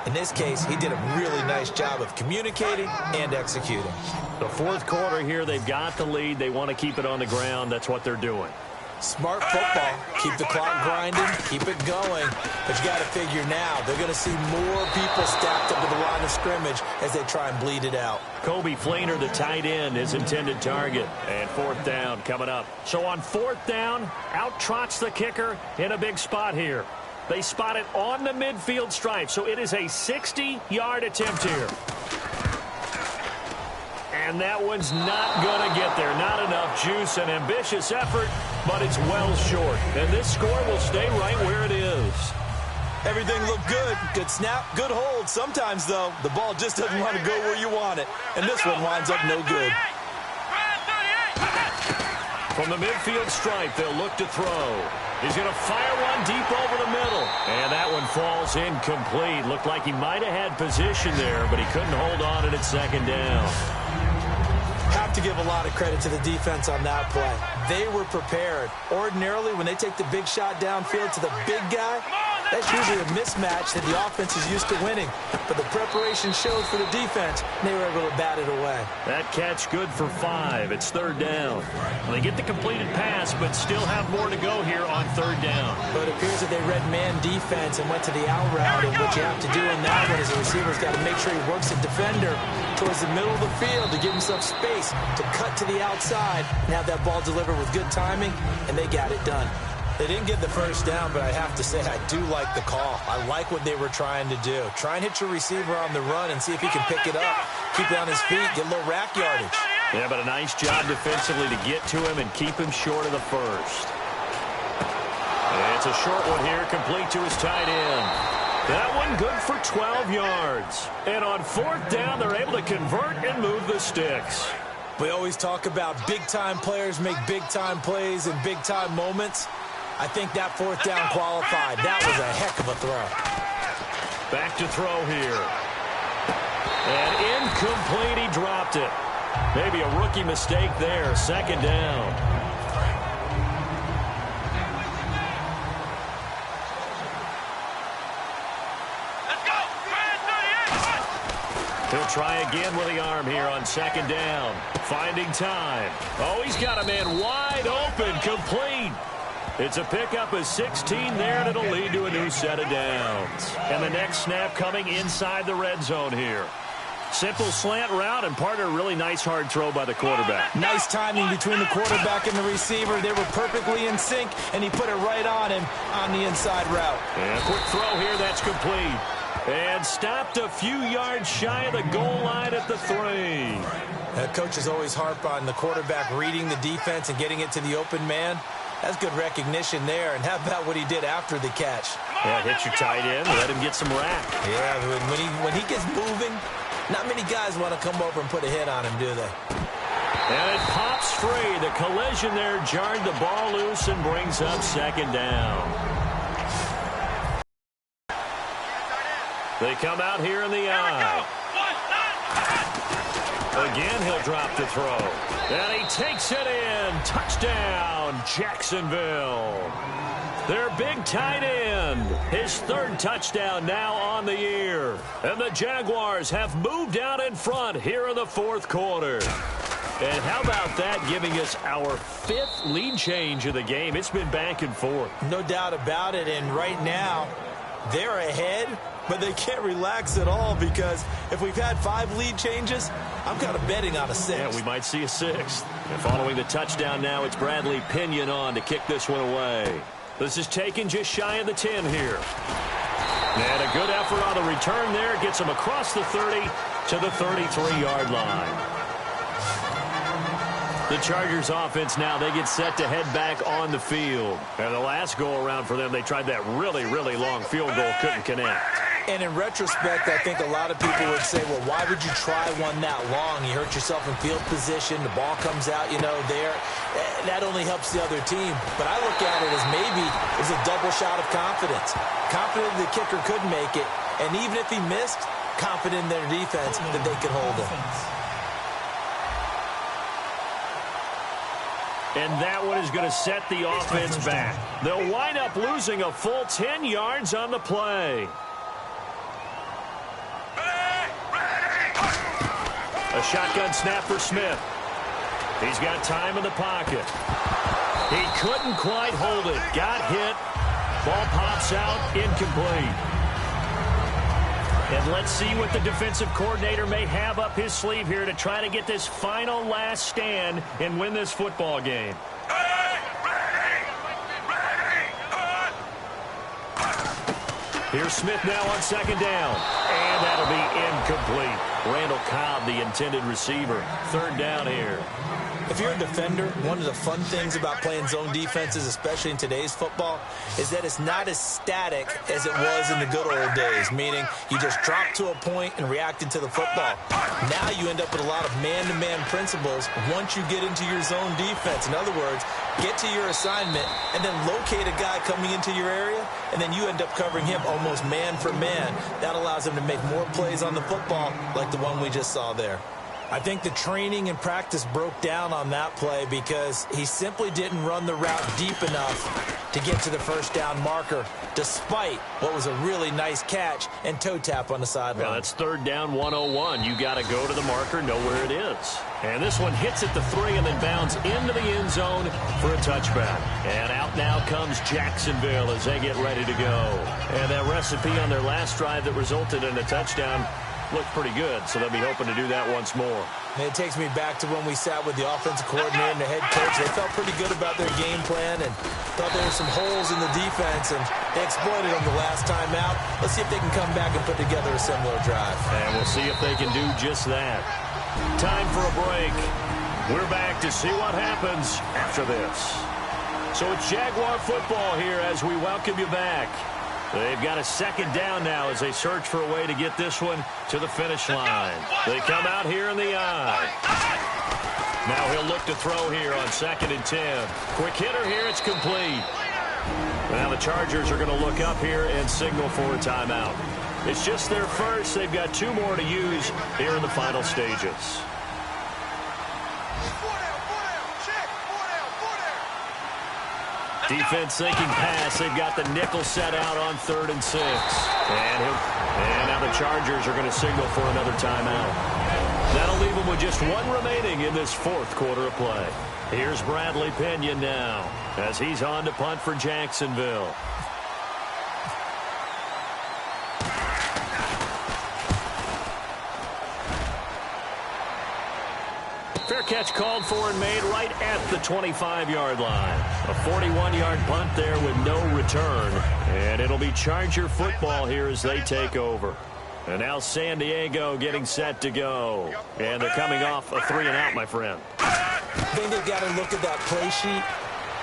S7: In this case, he did a really nice job of communicating and executing.
S6: The fourth quarter here, they've got the lead. They want to keep it on the ground. That's what they're doing.
S7: Smart football. Keep the clock grinding. Keep it going. But you got to figure now, they're going to see more people stacked up to the line of scrimmage as they try and bleed it out.
S6: Kobe Fleener, the tight end, his intended target. And fourth down coming up. So on fourth down, out trots the kicker in a big spot here. They spot it on the midfield stripe, so it is a 60-yard attempt here. And that one's not going to get there. Not enough juice, an ambitious effort, but it's well short. And this score will stay right where it is.
S7: Everything looked good. Good snap, good hold. Sometimes, though, the ball just doesn't want to go where you want it. And this one winds up no good.
S6: From the midfield stripe, they'll look to throw. He's going to fire one deep over the middle. And that one falls incomplete. Looked like he might have had position there, but he couldn't hold on at second down.
S7: Have to give a lot of credit to the defense on that play. They were prepared. Ordinarily, when they take the big shot downfield to the big guy, that's usually a mismatch that the offense is used to winning. But the preparation showed for the defense, and they were able to bat it away.
S6: That catch good for 5. It's third down. Well, they get the completed pass, but still have more to go here on third down.
S7: But it appears that they read man defense and went to the out route. And what you have to do in that one is the receiver's got to make sure he works a defender towards the middle of the field to give himself space to cut to the outside and have that ball delivered with good timing, and they got it done. They didn't get the first down, but I have to say I do like the call. I like what they were trying to do. Try and hit your receiver on the run and see if he can pick it up, keep it on his feet, get a little rack yardage.
S6: Yeah, but a nice job defensively to get to him and keep him short of the first. And it's a short one here, complete to his tight end. That one good for 12 yards. And on fourth down, they're able to convert and move the sticks.
S7: We always talk about big-time players make big-time plays in big-time moments. I think that fourth down qualified. That was a heck of a throw.
S6: Back to throw here. And incomplete, he dropped it. Maybe a rookie mistake there, second down. He'll try again with the arm here on second down. Finding time. Oh, he's got a man wide open, complete. It's a pickup of 16 there, and it'll lead to a new set of downs. And the next snap coming inside the red zone here. Simple slant route, and part of a really nice hard throw by the quarterback.
S7: Nice timing between the quarterback and the receiver. They were perfectly in sync, and he put it right on him on the inside route.
S6: And a quick throw here, that's complete. And stopped a few yards shy of the goal line at the 3.
S7: Coaches always harp on the quarterback reading the defense and getting it to the open man. That's good recognition there. And how about what he did after the catch?
S6: Yeah, hit your tight end, let him get some rack.
S7: Yeah, when he gets moving, not many guys want to come over and put a hit on him, do they?
S6: And it pops free. The collision there jarred the ball loose and brings up second down. They come out here in the eye. Again, he'll drop the throw. And he takes it in. Touchdown, Jacksonville. Their big tight end. His third touchdown now on the year. And the Jaguars have moved out in front here in the fourth quarter. And how about that, giving us our 5th lead change of the game? It's been back and forth.
S7: No doubt about it. And right now, they're ahead, but they can't relax at all because if we've had 5 lead changes, I'm kind of betting on a 6th.
S6: Yeah, we might see a 6th. And following the touchdown now, it's Bradley Pinion on to kick this one away. This is taken just shy of the 10 here. And a good effort on the return there. Gets him across the 30 to the 33-yard line. The Chargers offense now, they get set to head back on the field. And the last go-around for them, they tried that really, really long field goal, couldn't connect.
S7: And in retrospect, I think a lot of people would say, well, why would you try one that long? You hurt yourself in field position. The ball comes out, there. That only helps the other team. But I look at it as maybe it's a double shot of confidence. Confident the kicker could make it, And even if he missed, confident in their defense that they could hold him.
S6: And that one is going to set the offense back. They'll wind up losing a full 10 yards on the play. A shotgun snap for Smith. He's got time in the pocket. He couldn't quite hold it. Got hit. Ball pops out, incomplete. And let's see what the defensive coordinator may have up his sleeve here to try to get this final last stand and win this football game. Here's Smith now on second down. And that'll be incomplete. Randall Cobb, the intended receiver. Third down here.
S7: If you're a defender, one of the fun things about playing zone defenses, especially in today's football, is that it's not as static as it was in the good old days, meaning you just drop to a point and reacted to the football. Now you end up with a lot of man-to-man principles once you get into your zone defense. In other words, get to your assignment and then locate a guy coming into your area, and then you end up covering him almost man for man. That allows him to make more plays on the football like the one we just saw there. I think the training and practice broke down on that play because he simply didn't run the route deep enough to get to the first down marker, despite what was a really nice catch and toe tap on the sideline.
S6: Yeah, that's third down 101. You got to go to the marker, know where it is. And this one hits at the 3 and then bounds into the end zone for a touchback. And out now comes Jacksonville as they get ready to go. And that recipe on their last drive that resulted in a touchdown looked pretty good, so they'll be hoping to do that once more.
S7: And it takes me back to when we sat with the offensive coordinator and the head coach. They felt pretty good about their game plan and thought there were some holes in the defense, and they exploited them the last time out. Let's see if they can come back and put together a similar drive.
S6: And we'll see if they can do just that. Time for a break. We're back to see what happens after this. So it's Jaguar football here as we welcome you back. They've got a second down now as they search for a way to get this one to the finish line. They come out here in the eye. Now he'll look to throw here on 2nd and 10. Quick hitter here, it's complete. Now the Chargers are going to look up here and signal for a timeout. It's just their first. They've got 2 more to use here in the final stages. Defense thinking pass. They've got the nickel set out on 3rd and 6. And now the Chargers are going to signal for another timeout. That'll leave them with just 1 remaining in this 4th quarter of play. Here's Bradley Pinion now as he's on to punt for Jacksonville. Fair catch called for and made right at the 25-yard line. A 41-yard punt there with no return. And it'll be Charger football here as they take over. And now San Diego getting set to go. And they're coming off a 3-and-out, my friend.
S7: I think they've got to look at that play sheet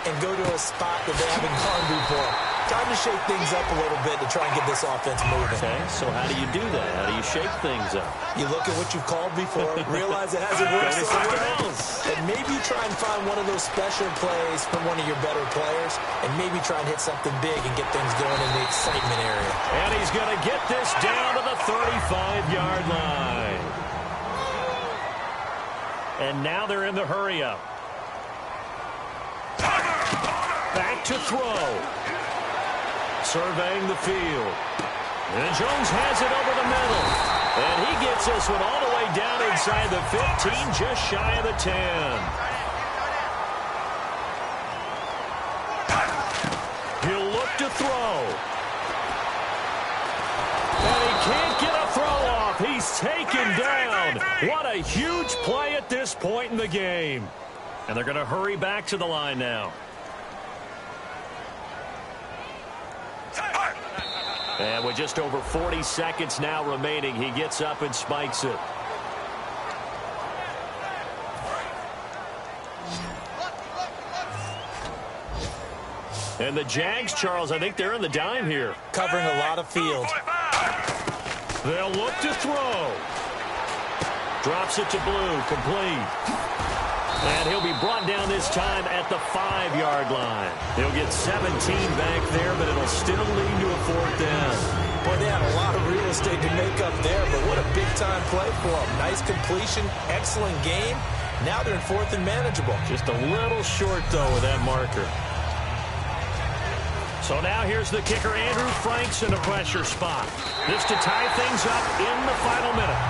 S7: and go to a spot that they haven't gone before. Time to shake things up a little bit to try and get this offense moving.
S6: Okay, so how do you do that? How do you shake things up?
S7: You look at what you've called before, realize it hasn't worked somewhere else, and maybe try and find one of those special plays from one of your better players, and maybe try and hit something big and get things going in the excitement area.
S6: And he's going to get this down to the 35-yard line. And now they're in the hurry-up. Back to throw. Surveying the field. And Jones has it over the middle. And he gets this one all the way down inside the 15, just shy of the 10. He'll look to throw. And he can't get a throw off. He's taken down. What a huge play at this point in the game. And they're going to hurry back to the line now. And with just over 40 seconds now remaining, he gets up and spikes it. And the Jags, Charles, I think they're in the dime here.
S7: Covering a lot of field.
S6: They'll look to throw. Drops it to Blue, complete. And he'll be brought down this time at the 5-yard line. He'll get 17 back there, but it'll still lead to a 4th down.
S7: Boy, they had a lot of real estate to make up there, but what a big-time play for them. Nice completion, excellent game. Now they're in fourth and manageable.
S6: Just a little short, though, with that marker. So now here's the kicker, Andrew Franks, in a pressure spot. This to tie things up in the final minute.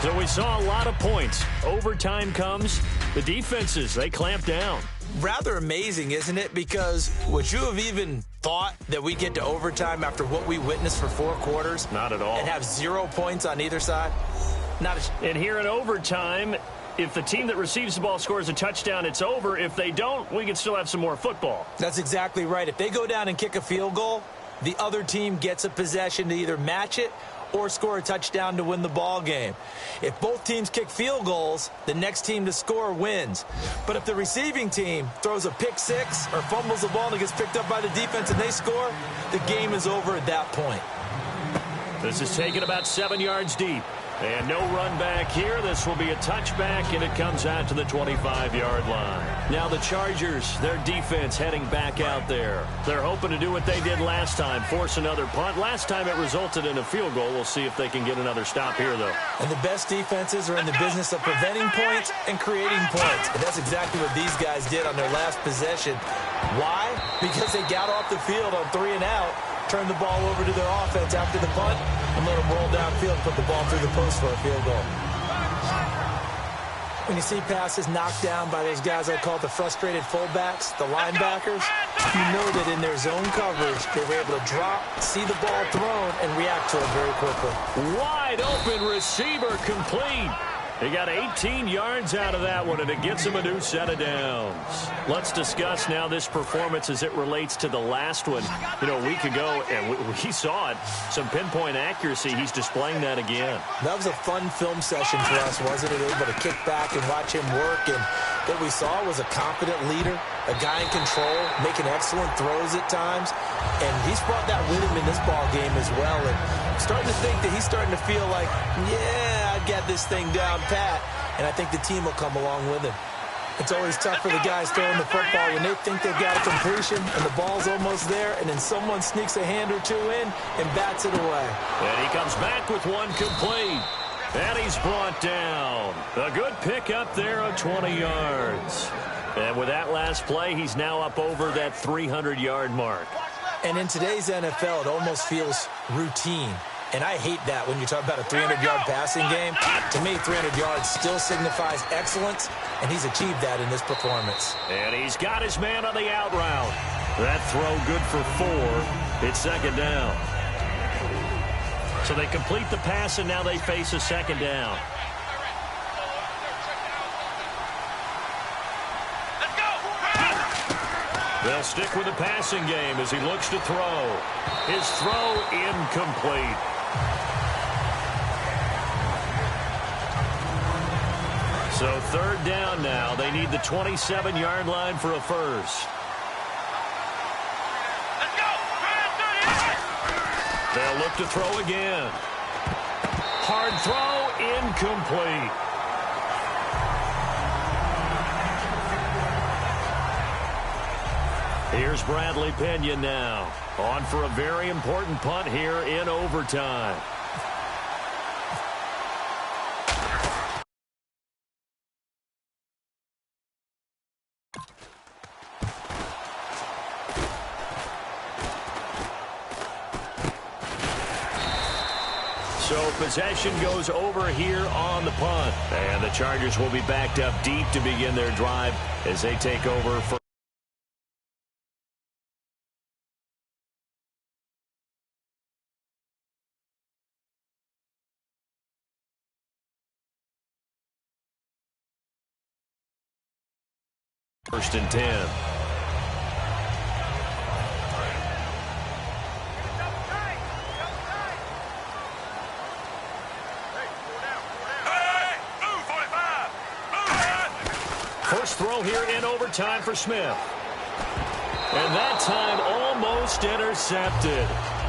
S6: So we saw a lot of points. Overtime comes. The defenses, they clamp down.
S7: Rather amazing, isn't it? Because would you have even thought that we get to overtime after what we witnessed for 4 quarters?
S6: Not at all.
S7: And have 0 points on either side?
S6: And here in overtime, if the team that receives the ball scores a touchdown, it's over. If they don't, we can still have some more football.
S7: That's exactly right. If they go down and kick a field goal, the other team gets a possession to either match it or score a touchdown to win the ball game. If both teams kick field goals, the next team to score wins. But if the receiving team throws a pick six or fumbles the ball and it gets picked up by the defense and they score, the game is over at that point.
S6: This is taken about 7 yards deep. And no run back here. This will be a touchback, and it comes out to the 25-yard line. Now the Chargers, their defense heading back out there. They're hoping to do what they did last time, force another punt. Last time it resulted in a field goal. We'll see if they can get another stop here, though.
S7: And the best defenses are in the business of preventing points and creating points. And that's exactly what these guys did on their last possession. Why? Because they got off the field on 3 and out, turned the ball over to their offense after the punt, and let them roll downfield, put the ball through the post for a field goal. When you see passes knocked down by those guys I call the frustrated fullbacks, the linebackers, you know that in their zone coverage, they were able to drop, see the ball thrown, and react to it very quickly.
S6: Wide open receiver complete. He got 18 yards out of that one, and it gets him a new set of downs. Let's discuss now this performance as it relates to the last one. You know, a week ago, and we saw it, some pinpoint accuracy. He's displaying that again.
S7: That was a fun film session for us, wasn't it? Able to kick back and watch him work. And what we saw was a confident leader, a guy in control, making excellent throws at times. And he's brought that with him in this ball game as well. And I'm starting to think that he's starting to feel like, yeah, I got this thing down pat. And I think the team will come along with him. It's always tough for the guys throwing the football when they think they've got a completion and the ball's almost there, and then someone sneaks a hand or two in and bats it away.
S6: And he comes back with one complete. And he's brought down. A good pick up there of 20 yards. And with that last play, he's now up over that 300-yard mark.
S7: And in today's NFL, it almost feels routine. And I hate that when you talk about a 300-yard passing game. To me, 300 yards still signifies excellence, and he's achieved that in this performance.
S6: And he's got his man on the out route. That throw good for 4. It's second down. So they complete the pass, and now they face a second down. They'll stick with the passing game as he looks to throw. His throw incomplete. So third down now. They need the 27-yard line for a first. They'll look to throw again. Hard throw, incomplete. Here's Bradley Pena now. On for a very important punt here in overtime. So possession goes over here on the punt. And the Chargers will be backed up deep to begin their drive as they take over for first and 10. First throw here in overtime for Smith. And that time almost intercepted.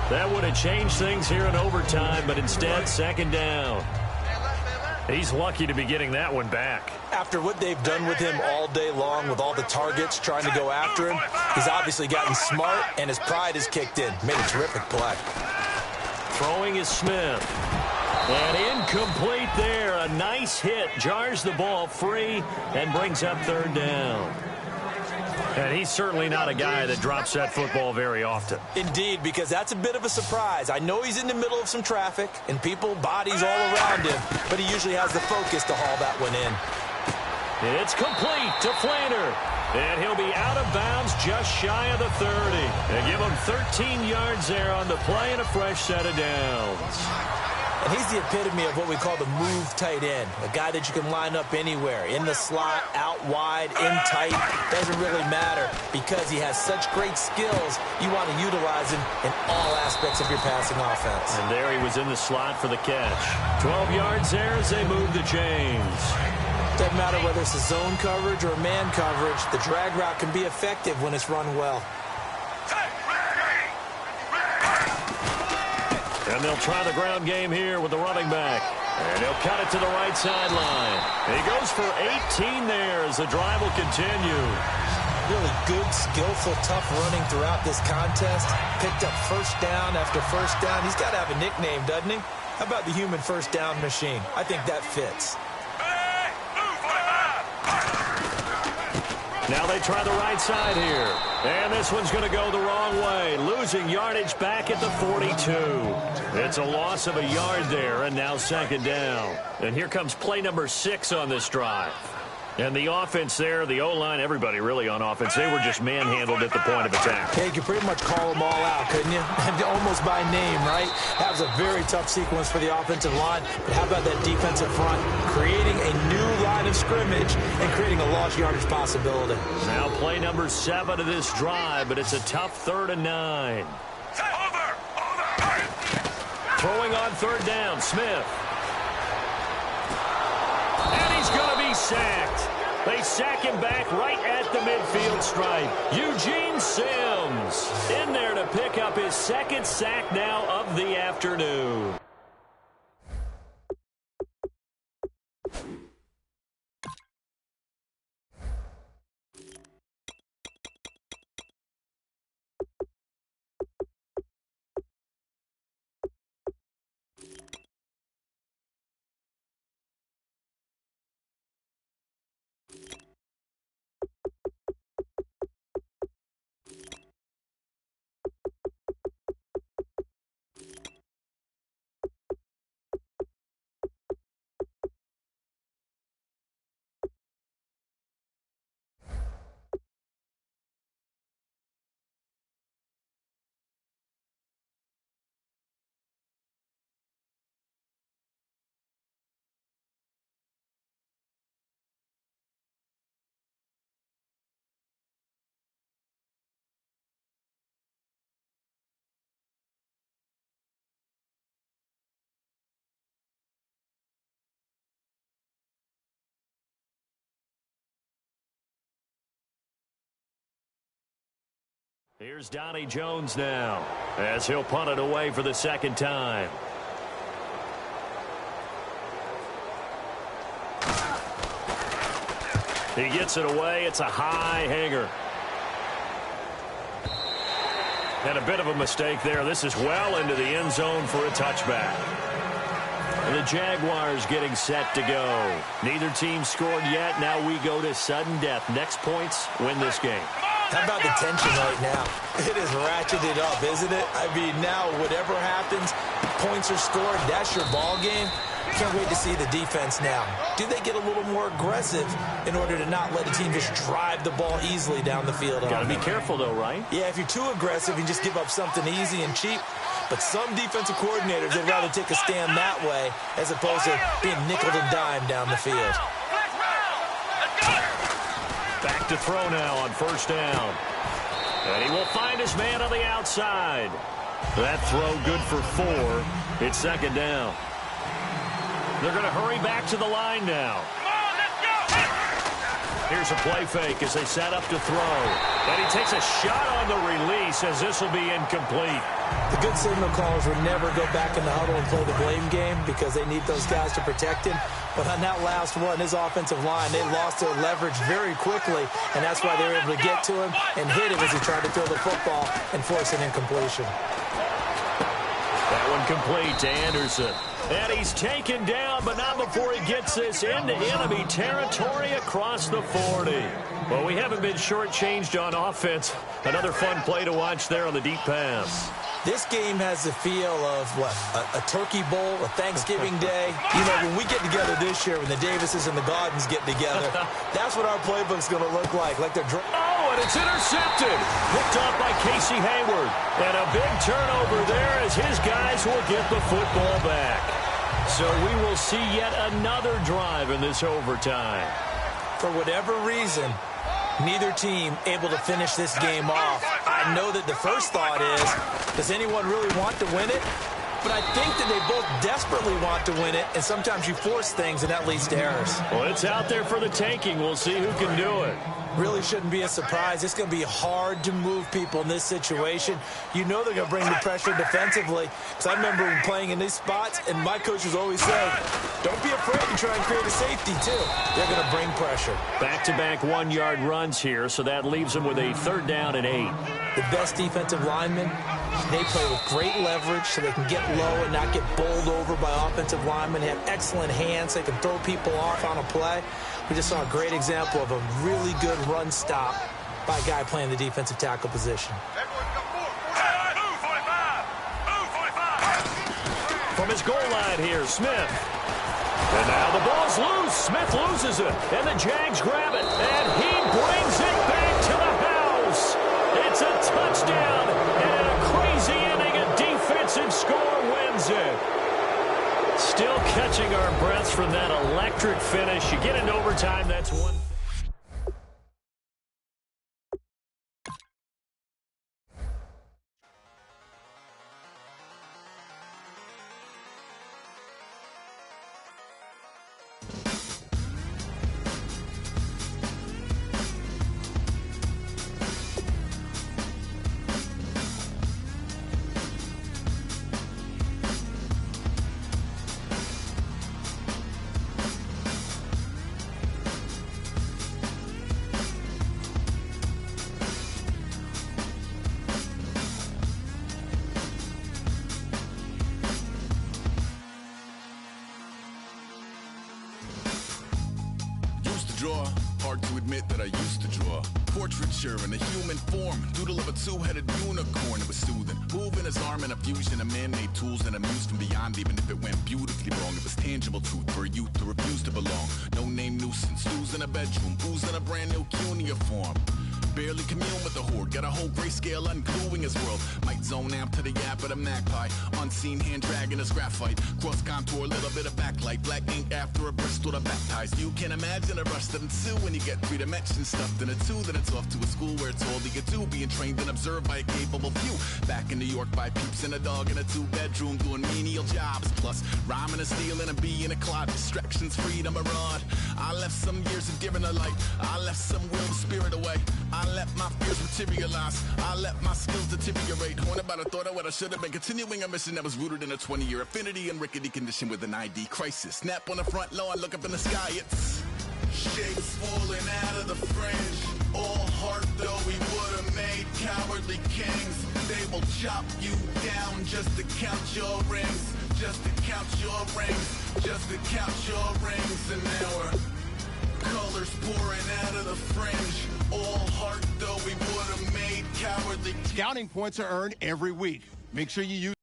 S6: That would have changed things here in overtime, but instead second down. He's lucky to be getting that one back.
S7: After what they've done with him all day long with all the targets trying to go after him, he's obviously gotten smart and his pride has kicked in. Made a terrific play.
S6: Throwing is Smith. And incomplete there. A nice hit. Jars the ball free and brings up third down. And he's certainly not a guy that drops that football very often.
S7: Indeed, because that's a bit of a surprise. I know he's in the middle of some traffic and people, bodies all around him, but he usually has the focus to haul that one in.
S6: It's complete to Flaner. And he'll be out of bounds just shy of the 30. They give him 13 yards there on the play and a fresh set of downs.
S7: And he's the epitome of what we call the move tight end, a guy that you can line up anywhere, in the slot, out wide, in tight. Doesn't really matter because he has such great skills. You want to utilize him in all aspects of your passing offense.
S6: And there he was in the slot for the catch. 12 yards there as they move the chains.
S7: Doesn't matter whether it's a zone coverage or man coverage, the drag route can be effective when it's run well.
S6: And they'll try the ground game here with the running back. And he'll cut it to the right sideline. He goes for 18 there as the drive will continue.
S7: Really good, skillful, tough running throughout this contest. Picked up first down after first down. He's got to have a nickname, doesn't he? How about the human first down machine? I think that fits.
S6: Now they try the right side here. And this one's going to go the wrong way. Losing yardage back at the 42. It's a loss of a yard there, and now second down. And here comes play number 6 on this drive. And the offense there, the O-line, everybody really on offense, they were just manhandled at the point of attack.
S7: Yeah, you could pretty much call them all out, couldn't you? Almost by name, right? That was a very tough sequence for the offensive line. But how about that defensive front? Creating a new line of scrimmage and creating a lost yardage possibility.
S6: Now play number 7 of this drive, but it's a tough 3rd and 9. Throwing on 3rd down, Smith. And he's going to be sacked. They sack him back right at the midfield stripe. Eugene Sims in there to pick up his 2nd sack now of the afternoon. Here's Donnie Jones now as he'll punt it away for the 2nd time. He gets it away. It's a high hanger. And a bit of a mistake there. This is well into the end zone for a touchback. And the Jaguars getting set to go. Neither team scored yet. Now we go to sudden death. Next points win this game.
S7: How about the tension right now? It is ratcheted up, isn't it? I mean, now whatever happens, points are scored. That's your ball game. Can't wait to see the defense now. Do they get a little more aggressive in order to not let the team just drive the ball easily down the field?
S6: Got to be careful, though, right?
S7: Yeah, if you're too aggressive, you just give up something easy and cheap. But some defensive coordinators would rather take a stand that way as opposed to being nickeled and dimed down the field.
S6: Back to throw now on 1st down. And he will find his man on the outside. That throw good for 4. It's 2nd down. They're going to hurry back to the line now. Here's a play fake as they set up to throw. And he takes a shot on the release as this will be incomplete.
S7: The good signal callers would never go back in the huddle and play the blame game because they need those guys to protect him. But on that last one, his offensive line, they lost their leverage very quickly, and that's why they were able to get to him and hit him as he tried to throw the football and force an incompletion.
S6: That one complete to Anderson. And he's taken down, but not before he gets this into enemy territory across the 40. Well, we haven't been shortchanged on offense. Another fun play to watch there on the deep pass.
S7: This game has the feel of, what, a turkey bowl, a Thanksgiving day. You know, when we get together this year, when the Davises and the Gaudens get together, that's what our playbook's going to look like they're
S6: oh, and it's intercepted. Picked off by Casey Hayward. And a big turnover there as his guys will get the football back. So we will see yet another drive in this overtime.
S7: For whatever reason, neither team able to finish this game off. I know that the first thought is, does anyone really want to win it? But I think that they both desperately want to win it, and sometimes you force things, and that leads to errors.
S6: Well, it's out there for the taking. We'll see who can do it.
S7: Really shouldn't be a surprise. It's going to be hard to move people in this situation. You know they're going to bring the pressure defensively. Because I remember when playing in these spots, and my coaches always say, don't be afraid to try and create a safety, too. They're going to bring pressure.
S6: Back-to-back one-yard runs here, so that leaves them with a 3rd down and 8.
S7: The best defensive linemen, they play with great leverage so they can get low and not get bowled over by offensive linemen. They have excellent hands. They can throw people off on a play. We just saw a great example of a really good run stop by a guy playing the defensive tackle position.
S6: From his goal line here, Smith. And now the ball's loose. Smith loses it. And the Jags grab it. And he brings it back to the house. It's a touchdown. And a crazy inning, a defensive score wins it. Still catching our breaths from that electric finish. You get into overtime, that's one.
S5: Draw. Hard to admit that I used to draw. Portraiture in a human form. Doodle of a two-headed unicorn. It was soothing. Moving his arm in a fusion of man-made tools and amused from beyond. Even if it went beautifully wrong, it was tangible truth for a youth to refuse to belong. No name nuisance. Who's in a bedroom? Who's in a brand new cuneiform? Barely commune with the horde. Got a whole grayscale ungluing his world. Might zone amp to the yap of the magpie. Unseen hand dragging his graphite. Cross contour, a little bit of backlight. Black ink after a Bristol to baptize. You can imagine a rush that ensue when you get 3 dimensions stuffed in a 2. Then it's off to a school where it's all you get to. Being trained and observed by a capable few. Back in New York by peeps and a dog in a 2-bedroom doing menial jobs. Plus rhyming and stealing and being a clod. Distractions, freedom, a rod. I left some years of giving a light. I left some will and spirit away. I let my fears materialize. I let my skills deteriorate. When about I thought of what I should have been. Continuing a mission that was rooted in a 20-year affinity and rickety condition with an ID crisis. Snap on the front lawn, look up in the sky. It's shapes falling out of the fringe. All heart though we would have made cowardly kings. They will chop you down just to count your rings. Just to count your rings. Just to count your rings. And now we're colors pouring out of the fringe. All heart though we would have made cowardly.
S1: Scouting points are earned every week. Make sure you use